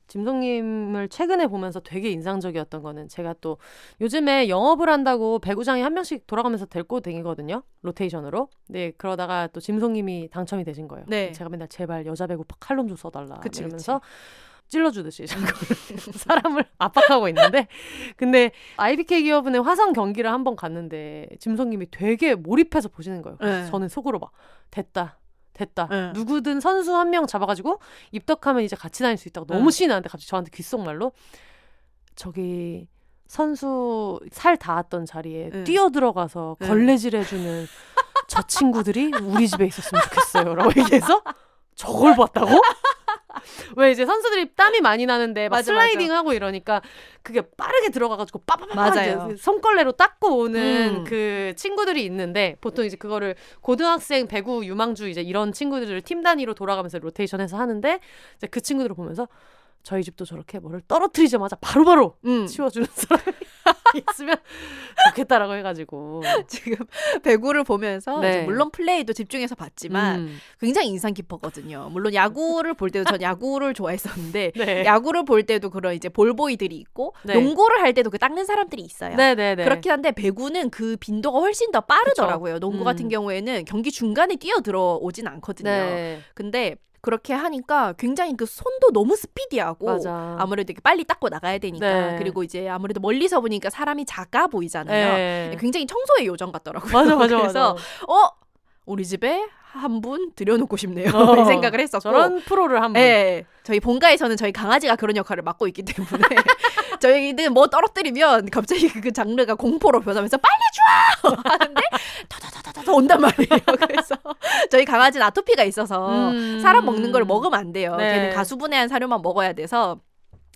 짐송님을 최근에 보면서 되게 인상적이었던 거는 제가 또 요즘에 영업을 한다고 배구장에 한 명씩 돌아가면서 데리고 다니거든요. 로테이션으로. 네, 그러다가 또 짐송님이 당첨이 되신 거예요. 제가 맨날 제발 여자 배구 칼럼 좀 써달라 이러면서 찔러주듯이 사람을 압박하고 있는데 근데 IBK 기업은의 화성 경기를 한번 갔는데 짐송님이 되게 몰입해서 보시는 거예요. 저는 속으로 막 됐다. 누구든 선수 한 명 잡아가지고 입덕하면 이제 같이 다닐 수 있다고 너무 신이 나는데 갑자기 저한테 귓속말로 저기 선수 살 닿았던 자리에 뛰어들어가서 걸레질해주는 저 친구들이 우리 집에 있었으면 좋겠어요 라고 얘기해서 저걸 봤다고? 왜 이제 선수들이 땀이 많이 나는데 막 슬라이딩하고 이러니까 그게 빠르게 들어가가지고 빠바바바 손걸레로 닦고 오는 그 친구들이 있는데 보통 이제 그거를 고등학생 배구 유망주 이제 이런 친구들을 팀 단위로 돌아가면서 로테이션해서 하는데 이제 그 친구들을 보면서 저희 집도 저렇게 뭐를 떨어뜨리자마자 바로바로 치워주는 사람이 있으면 좋겠다라고 해가지고 지금 배구를 보면서 이제 물론 플레이도 집중해서 봤지만 굉장히 인상 깊었거든요. 물론 야구를 볼 때도 전 야구를 좋아했었는데 야구를 볼 때도 그런 이제 볼보이들이 있고 농구를 할 때도 그 닦는 사람들이 있어요. 그렇긴 한데 배구는 그 빈도가 훨씬 더 빠르더라고요. 농구 같은 경우에는 경기 중간에 뛰어들어오진 않거든요. 근데 그렇게 하니까 굉장히 그 손도 너무 스피디하고 아무래도 이렇게 빨리 닦고 나가야 되니까 그리고 이제 아무래도 멀리서 보니까 사람이 작아 보이잖아요. 굉장히 청소의 요정 같더라고요. 그래서 우리 집에 한 분 들여놓고 싶네요. 이 생각을 했었고 저런 프로를 한번 저희 본가에서는 저희 강아지가 그런 역할을 맡고 있기 때문에 저희는 뭐 떨어뜨리면 갑자기 그 장르가 공포로 변하면서 빨리 줘! 하는데 더 온단 말이에요. 그래서 저희 강아지는 아토피가 있어서 사람 먹는 걸 먹으면 안 돼요. 걔는 가수분해한 사료만 먹어야 돼서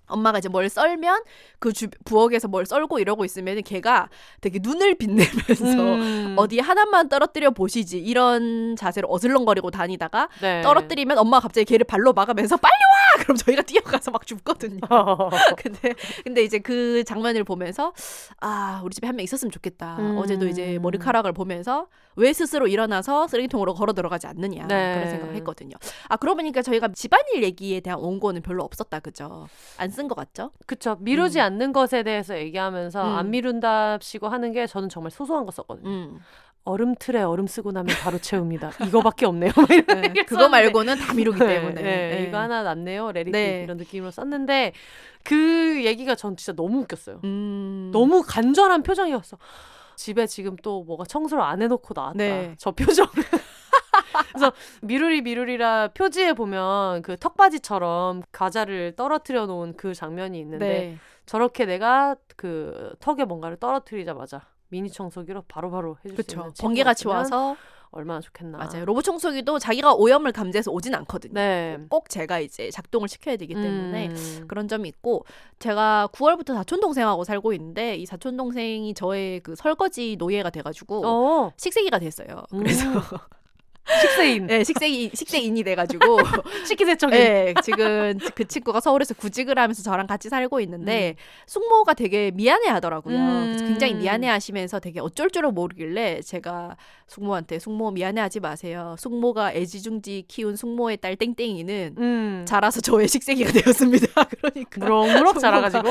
엄마가 이제 뭘 썰면 그 부엌에서 뭘 썰고 이러고 있으면 걔가 되게 눈을 빛내면서 어디 하나만 떨어뜨려 보시지 이런 자세로 어슬렁거리고 다니다가 떨어뜨리면 엄마가 갑자기 걔를 발로 막으면서 빨리 와! 그럼 저희가 뛰어가서 막 줍거든요. 근데 이제 그 장면을 보면서 아, 우리 집에 한 명 있었으면 좋겠다. 어제도 이제 머리카락을 보면서 왜 스스로 일어나서 쓰레기통으로 걸어 들어가지 않느냐 네. 그런 생각을 했거든요. 아, 그러고 보니까 저희가 집안일 얘기에 대한 원고는 별로 없었다, 그죠? 안 쓴 것 같죠? 그쵸. 미루지 않는 것에 대해서 얘기하면서 안 미룬답시고 하는 게 저는 정말 소소한 거 썼거든요. 얼음틀에 얼음 쓰고 나면 바로 채웁니다. 이거밖에 없네요. 네, 그거 말고는 다 미루기 때문에. 네, 이거 하나 낫네요. 레리키 이런 느낌으로 썼는데 그 얘기가 전 진짜 너무 웃겼어요. 너무 간절한 표정이었어. 집에 지금 또 뭐가 청소를 안 해놓고 나왔다. 네. 저 표정. 그래서 미루리라 표지에 보면 그 턱받이처럼 과자를 떨어뜨려 놓은 그 장면이 있는데 저렇게 내가 그 턱에 뭔가를 떨어뜨리자마자 미니 청소기로 바로바로 해줄 수 있는 번개같이 와서 얼마나 좋겠나. 맞아요. 로봇 청소기도 자기가 오염을 감지해서 오진 않거든요. 네. 꼭 제가 이제 작동을 시켜야 되기 때문에 그런 점이 있고, 제가 9월부터 사촌 동생하고 살고 있는데 이 사촌 동생이 저의 그 설거지 노예가 돼가지고 식세기가 됐어요. 그래서 식세인. 네, 식세인이 돼가지고 식기세척인. 네, 지금 그 친구가 서울에서 구직을 하면서 저랑 같이 살고 있는데 숙모가 되게 미안해하더라고요. 그래서 굉장히 미안해하시면서 되게 어쩔 줄을 모르길래 제가 숙모한테 숙모 미안해하지 마세요. 숙모가 애지중지 키운 숙모의 딸 땡땡이는 자라서 저의 식세기가 되었습니다. 그러니까 무럭무럭 자라가지고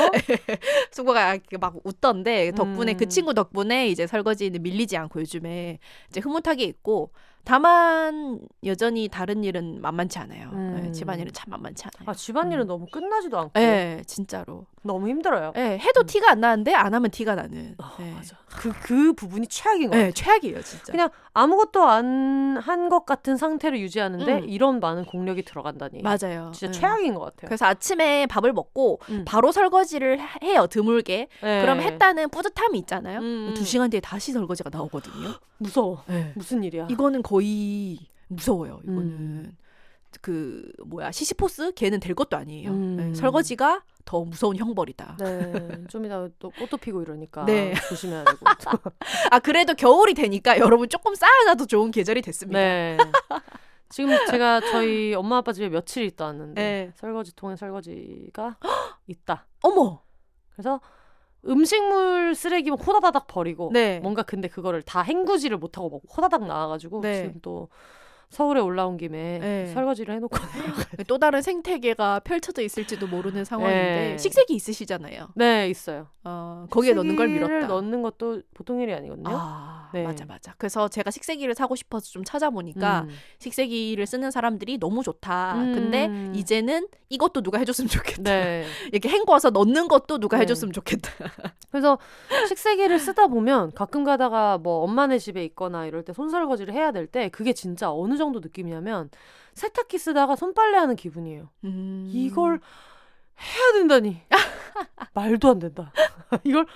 숙모가 막 웃던데 덕분에 그 친구 덕분에 이제 설거지는 밀리지 않고 요즘에 이제 흐뭇하게 있고. 다만 여전히 다른 일은 만만치 않아요. 네, 집안일은 참 만만치 않아요. 아, 집안일은 너무 끝나지도 않고. 네, 진짜로. 너무 힘들어요. 네, 해도 티가 안 나는데 안 하면 티가 나는. 네. 맞아. 그 부분이 최악인 것 같아요. 네, 최악이에요, 진짜. 그냥 아무것도 안 한 것 같은 상태를 유지하는데 이런 많은 공력이 들어간다니. 맞아요. 진짜 최악인 것 같아요. 그래서 아침에 밥을 먹고 바로 설거지를 해요, 드물게. 네. 그럼 했다는 뿌듯함이 있잖아요. 2시간 뒤에 다시 설거지가 나오거든요. 무서워. 네. 무슨 일이야. 이거는 거의 무서워요. 이거는. 그 뭐야, 시시포스 걔는 될 것도 아니에요. 네, 설거지가 더 무서운 형벌이다. 네, 좀 이따 또 꽃도 피고 이러니까 네. 조심해야 되고. 아, 그래도 겨울이 되니까 여러분 조금 쌓아놔도 좋은 계절이 됐습니다. 네. 지금 제가 저희 엄마 아빠 집에 며칠 있다 왔는데 네. 설거지통에 설거지가 있다. 어머. 그래서 음식물 쓰레기 호다다닥 버리고 네. 뭔가 근데 그거를 다 헹구지를 못하고 막 호다닥 나와가지고 네. 지금 또 서울에 올라온 김에 네. 설거지를 해놓고 또 다른 생태계가 펼쳐져 있을지도 모르는 상황인데 네. 식세기 있으시잖아요. 네, 있어요. 거기에 넣는 걸 미뤘다. 식세기를 넣는 것도 보통 일이 아니거든요. 네. 맞아. 그래서 제가 식세기를 사고 싶어서 좀 찾아보니까 식세기를 쓰는 사람들이 너무 좋다. 근데 이제는 이것도 누가 해줬으면 좋겠다. 네. 이렇게 헹궈서 넣는 것도 누가 해줬으면 좋겠다. 그래서 식세기를 쓰다 보면 가끔 가다가 뭐 엄마네 집에 있거나 이럴 때 손설거지를 해야 될 때 그게 진짜 어느 정도 느낌이냐면 세탁기 쓰다가 손빨래하는 기분이에요. 이걸 해야 된다니. 말도 안 된다. 이걸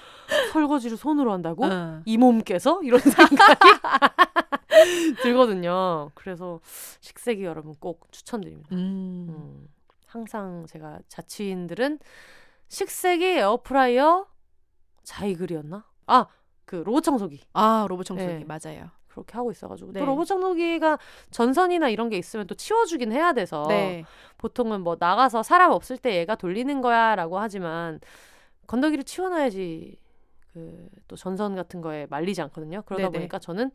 설거지를 손으로 한다고? 이 몸께서? 이런 생각이 들거든요. 그래서 식세기 여러분 꼭 추천드립니다. 항상 제가 자취인들은 식세기, 에어프라이어, 자이글이었나? 그 로봇 청소기. 로봇 청소기. 네. 맞아요. 그렇게 하고 있어가지고 네. 또 로봇 청소기가 전선이나 이런 게 있으면 또 치워주긴 해야 돼서 네. 보통은 뭐 나가서 사람 없을 때 얘가 돌리는 거야라고 하지만 건더기를 치워놔야지 그 또 전선 같은 거에 말리지 않거든요. 그러다 네네. 보니까 저는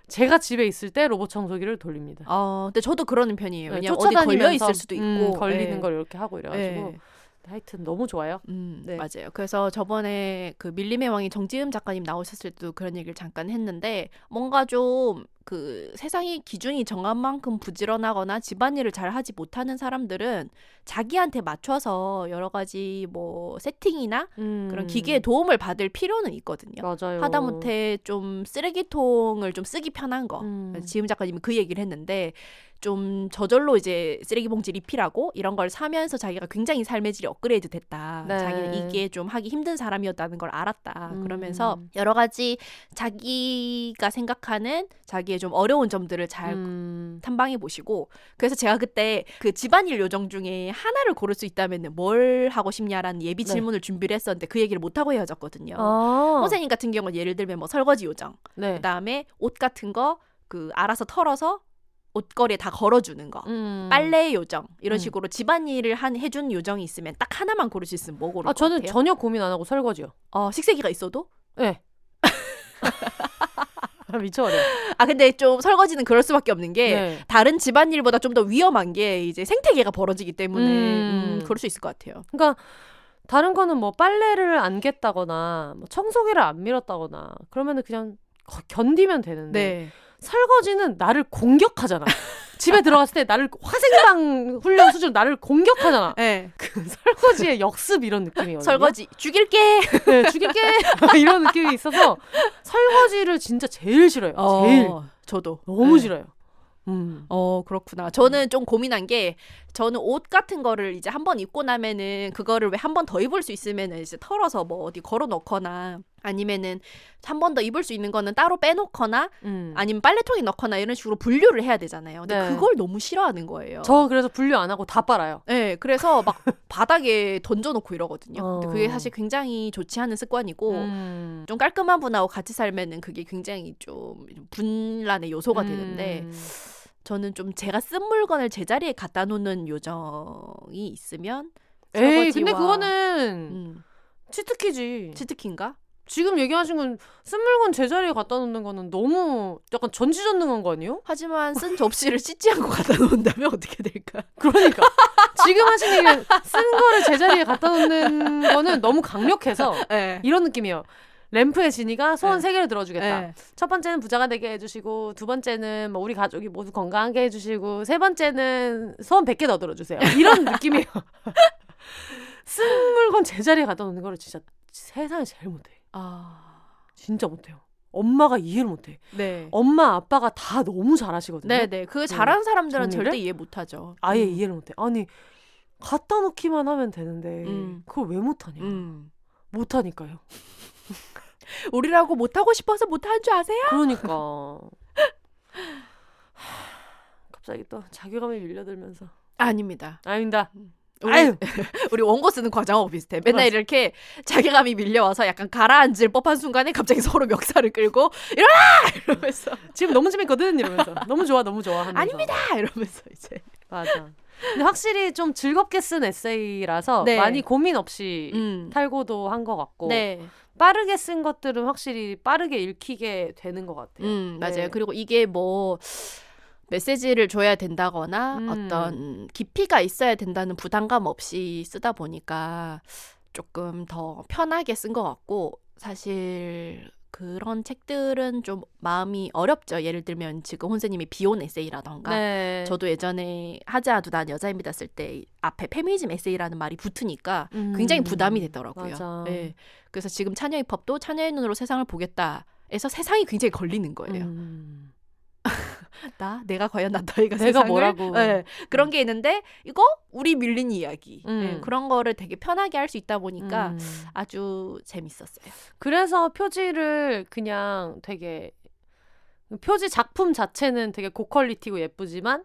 제가 집에 있을 때 로봇 청소기를 돌립니다. 근데 저도 그러는 편이에요. 네, 왜냐면 어디 걸려 있을 수도 있고 걸리는 네. 걸 이렇게 하고 이래가지고 네. 하여튼 너무 좋아요. 네. 맞아요. 그래서 저번에 그 밀림의 왕이 정지흠 작가님 나오셨을 때도 그런 얘기를 잠깐 했는데 뭔가 좀 그 세상의 기준이 정한 만큼 부지런하거나 집안일을 잘 하지 못하는 사람들은 자기한테 맞춰서 여러 가지 뭐 세팅이나 그런 기계의 도움을 받을 필요는 있거든요. 맞아요. 하다못해 좀 쓰레기통을 좀 쓰기 편한 거. 지흠 작가님이 그 얘기를 했는데 좀 저절로 이제 쓰레기 봉지 리필하고 이런 걸 사면서 자기가 굉장히 삶의 질이 업그레이드 됐다. 네. 자기는 이게 좀 하기 힘든 사람이었다는 걸 알았다. 그러면서 여러 가지 자기가 생각하는 자기의 좀 어려운 점들을 잘 탐방해 보시고 그래서 제가 그때 그 집안일 요정 중에 하나를 고를 수 있다면 뭘 하고 싶냐라는 예비 질문을 준비를 했었는데 그 얘기를 못하고 헤어졌거든요. 선생님 같은 경우는 예를 들면 뭐 설거지 요정, 네. 그다음에 옷 같은 거 그 알아서 털어서 옷걸이에 다 걸어주는 거. 빨래 요정 이런 식으로 집안일을 해준 요정이 있으면 딱 하나만 고를 수 있으면 뭐 고를 것 같아요? 저는 전혀 고민 안 하고 설거지요. 식세기가 있어도? 네. 미쳐버려. 근데 좀 설거지는 그럴 수밖에 없는 게 네. 다른 집안일보다 좀 더 위험한 게 이제 생태계가 벌어지기 때문에 그럴 수 있을 것 같아요. 그러니까 다른 거는 뭐 빨래를 안 겠다거나 뭐 청소기를 안 밀었다거나 그러면은 그냥 견디면 되는데 네. 설거지는 나를 공격하잖아. 집에 들어갔을 때 나를 화생방 훈련 수준 나를 공격하잖아. 네. 그 설거지의 역습 이런 느낌이거든요. 설거지 죽일게. 네, 죽일게. 이런 느낌이 있어서 설거지를 진짜 제일 싫어요. 제일. 저도 너무 네. 싫어요. 그렇구나. 저는 좀 고민한 게 저는 옷 같은 거를 이제 한번 입고 나면은 그거를 왜 한 번 더 입을 수 있으면은 이제 털어서 뭐 어디 걸어 놓거나 아니면은 한 번 더 입을 수 있는 거는 따로 빼놓거나 아니면 빨래통에 넣거나 이런 식으로 분류를 해야 되잖아요. 근데 네. 그걸 너무 싫어하는 거예요. 저 그래서 분류 안 하고 다 빨아요. 네, 그래서 막 바닥에 던져놓고 이러거든요. 근데 그게 사실 굉장히 좋지 않은 습관이고 좀 깔끔한 분하고 같이 살면은 그게 굉장히 좀 분란의 요소가 되는데 저는 좀 제가 쓴 물건을 제자리에 갖다 놓는 요정이 있으면 에이, 근데 그거는 치트키지. 치트키인가? 지금 얘기하신 건 쓴 물건 제자리에 갖다 놓는 거는 너무 약간 전지전능한 거 아니에요? 하지만 쓴 접시를 씻지 않고 갖다 놓는다면 어떻게 될까? 그러니까 지금 하신 얘기는 쓴 거를 제자리에 갖다 놓는 거는 너무 강력해서 네. 이런 느낌이에요. 램프의 진이가 소원 네. 3개를 들어주겠다. 네. 첫 번째는 부자가 되게 해주시고, 두 번째는 뭐 우리 가족이 모두 건강하게 해주시고, 세 번째는 소원 100개 더 들어주세요. 이런 느낌이에요. 쓴 물건 제자리에 갖다 놓는 거를 진짜 세상에 제일 못해. 진짜 못해요. 엄마가 이해를 못해. 네. 엄마 아빠가 다 너무 잘하시거든요. 네네. 그 잘하는 사람들은 정리를? 절대 이해 못하죠. 아예 이해를 못해. 아니 갖다 놓기만 하면 되는데 그걸 왜 못하냐. 못하니까요. 우리라고 못하고 싶어서 못하는 줄 아세요? 그러니까. 갑자기 또 자괴감이 밀려들면서. 아닙니다. 아닙니다. 우리 원고 쓰는 과정하고 비슷해. 맨날 이렇게 자괴감이 밀려와서 약간 가라앉을 법한 순간에 갑자기 서로 멱살을 끌고 일어나! 이러면서 지금 너무 재밌거든 이러면서 너무 좋아 하면서. 아닙니다! 이러면서 이제. 맞아. 근데 확실히 좀 즐겁게 쓴 에세이라서 네. 많이 고민 없이 탈고도 한 것 같고 네. 빠르게 쓴 것들은 확실히 빠르게 읽히게 되는 것 같아요. 맞아요. 네. 그리고 이게 뭐 메시지를 줘야 된다거나 어떤 깊이가 있어야 된다는 부담감 없이 쓰다 보니까 조금 더 편하게 쓴 것 같고 사실 그런 책들은 좀 마음이 어렵죠. 예를 들면 지금 혼세님이 비혼 에세이라던가 네. 저도 예전에 하지 않아도 난 여자입니다 쓸 때 앞에 페미니즘 에세이라는 말이 붙으니까 굉장히 부담이 되더라고요. 맞아. 네. 그래서 지금 차녀의 법도 차녀의 눈으로 세상을 보겠다 해서 세상이 굉장히 걸리는 거예요. 내가 과연 너희가 내가 세상을 뭐라고. 네, 그런 게 있는데 이거 우리 밀린 이야기 네, 그런 거를 되게 편하게 할 수 있다 보니까 아주 재밌었어요. 그래서 표지를 그냥 되게 표지 작품 자체는 되게 고퀄리티고 예쁘지만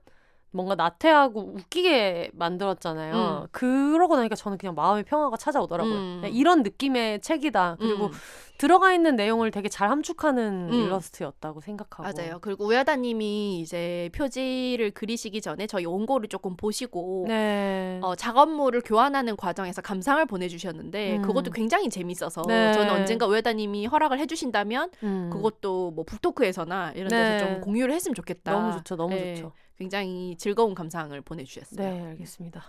뭔가 나태하고 웃기게 만들었잖아요. 그러고 나니까 저는 그냥 마음의 평화가 찾아오더라고요. 그냥 이런 느낌의 책이다. 그리고 들어가 있는 내용을 되게 잘 함축하는 일러스트였다고 생각하고. 맞아요. 그리고 우야다님이 이제 표지를 그리시기 전에 저희 원고를 조금 보시고 네. 작업물을 교환하는 과정에서 감상을 보내주셨는데 그것도 굉장히 재밌어서 네. 저는 언젠가 우야다님이 허락을 해주신다면 그것도 뭐 북토크에서나 이런 데서 네. 좀 공유를 했으면 좋겠다. 너무 좋죠. 너무 네. 좋죠. 굉장히 즐거운 감상을 보내주셨어요. 네, 알겠습니다.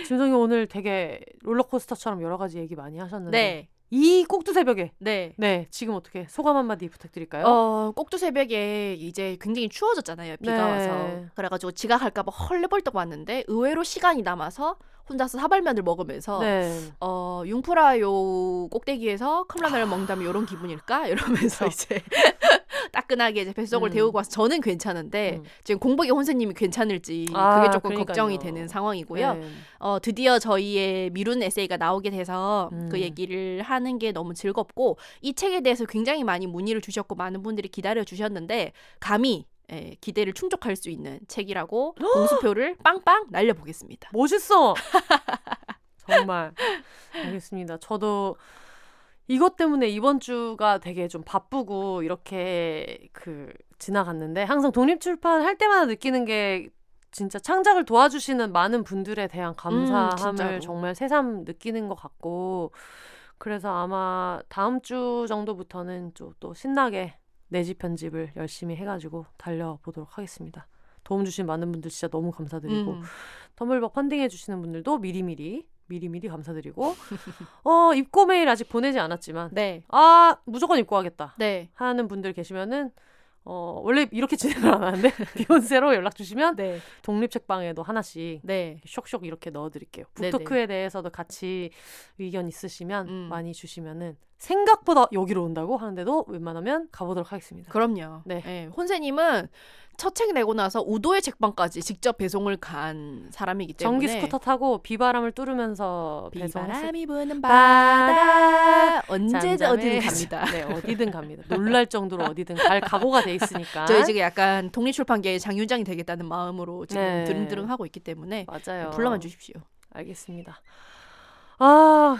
김성희 오늘 되게 롤러코스터처럼 여러 가지 얘기 많이 하셨는데 네. 이 꼭두 새벽에 네. 지금 어떻게 소감 한마디 부탁드릴까요? 꼭두 새벽에 이제 굉장히 추워졌잖아요. 비가 네. 와서. 그래가지고 지각할까봐 헐레벌떡 왔는데 의외로 시간이 남아서 혼자서 사발면을 먹으면서 네. 융프라요 꼭대기에서 컵라면을 먹는다면 이런 기분일까? 이러면서 이제 따끈하게 이제 뱃속을 데우고 와서 저는 괜찮은데 지금 공복의 혼세님이 괜찮을지 그게 조금 그러니까요. 걱정이 되는 상황이고요. 네. 드디어 저희의 미룬 에세이가 나오게 돼서 그 얘기를 하는 게 너무 즐겁고 이 책에 대해서 굉장히 많이 문의를 주셨고 많은 분들이 기다려 주셨는데 감히 기대를 충족할 수 있는 책이라고 공수표를 빵빵 날려보겠습니다. 멋있어. 정말 알겠습니다. 저도 이것 때문에 이번 주가 되게 좀 바쁘고 이렇게 지나갔는데 항상 독립출판 할 때마다 느끼는 게 진짜 창작을 도와주시는 많은 분들에 대한 감사함을 정말 새삼 느끼는 것 같고 그래서 아마 다음 주 정도부터는 좀 또 신나게 내집 편집을 열심히 해가지고 달려보도록 하겠습니다. 도움 주신 많은 분들 진짜 너무 감사드리고 텀블벅 펀딩해 주시는 분들도 미리미리 감사드리고 입고 메일 아직 보내지 않았지만 네. 무조건 입고 하겠다 네. 하는 분들 계시면은 원래 이렇게 진행을 안 하는데 비욘세로 연락 주시면 네. 독립책방에도 하나씩 네. 쇽쇽 이렇게 넣어드릴게요. 북토크에 대해서도 같이 의견 있으시면 많이 주시면은 생각보다 여기로 온다고 하는데도 웬만하면 가보도록 하겠습니다. 그럼요. 네. 네. 혼세님은 첫 책 내고 나서 우도의 책방까지 직접 배송을 간 사람이기 때문에 전기 스쿠터 타고 비바람을 뚫으면서 비바람이 부는 바다 언제든 어디든 갑니다. 네, 어디든 갑니다. 놀랄 정도로 어디든 갈 각오가 돼 있으니까. 저희 지금 약간 독립출판계의 장유장이 되겠다는 마음으로 지금 드릉드릉하고 있기 때문에 맞아요. 불러만 주십시오. 알겠습니다.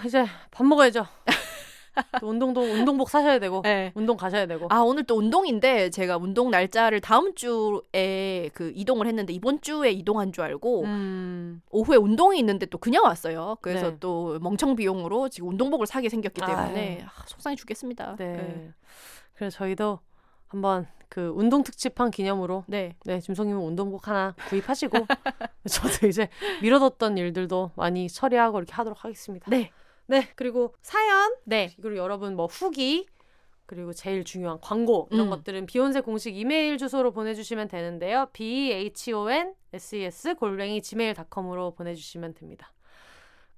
이제 밥 먹어야죠. 또 운동복 사셔야 되고 네. 운동 가셔야 되고. 오늘 또 운동인데 제가 운동 날짜를 다음 주에 이동을 했는데 이번 주에 이동한 줄 알고 오후에 운동이 있는데 또 그냥 왔어요. 그래서 네. 또 멍청 비용으로 지금 운동복을 사게 생겼기 때문에 속상해 죽겠습니다. 네. 그래서 저희도 한번 운동 특집한 기념으로 네, 짐송님은 운동복 하나 구입하시고 저도 이제 미뤄뒀던 일들도 많이 처리하고 이렇게 하도록 하겠습니다. 네, 그리고 사연, 그리고 여러분 후기, 그리고 제일 중요한 광고 이런 것들은 비욘세 공식 이메일 주소로 보내주시면 되는데요. behonses@gmail.com으로 보내주시면 됩니다.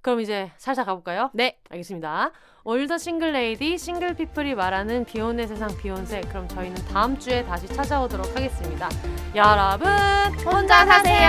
그럼 이제 살살 가볼까요? 네, 알겠습니다. 올더 싱글레이디, 싱글피플이 말하는 비혼의 세상 비욘세. 그럼 저희는 다음 주에 다시 찾아오도록 하겠습니다. 여러분, 혼자 사세요.